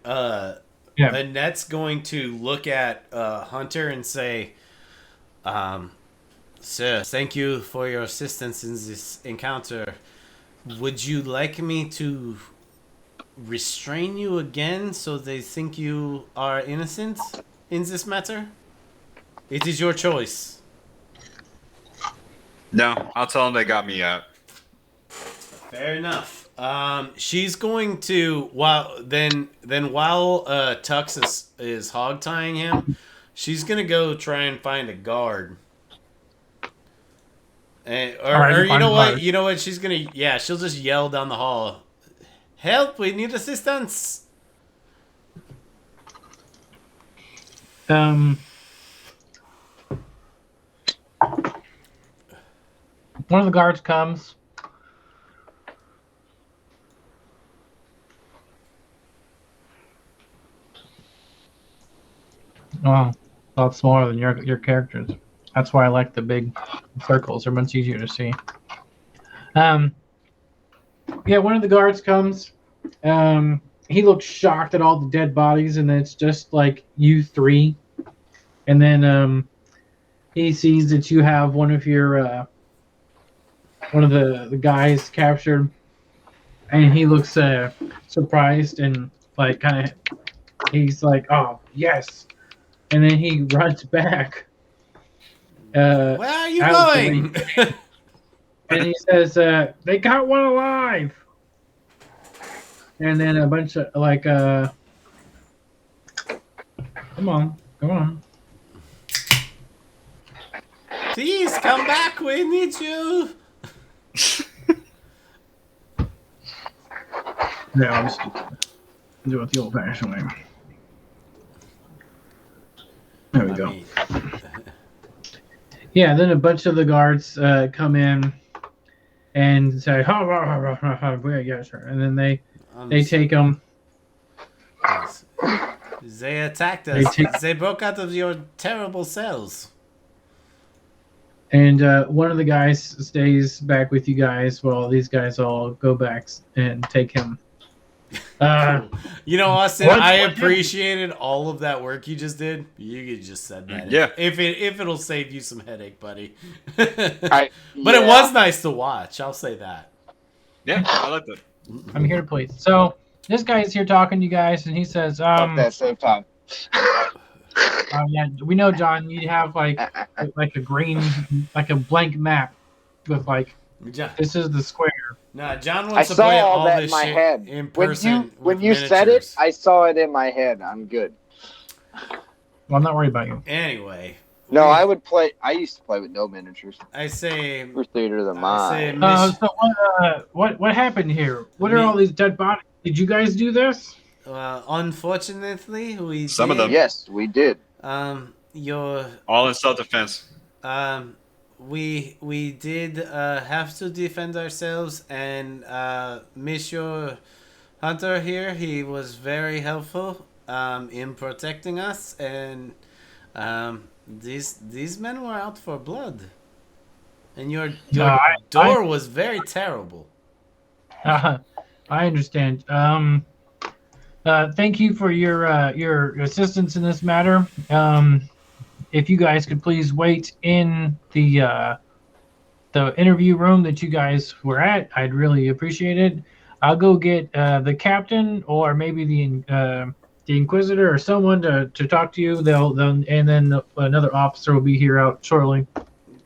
Yeah. Annette's going to look at Hunter and say, "Sir, thank you for your assistance in this encounter. Would you like me to restrain you again so they think you are innocent in this matter? It is your choice." No, I'll tell them they got me out. Fair enough. She's going to while Tux is hog tying him, she's gonna go try and find a guard. Or you know what? She's gonna she'll just yell down the hall, "Help! We need assistance!" One of the guards comes. Oh, a lot smaller than your characters. That's why I like the big circles. They're much easier to see. Yeah, one of the guards comes. He looks shocked at all the dead bodies, and it's just like you three. And then he sees that you have one of your one of the guys captured, and he looks surprised and like kind of. He's like, "Oh yes," and then he runs back Where are you out of the ring, going? and he says, "They got one alive." And then a bunch of like, come on, come on. Please come back. We need you. Yeah, I'll just do it the old-fashioned way. There we I go. mean, Yeah, then a bunch of the guards come in and say, "Ha ha ha ha ha!" Yeah, yeah, sure. And then they take them. Yes. They attacked They us. take, They broke out of your terrible cells. and one of the guys stays back with you guys while these guys all go back and take him. You know, Austin, what- I what appreciated all of that work you just did. You just said that. Yeah. If it'll save you some headache, buddy. But But it was nice to watch. I'll say that. Yeah, I like that. I'm here to please. So this guy is here talking to you guys, and he says, Fuck that same time. yeah, we know, John, you have like a green, like a blank map with like, John, this is the square." John I wants to saw play all all that this in my shit head. in person. When with you said it, miniatures. I saw it in my head. I'm good. Well, I'm not worried about you. Anyway, No, I would play. I used to play with no miniatures. I say, For theater of the I say, mind. So what happened here? What are all these dead bodies? Did you guys do this? unfortunately, we Some of did. them. Yes, we did. Your All in self-defense. we did have to defend ourselves, and Monsieur Hunter here, he was very helpful in protecting us, and these men were out for blood, and your door was very terrible. I understand. Thank you for your assistance in this matter. If you guys could please wait in the interview room that you guys were at, I'd really appreciate it. I'll go get the captain or maybe the Inquisitor or someone to talk to you. They'll and then another officer will be here out shortly.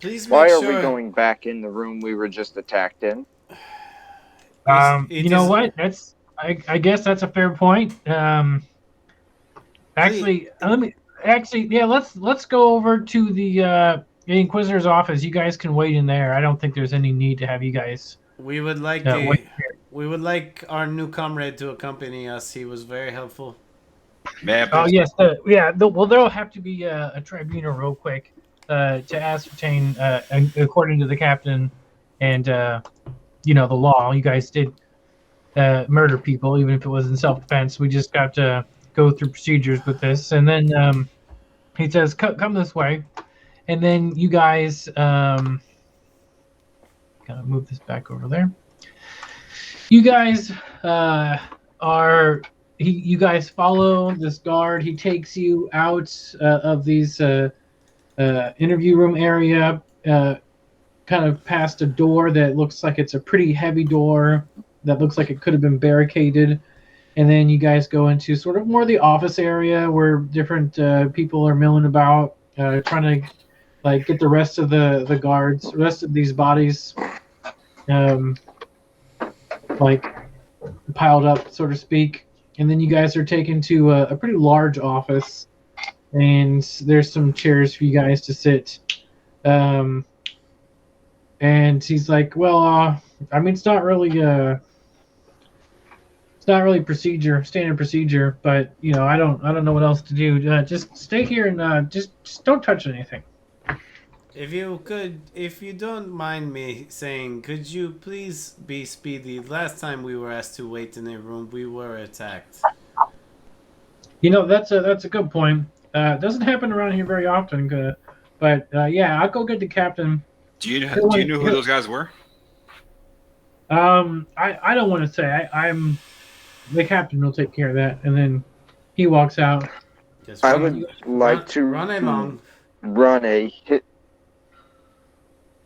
Please make Why are sure. we going back in the room we were just attacked in? You know what? That's I guess that's a fair point. Actually, let's go over to the Inquisitor's office. You guys can wait in there. I don't think there's any need to have you guys. We would like we would like our new comrade to accompany us. He was very helpful. Oh yes, there'll have to be a tribunal real quick to ascertain, according to the captain and the law. You guys did murder people, even if it was in self-defense. We just got to go through procedures with this, and then he says, "Come this way," and then you guys gotta move this back over there. You guys you guys follow this guard. He takes you out of these interview room area, kind of past a door that looks like it's a pretty heavy door that looks like it could have been barricaded. And then you guys go into sort of more the office area where different people are milling about, trying to like get the rest of the guards, the rest of these bodies, like piled up, so to speak. And then you guys are taken to a pretty large office, and there's some chairs for you guys to sit. And he's like, "Well, I mean, it's not really standard procedure, but I don't know what else to do. Just stay here and just don't touch anything." If you don't mind me saying, could you please be speedy? Last time we were asked to wait in a room, we were attacked. That's a good point. It doesn't happen around here very often, but yeah, I'll go get the captain. Do you know who those guys were? I don't want to say. I'm the captain will take care of that, and then he walks out. I would like to run along. run a hit.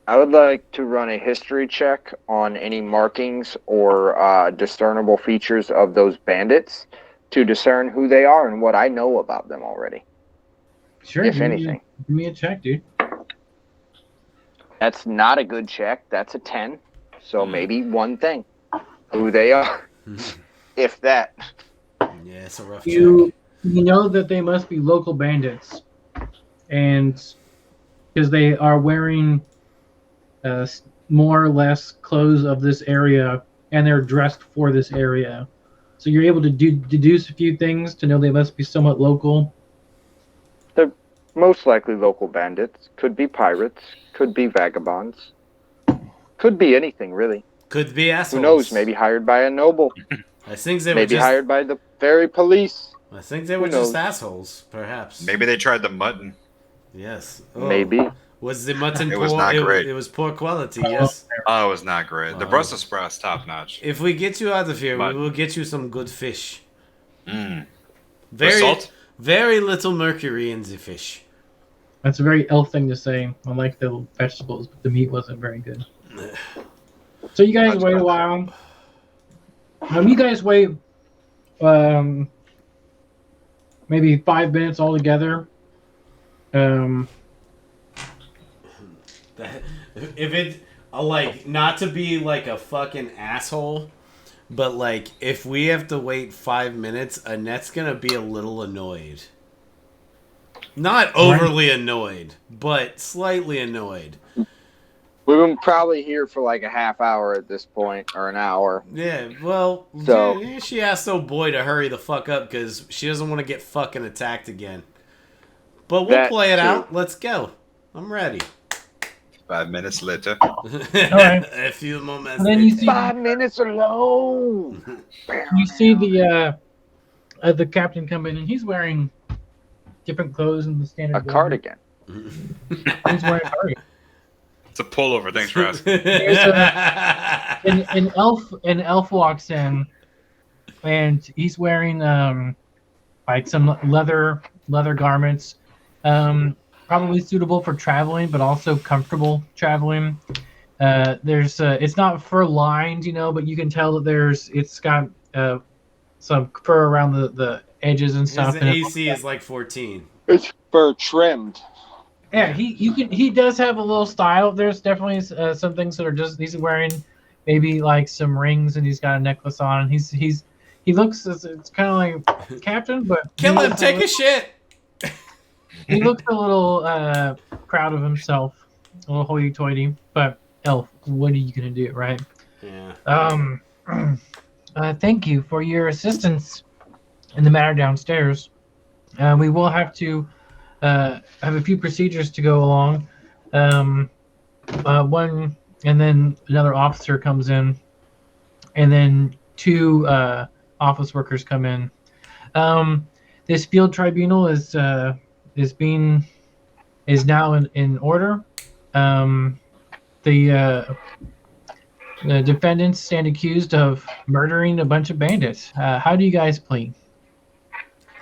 I would like to run a history check on any markings or discernible features of those bandits to discern who they are and what I know about them already, Sure, if anything. give me a check, dude. That's not a good check. That's a 10. So maybe one thing. Who they are. If that. Yeah, it's a rough You check. you know that they must be local bandits, and because they are wearing more or less clothes of this area, and they're dressed for this area. So you're able to deduce a few things to know they must be somewhat local. They're most likely local bandits. Could be pirates. Could be vagabonds. Could be anything, really. Could be assholes. Who knows? Maybe hired by a noble. I think they Maybe were just. hired by the very police. I think they were just assholes, perhaps. Maybe they tried the mutton. Yes. Maybe. Was the mutton It poor? was not great. It was poor quality. Yes. Oh, it was not great. The Brussels sprouts top notch. If we get you out of here, But- we will get you some good fish. With Very, salt? very little mercury in the fish. That's a very elf thing to say. I like the vegetables, but the meat wasn't very good. So you guys wait a while. You guys wait maybe 5 minutes altogether. If it, like, not to be like a fucking asshole, but like, if we have to wait 5 minutes, Annette's gonna be a little annoyed. Not overly annoyed, but slightly annoyed. We've been probably here for like a half hour at this point, or an hour. Yeah, well, So- yeah, she asked old boy to hurry the fuck up because she doesn't want to get fucking attacked again. But we'll That play it too. out. Let's go. I'm ready. 5 minutes later. right. A few moments And then you see 5 minutes alone. you see the captain come in, and he's wearing different clothes in the standard. A cardigan. He's wearing a cardigan. It's a pullover. Thanks for asking. An elf walks in, and he's wearing like some leather garments, probably suitable for traveling, but also comfortable traveling. There's it's not fur lined, but you can tell that it's got some fur around the edges and stuff. His and AC is like 14. It's fur trimmed. Yeah, he does have a little style. There's definitely some things that are just he's wearing maybe like some rings, and he's got a necklace on. And he looks it's kind of like captain, but Kill him! Take a shit! he looks a little proud of himself, a little hoity-toity. But Elf, what are you gonna do, right? Yeah. Thank you for your assistance in the matter downstairs. We will have to have a few procedures to go along. One, and then another officer comes in, and then 2 office workers come in. This field tribunal is now in order. The defendants stand accused of murdering a bunch of bandits. How do you guys plead?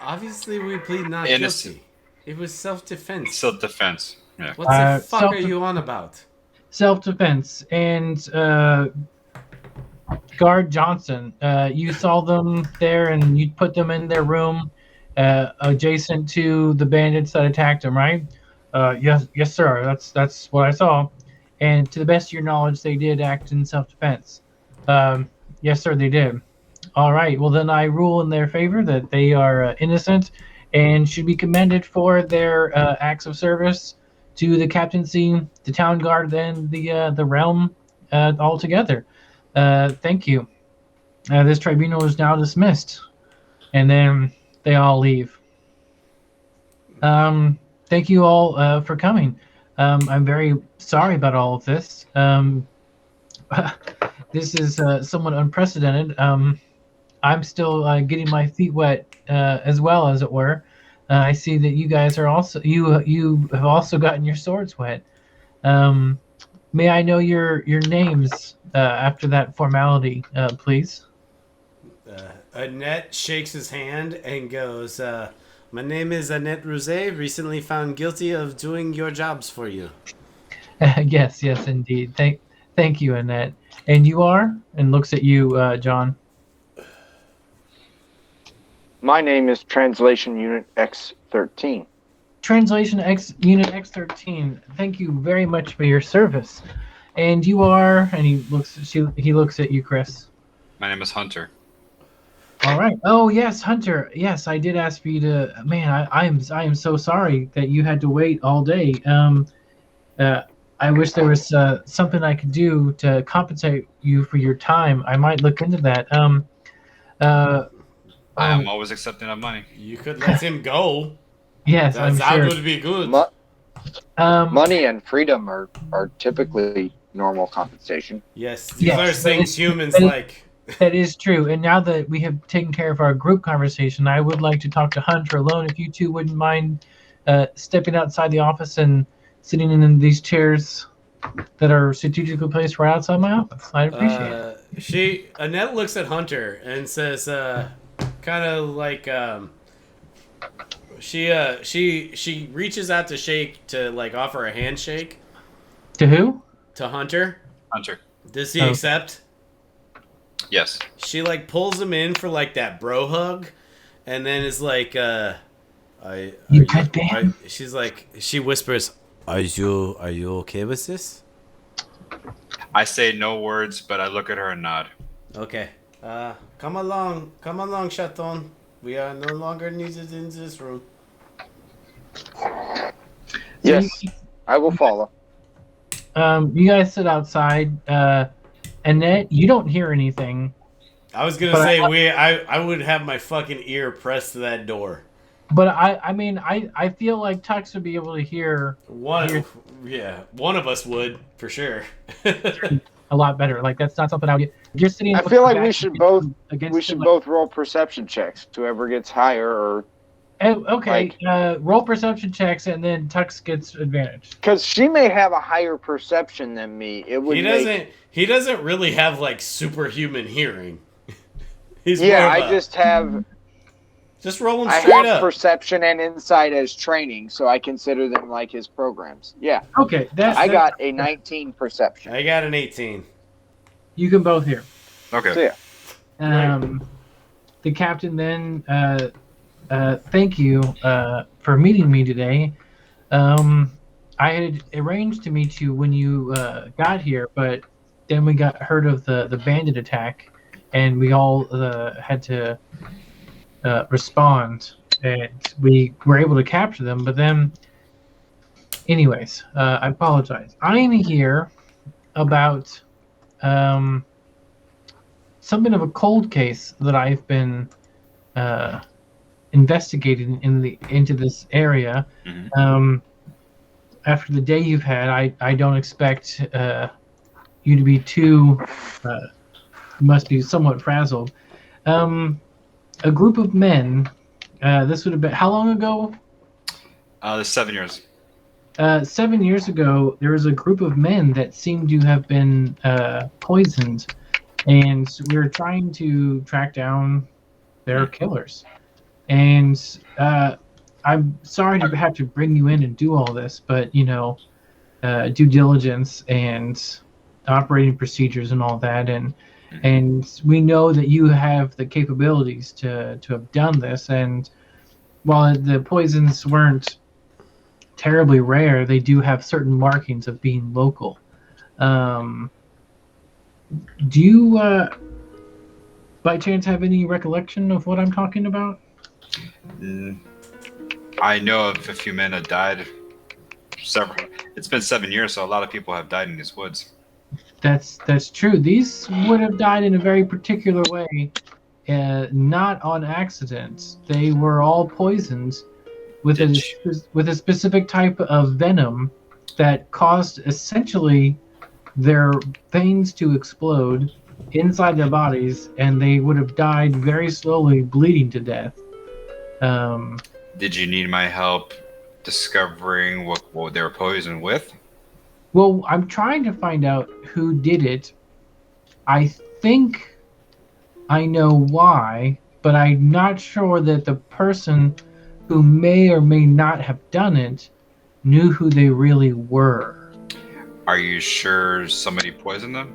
Obviously, we plead not Innocent. guilty. It was self-defense. Self-defense. Yeah. What the fuck self- are you on about? Self-defense. And Guard Johnson, you saw them there, and you put them in their room adjacent to the bandits that attacked them, right? Yes, sir. That's what I saw. And to the best of your knowledge, they did act in self-defense. Yes, sir, they did. All right. Well, then I rule in their favor that they are innocent and should be commended for their acts of service to the captaincy, the town guard, and the realm altogether. Thank you. This tribunal is now dismissed. And then they all leave. Thank you all for coming. I'm very sorry about all of this. This is somewhat unprecedented. I'm still getting my feet wet as well, as it were. I see that you guys are also you have also gotten your swords wet. May I know your names after that formality, please? Annette shakes his hand and goes, my name is Annette Rosé, recently found guilty of doing your jobs for you. Yes, yes, indeed. Thank you, Annette. And you are? And looks at you, John. My name is Translation Unit X13. Translation X Unit X13. Thank you very much for your service. And you are? And he looks at you, Chris. My name is Hunter. All right. Oh yes, Hunter. Yes, I did ask for you to. Man, I am so sorry that you had to wait all day. Uh, I wish there was something I could do to compensate you for your time. I might look into that. Uh, I am oh, always accepting of money. You could let him go. yes, I'm That sure. would be good. Money and freedom are typically normal compensation. Yes, these Yes, are that things is- humans that is- like. That is true. And now that we have taken care of our group conversation, I would like to talk to Hunter alone. If you two wouldn't mind stepping outside the office and sitting in these chairs that are strategically placed right outside my office, I'd appreciate it. Annette looks at Hunter and says, kind of like, she reaches out to shake to like offer a handshake To who? to Hunter. Hunter. Does he Oh. accept? Yes. She like pulls him in for like that bro hug, and then is like, she's like, she whispers, "Are you okay with this?" I say no words, but I look at her and nod. Okay. Come along, Chaton. We are no longer needed in this room. Yes, I will follow. You guys sit outside. Annette, you don't hear anything. I was gonna But say I would have my fucking ear pressed to that door. But I feel like Tux would be able to hear One of us would for sure. a lot better. Like that's not something I would. You're sitting. I with feel your like back we should against both roll perception checks. Whoever gets higher, or Oh, okay. like- Roll perception checks, and then Tux gets advantage. because she may have a higher perception than me. It would. He doesn't really have like superhuman hearing. He's Yeah, more of I a- just have. just roll him I straight have up. perception and insight as training, so I consider them like his programs. Yeah, Okay, I got a 19 perception. I got an 18. You can both hear. Okay. So yeah, The captain then. Thank you for meeting me today. I had arranged to meet you when you got here, but then we got heard of the bandit attack, and we all had to respond, and we were able to capture them. But then, anyways, I apologize. I am here about something of a cold case that I've been investigating into this area. Mm-hmm. After the day you've had, I don't expect you to be too. You must be somewhat frazzled. A group of men. This would have been how long ago? This 7 years. 7 years ago, there was a group of men that seemed to have been poisoned, and we were trying to track down their killers. And I'm sorry to have to bring you in and do all this, but due diligence and operating procedures and all that, and we know that you have the capabilities to have done this. And while the poisons weren't terribly rare, they do have certain markings of being local. Do you, by chance, have any recollection of what I'm talking about? I know of a few men that died. It's been 7 years, so a lot of people have died in these woods. That's true. These would have died in a very particular way, not on accident. They were all poisoned with a specific type of venom that caused essentially their veins to explode inside their bodies, and they would have died very slowly, bleeding to death. Did you need my help discovering what they were poisoned with? Well, I'm trying to find out who did it. I think I know why, but I'm not sure that the person who may or may not have done it knew who they really were. Are you sure somebody poisoned them?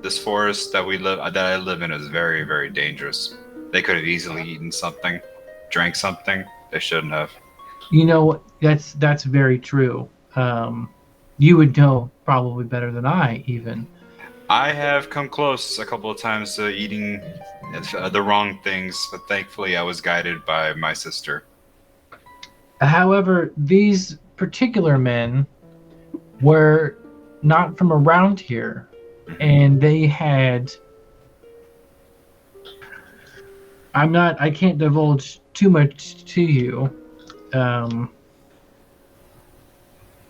This forest that I live in is very, very dangerous. They could have easily eaten something, drank something they shouldn't have. You know, that's very true. You would know probably better than I even. I have come close a couple of times to eating the wrong things, but thankfully I was guided by my sister. However, these particular men were not from around here, and they had. I can't divulge too much to you.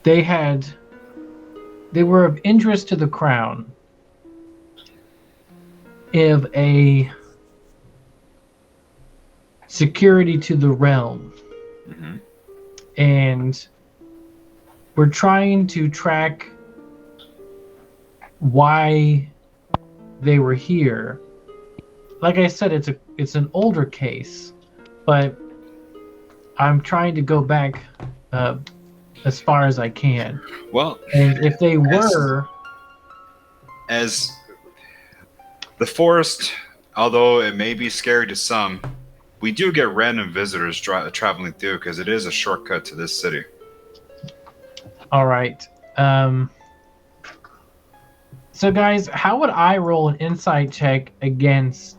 They were of interest to the crown of a security to the realm. Mm-hmm. And we're trying to track why they were here. Like I said, it's an older case, but I'm trying to go back as far as I can. Well, and if they were, as the forest, although it may be scary to some, we do get random visitors traveling through because it is a shortcut to this city. all right. So guys, how would I roll an insight check against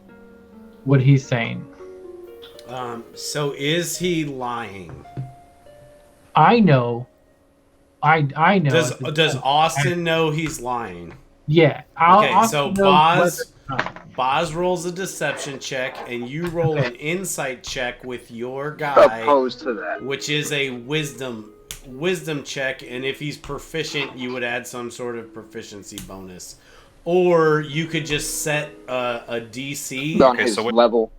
what he's saying? So is he lying? I know. I know. Does Austin know he's lying? Yeah. Okay, so Boz Boz rolls a deception check, and you roll an insight check with your guy, Opposed to that. which is a wisdom check. And if he's proficient, you would add some sort of proficiency bonus, or you could just set a DC. On Okay, his so what- level.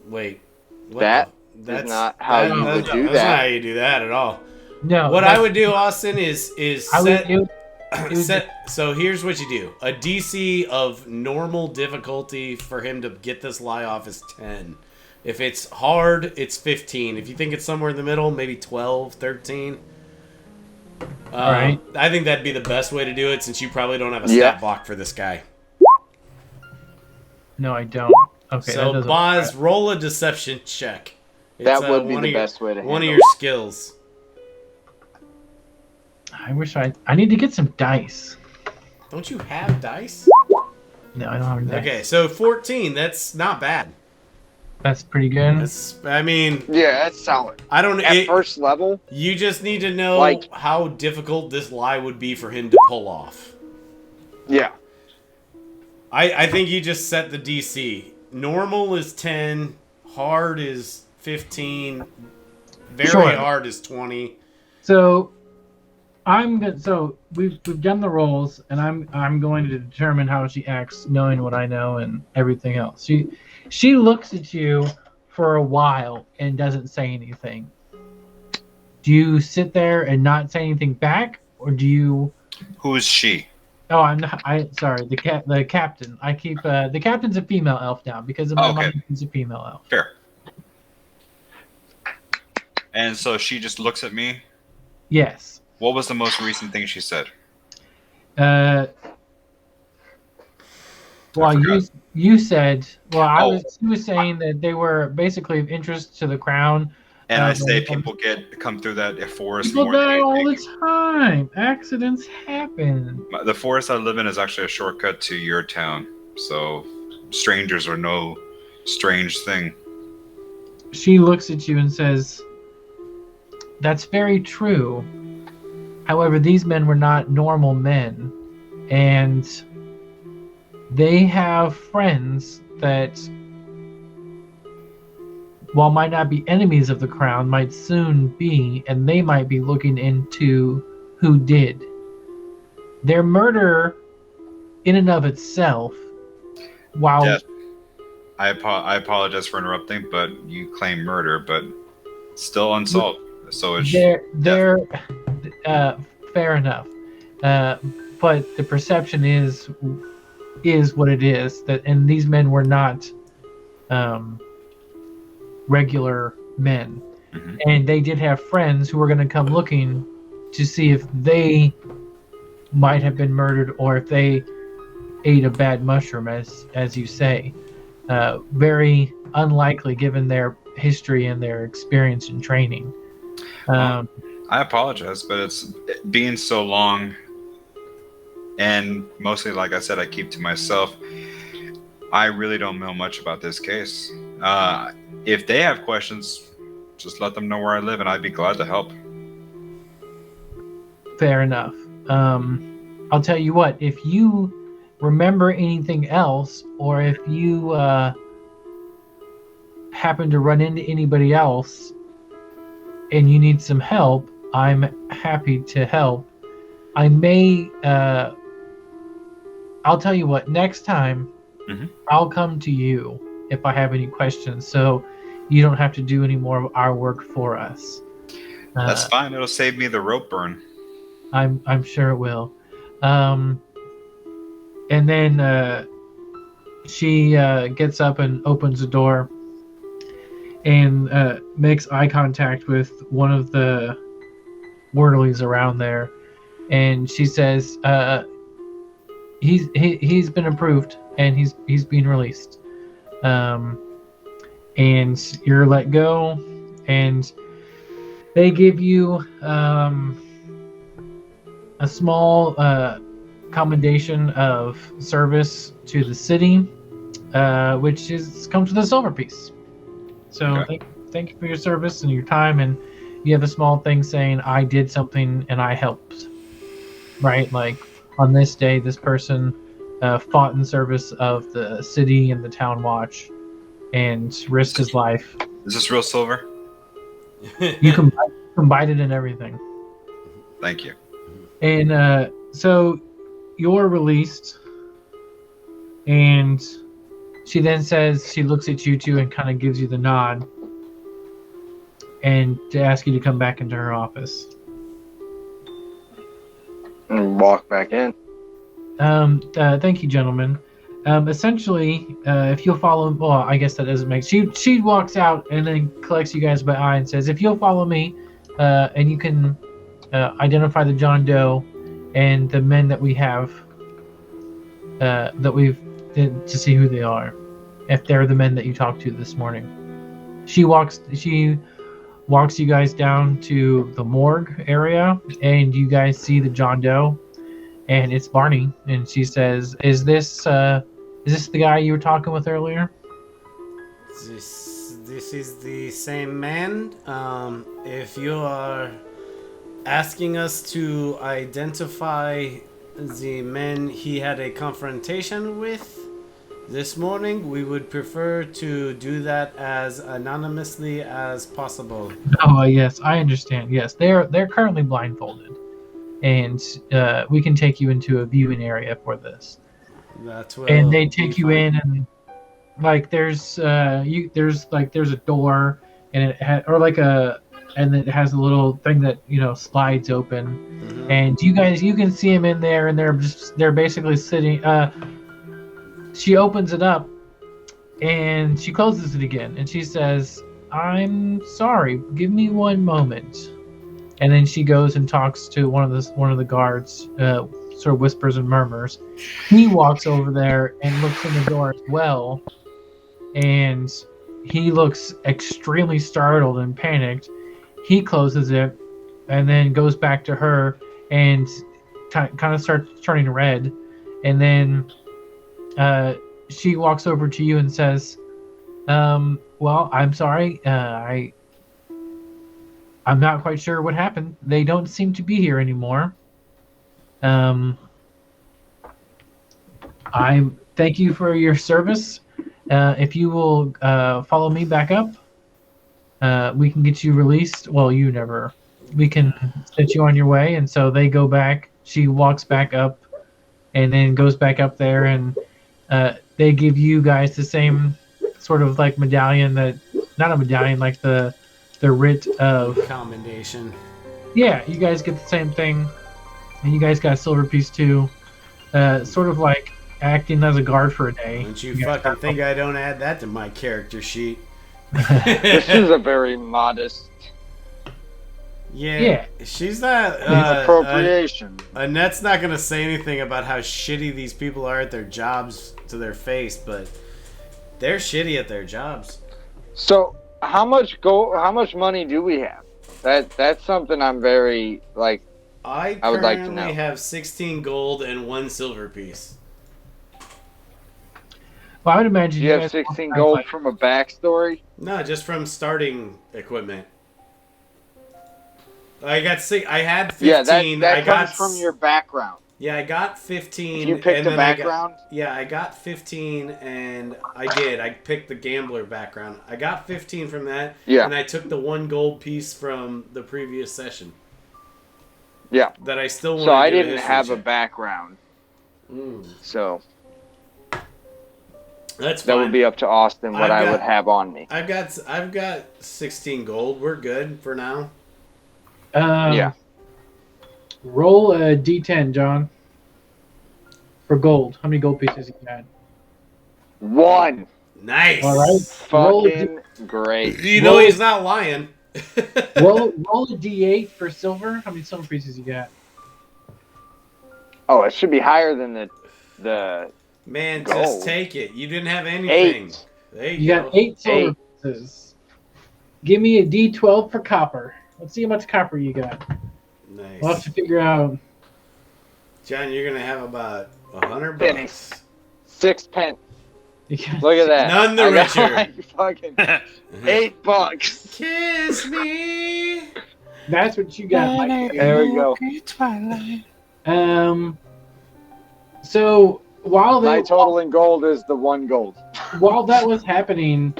Wait, what That the- is not how you would do That's that. not how you do that at all. No. What I would do, Austin, is I would set. do. It was- So here's what you do: a DC of normal difficulty for him to get this lie off is 10. If it's hard, it's 15. If you think it's somewhere in the middle, maybe 12, 13. All right. I think that'd be the best way to do it, since you probably don't have a Yeah. stat block for this guy. No, I don't. Okay. that So doesn't Boz, work. roll a deception check. That would be one the of your- best way to One of handle your skills. I wish I need to get some dice. Don't you have dice? No, I don't have dice. Okay, so 14. That's not bad. That's pretty good. I mean, Yeah, that's solid. I don't. At first level, You just need to know Like- how difficult this lie would be for him to pull off. yeah. I think you just set the DC. Normal is 10. Hard is 15. Very Sure. hard is 20. So I'm good. So we've done the rolls, and I'm going to determine how she acts, knowing what I know and everything else. She looks at you for a while and doesn't say anything. Do you sit there and not say anything back, or do you? Who is she? Oh, I'm not. Sorry. The captain. I keep the captain's a female elf now because of my Okay. mom. She's a female elf. Fair. And so she just looks at me. Yes. What was the most recent thing she said? Well, forgot. you said. Well, Oh. she was saying that they were basically of interest to the crown. And I Um, say people come through that forest People more than die you all think. the time. Accidents happen. The forest I live in is actually a shortcut to your town, so strangers are no strange thing. She looks at you and says, "That's very true. However, these men were not normal men, and they have friends that, while might not be enemies of the crown, might soon be, and they might be looking into who did. Their murder, in and of itself, while Yes. I apologize for interrupting, but you claim murder, but still unsolved. So it's they're fair enough, but the perception is what it is. That and these men were not regular men, Mhm. and they did have friends who were going to come looking to see if they might have been murdered or if they ate a bad mushroom, as you say. Very unlikely given their history and their experience and training. I apologize, but it's being so long, and mostly, like I said, I keep to myself. I really don't know much about this case. If they have questions, just let them know where I live, and I'd be glad to help. Fair enough. I'll tell you what, if you remember anything else, or if you happen to run into anybody else and you need some help, I'm happy to help. I may, I'll tell you what, next time I'll come to you if I have any questions, so you don't have to do any more of our work for us. That's fine. It'll save me the rope burn. I'm sure it will. And then she gets up and opens the door and makes eye contact with one of the Wordlies around there, and she says, "He's been approved and he's being released, and you're let go, and they give you a small commendation of service to the city, which comes with a silver piece. So Okay. thank you for your service and your time, and you have a small thing saying I did something and I helped, right? Like on this day, this person fought in service of the city and the town watch and risked his life. Is this real silver? You can bite it and everything. Thank you. And so you're released, and she then says, she looks at you two and kind of gives you the nod and to ask you to come back into her office. And walk back in. Thank you, gentlemen. Essentially, if you'll follow, well, I guess that doesn't make. She walks out and then collects you guys by eye and says, "If you'll follow me, and you can identify the John Doe and the men that we have, that we've to see who they are, if they're the men that you talked to this morning." She walks you guys down to the morgue area, and you guys see the John Doe. And it's Barney, and she says, "Is this the guy you were talking with earlier?" This is the same man. If you are asking us to identify the men he had a confrontation with this morning, we would prefer to do that as anonymously as possible. Oh, yes, I understand. Yes, they're currently blindfolded, and we can take you into a viewing area for this. That will And they be take you fine. in, and like there's a door, and and it has a little thing that slides open, and you can see them in there, and they're basically sitting. She opens it up, and she closes it again, and she says, "I'm sorry, give me one moment." And then she goes and talks to one of the guards, sort of whispers and murmurs. He walks over there and looks in the door as well, and he looks extremely startled and panicked. He closes it and then goes back to her and kind of starts turning red, and then she walks over to you and says, "Well, I'm sorry. I'm not quite sure what happened. They don't seem to be here anymore. I thank you for your service. If you will follow me back up, we can get you released. Well, we can set you on your way." And so they go back. She walks back up and then goes back up there, and they give you guys the same sort of like medallion not a medallion, like the writ of Commendation. Yeah, you guys get the same thing, and you guys got a silver piece too. Sort of like acting as a guard for a day. Don't you guys fucking think I don't add that to my character sheet? This is a very modest Yeah. She's not. Appropriation. Annette's not gonna say anything about how shitty these people are at their jobs to their face, but they're shitty at their jobs. So how much money do we have? That's something I'm very like. I would like to currently know. have 16 gold and 1 silver piece. Well, I would imagine You have guys 16 have, gold like, from a backstory. No, just from starting equipment. I had 15. Yeah, that I comes got from your background. Yeah, I got 15. If you picked and the then background. I got 15, and I did. I picked the gambler background. I got 15 from that. Yeah. And I took the 1 gold piece from the previous session. Yeah. That I still want. So I didn't have a background. Mm. So That's that fine. would be up to Austin what I would have on me. I've got 16 gold. We're good for now. Yeah. Roll a d10, John. For gold. How many gold pieces you got? 1. Nice. All right. Roll a Fucking great. You know he's not lying. roll a d8 for silver. How many silver pieces you got? Oh, it should be higher than the Man, gold. just take it. You didn't have anything. 8. There You got 8 silver pieces. Give me a d12 for copper. Let's see how much copper you got. Nice. We'll have to figure out. John, you're gonna have about $100. Pennies. 6 pence. You got Look at that. None the I got richer. like fucking $8. Kiss me. That's what you got. Mike. There we go. So while My they, total in gold is the 1 gold. while that was happening,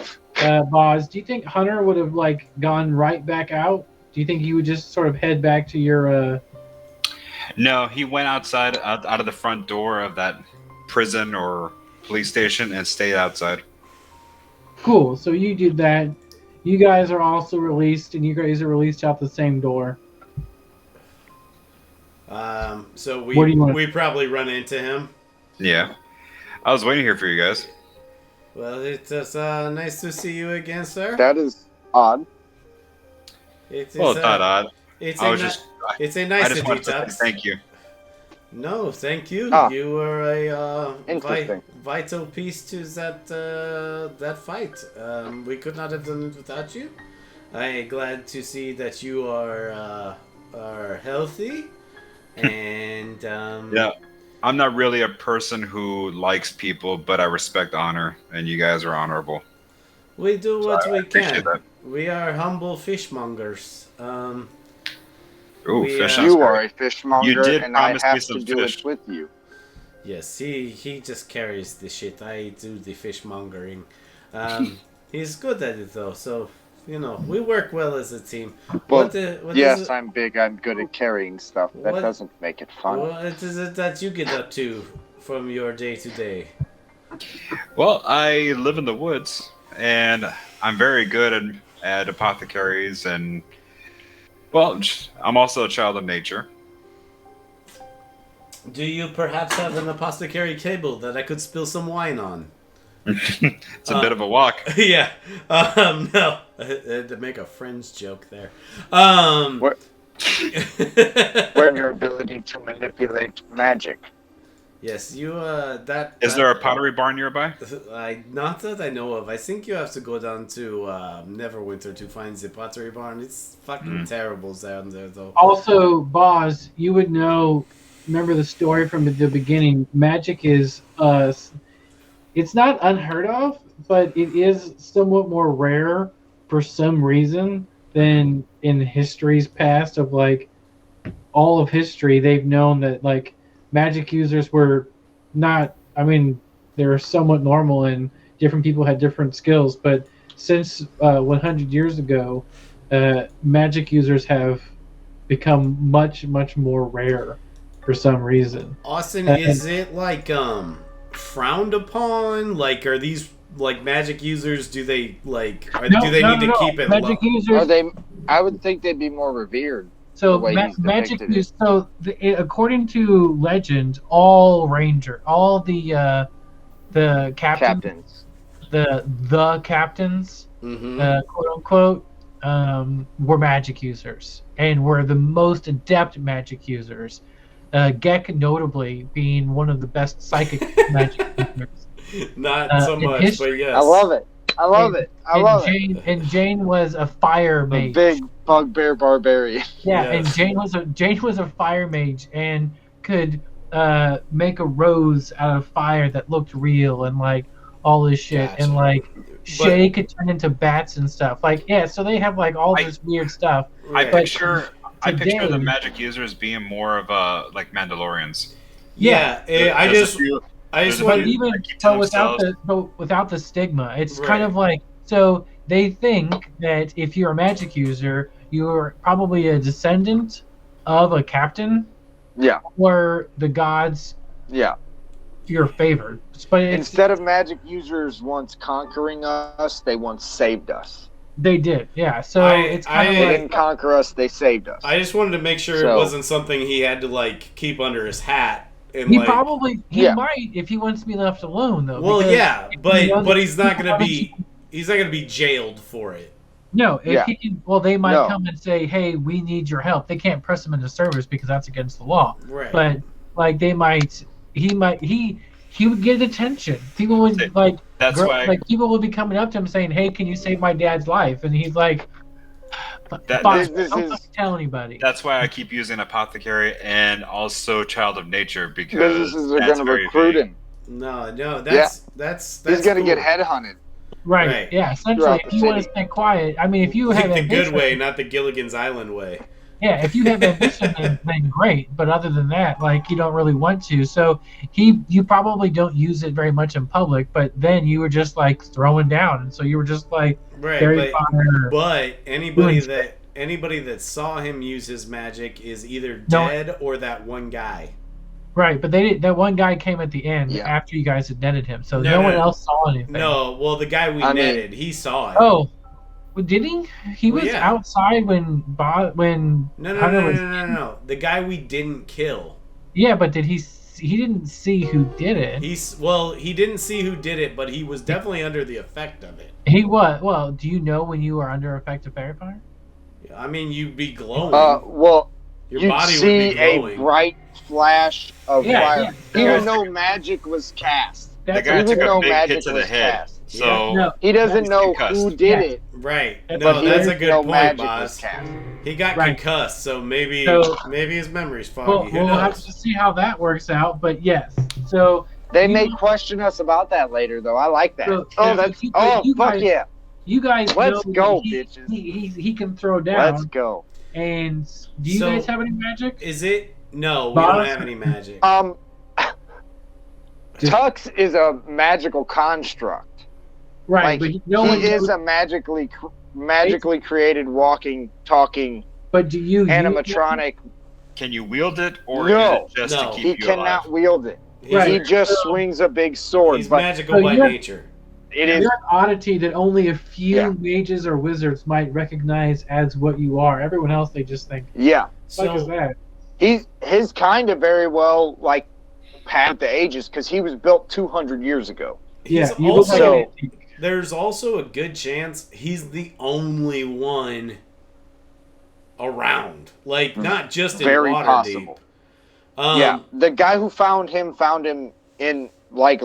Boz, do you think Hunter would have like gone right back out? Do you think he would just sort of head back to your? No, he went outside, out of the front door of that prison or police station and stayed outside. Cool. So you did that. You guys are also released, and you guys are released out the same door. So What do you want? we probably run into him. Yeah. I was waiting here for you guys. Well, it's nice to see you again, sir. That is odd. It's Well, it's not odd. It's I a was ni- just, it's a I nice just wanted to say detox. thank you. No, thank you. Ah. You were a Interesting. vital piece to that fight. We could not have done it without you. I'm glad to see that you are healthy, and Yeah. I'm not really a person who likes people, but I respect honor, and you guys are honorable. we do So what I we appreciate can. that. We are humble fishmongers. Ooh, We, fish uh, sounds You great. are a fishmonger, You did and I promise me have some to do fish. it with you. Yes, he just carries the shit. I do the fishmongering. He's good at it though, so we work well as a team. Well, what yes, is it, I'm big. I'm good at carrying stuff. That What- doesn't make it fun. what is it that you get up to from your day to day? Well, I live in the woods, and I'm very good at apothecaries, and well, I'm also a child of nature. Do you perhaps have an apothecary table that I could spill some wine on? It's a bit of a walk. Yeah. No. I had to make a friend's joke there. What? Where your ability to manipulate magic. Yes, you that. Is there a pottery barn nearby? Not that I know of. I think you have to go down to Neverwinter to find the pottery barn. It's fucking terrible down there, though. Also, Boz, you would know. Remember the story from the beginning. Magic is it's not unheard of, but it is somewhat more rare for some reason than in histories past of like all of history. They've known that like magic users were not. I mean, they're somewhat normal, and different people had different skills. But since 100 years ago, magic users have become much more rare for some reason. Austin, is it like frowned upon? Like, are these like magic users? Do they like? Do they need to keep it magic low? users? Are they? I would think they'd be more revered. So the way he's magic depicted users. So according to legend, all the captains, Captains. the captains, Mm-hmm. quote unquote, were magic users and were the most adept magic users. Gek notably being one of the best psychic magic users Not so in much, history. but yes. I love it. I love And- it. I love it. And Jane was a fire A mage. big bugbear barbarian. Yeah, Yes. and Jane was a fire mage and could make a rose out of fire that looked real and like all this shit Gotcha. and like Shay could turn into bats and stuff. Like yeah, so they have like all this weird stuff. I Right. picture today- the magic users being more of like Mandalorians. Yeah, I There's a just few- want But Yeah. even Like, keep to but without themselves. without the stigma, it's Right. kind of like so they think that if you're a magic user, you're probably a descendant of a captain Yeah. or the gods Yeah. you're favored. But it's, Instead of magic users once conquering us, they once saved us. they did, yeah. So it's kind They of like didn't conquer us, they saved us. I just wanted to make sure it So- wasn't something he had to like keep under his hat and he like. probably Yeah. might if he wants to be left alone though. Well, because yeah, if he knows but that he's not people gonna want be. He's not gonna be jailed for it. No, if Yeah. he can, well, they might No. come and say, "Hey, we need your help." They can't press him into service because that's against the law. Right. But like they might, he would get attention. People would like, That's why like people would be coming up to him saying, "Hey, can you save my dad's life?" And he's like, That- "Boss, this don't is- fucking tell anybody." that's why I keep using apothecary and also child of nature because Businesses are that's going to very recruit vague. him. No, that's He's going to cool. get headhunted. Right? Right. Yeah. Essentially, Throughout if the you want to city. stay quiet, I mean, if you have the ambition, good way, not the Gilligan's Island way. yeah, if you have ambition, then great. But other than that, like you don't really want to. So you probably don't use it very much in public. But then you were just like throwing down, and so you were just like Right, very but fire. anybody that saw him use his magic is either No. dead or that one guy. Right, but they did, that one guy came at the end Yeah. after you guys had netted him, so No, no no, one no. else saw anything. No, well, the guy we I mean- netted, he saw it. Oh, well, did he? He Well, was yeah. outside when No, no, Hunter no, was. no, no, no, no. The guy we didn't kill. Yeah, but did he? He didn't see who did it. He didn't see who did it, but he was definitely under the effect of it. He was. Well, do you know when you are under effect of fairy fire? I mean, you'd be glowing. Well, Your you'd body would see be a glowing. bright flash of Yeah, fire. yeah. Even though magic was cast. The That's guy even took a though big magic hit to the was head, cast. so No. He doesn't He's know concussed. who did Yeah. it, Right. But No, he that's a doesn't good know point, magic boss. was cast. He got Right. concussed, so maybe So- his memory's foggy. Well, Who we'll have knows? to see how that works out. But yes, so They You- may question us about that later, though. I like that. So- Oh, yeah, that's you- oh you fuck guys- yeah! you guys Let's know go, that he, bitches. He can throw down. Let's go. And do you So- guys have any magic? Is it? No, we Boss? don't have any magic. Tux is a magical construct. Right, Like, but no one he is a magically created, walking, talking But do you use animatronic. can you wield it or No. is it just No. to keep He you cannot alive? wield it. Right. He just swings a big sword. He's But magical So by you're- nature. it You're is an oddity that only a few Yeah. mages or wizards might recognize as what you are. Everyone else, they just think, yeah. "What is So that?" His kind of very well like passed the ages because he was built 200 years ago. Yeah, he's you look like also an antique. there's also a good chance he's the only one around. Like not just in Very Waterdeep. possible. Yeah, the guy who found him in like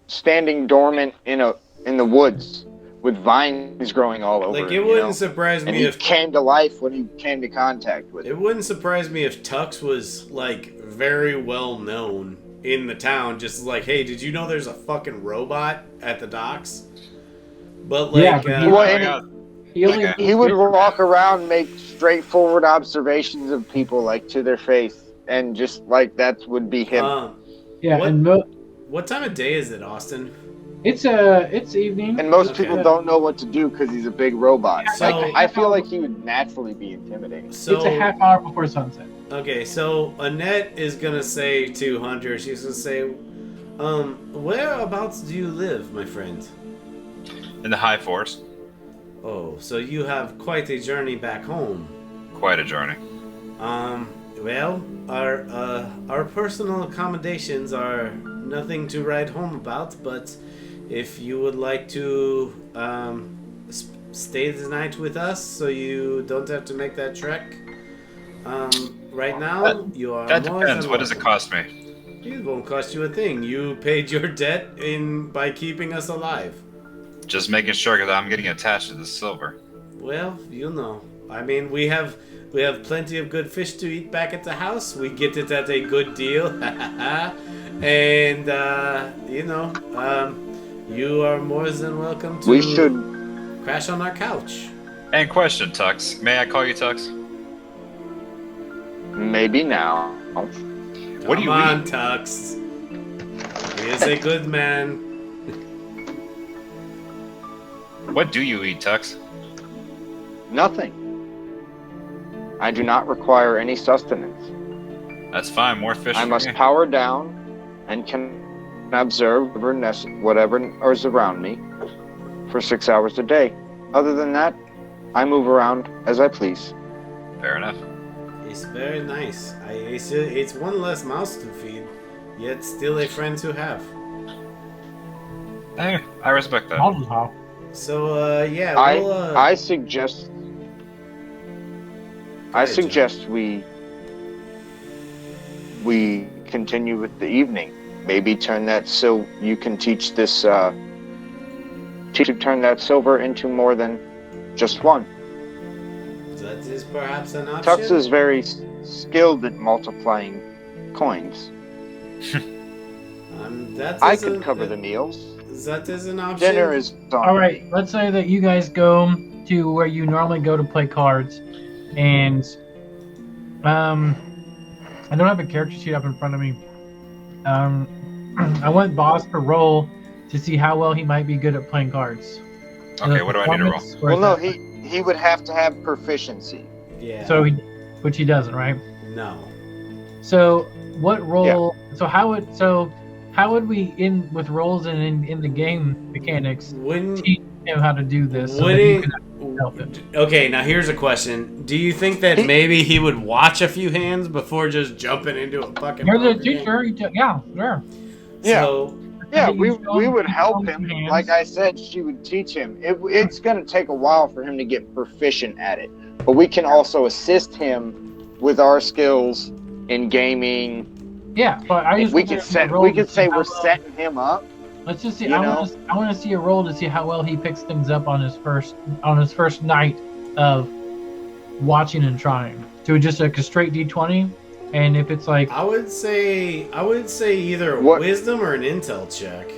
standing dormant in the woods with vines growing all over. Like him, it you wouldn't know? surprise And me he if came to life when he came to contact with it him. wouldn't surprise me if Tux was like very well known in the town. Just like, hey, did you know there's a fucking robot at the docks? But like, Yeah, but he- Well, Oh, and yeah. He only Okay. He would walk around, make straightforward observations of people like to their face, and just like that would be him. yeah, what- and what time of day is it, Austin? it's evening. And most Okay. people don't know what to do because he's a big robot. So- Like, I feel like he would naturally be intimidating. So It's a half hour before sunset. okay, so Annette is gonna say to Hunter, she's gonna say, whereabouts do you live, my friend? In the high force. Oh, so you have quite a journey back home. Quite a journey. Well, our personal accommodations are nothing to write home about, but if you would like to stay the night with us so you don't have to make that trek, right now you are That more depends. than What does it welcome. cost me? It won't cost you a thing. You paid your debt by keeping us alive. Just making sure because I'm getting attached to the silver. Well, you know. I mean, we have plenty of good fish to eat back at the house. We get it at a good deal. And you are more than welcome to We should. crash on our couch. And question, Tux. May I call you Tux? Maybe now. What do you Come on, eat? Tux. He is a good man. What do you eat, Tux? Nothing. I do not require any sustenance. That's fine. More fish. I for must me. power down and can observe whatever is around me for 6 hours a day. Other than that, I move around as I please. Fair enough. It's very nice. It's one less mouse to feed, yet still a friend to have. Hey, I respect that. I'll just hop. So, yeah, I suggest we continue with the evening. Maybe turn that so you can teach this turn that silver into more than just one. that is perhaps an option. Tux is very skilled at multiplying coins. I could cover the meals. That is an option. Dinner is on. All right, let's say that you guys go to where you normally go to play cards, and I don't have a character sheet up in front of me. I want Boss to roll to see how well he might be good at playing cards. Okay, what do I need to roll? Performance, or Well, no, is he would have to have proficiency. Yeah. that- which he doesn't, right? No. So what role? Yeah. So how would we in with roles and in the game mechanics Wouldn't teach him how to do this? So that he can help it? Okay, now here's a question. Do you think that maybe he would watch a few hands before just jumping into a fucking You're the poker game? teacher. Yeah, sure. Yeah. So, Yeah, You we show would him help some him. hands. Like I said, she would teach him. It's going to take a while for him to get proficient at it. But we can also assist him with our skills in gaming. Yeah, but I just We want could to see a roll we to could see say how we're well- setting him up. Let's just see. you I know? want to see a roll to see how well he picks things up on his first night of watching and trying. Do just like a straight D20, and if it's like I would say either What- wisdom or an intel check.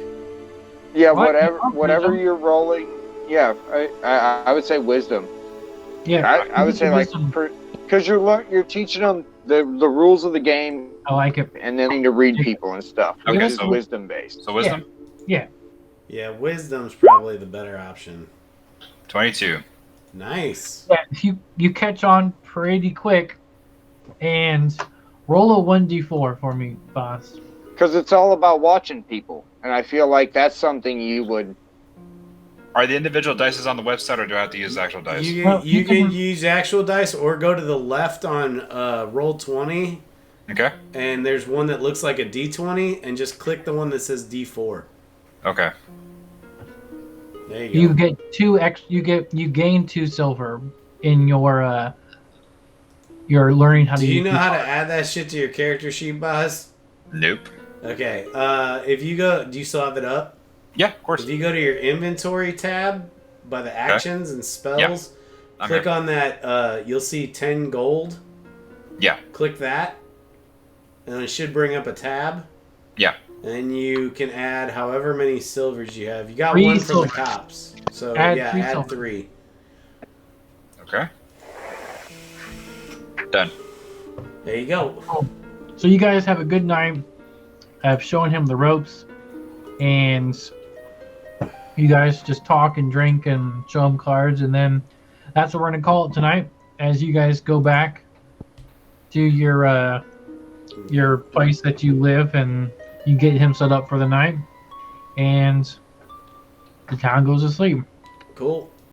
Yeah, What? whatever Wisdom? you're rolling. Yeah, I would say wisdom. yeah, I would say like wisdom. because you're teaching them the rules of the game I like it. and then to read people and stuff. Okay, Which is so- wisdom based. So wisdom? Yeah, Yeah, wisdom's probably the better option. 22. Nice. yeah. You catch on pretty quick, and roll a 1d4 for me, boss. Because it's all about watching people, and I feel like that's something you would. Are the individual dices on the website, or do I have to use the actual dice? You Well, you can can- use actual dice or go to the left on roll 20, Okay. and there's one that looks like a D20, and just click the one that says D4. Okay. There you go. You get you gain 2 silver in your learning how to. Do you use know these how to cards. add that shit to your character sheet, boss? Nope. Okay. If you go, do you still have it up? Yeah, of course. If you go to your inventory tab by the actions and spells, I'm click here. on that. You'll see 10 gold. Yeah. Click that, and it should bring up a tab. Yeah. And you can add however many silvers you have. You got 3 one from the silvers. cops, so Add yeah, 3 add silver. 3. Okay. Done. There you go. So you guys have a good night. I've shown him the ropes, and you guys just talk and drink and show him cards, and then that's what we're gonna call it tonight. As you guys go back to your place that you live, and you get him set up for the night, and the town goes to sleep. Cool.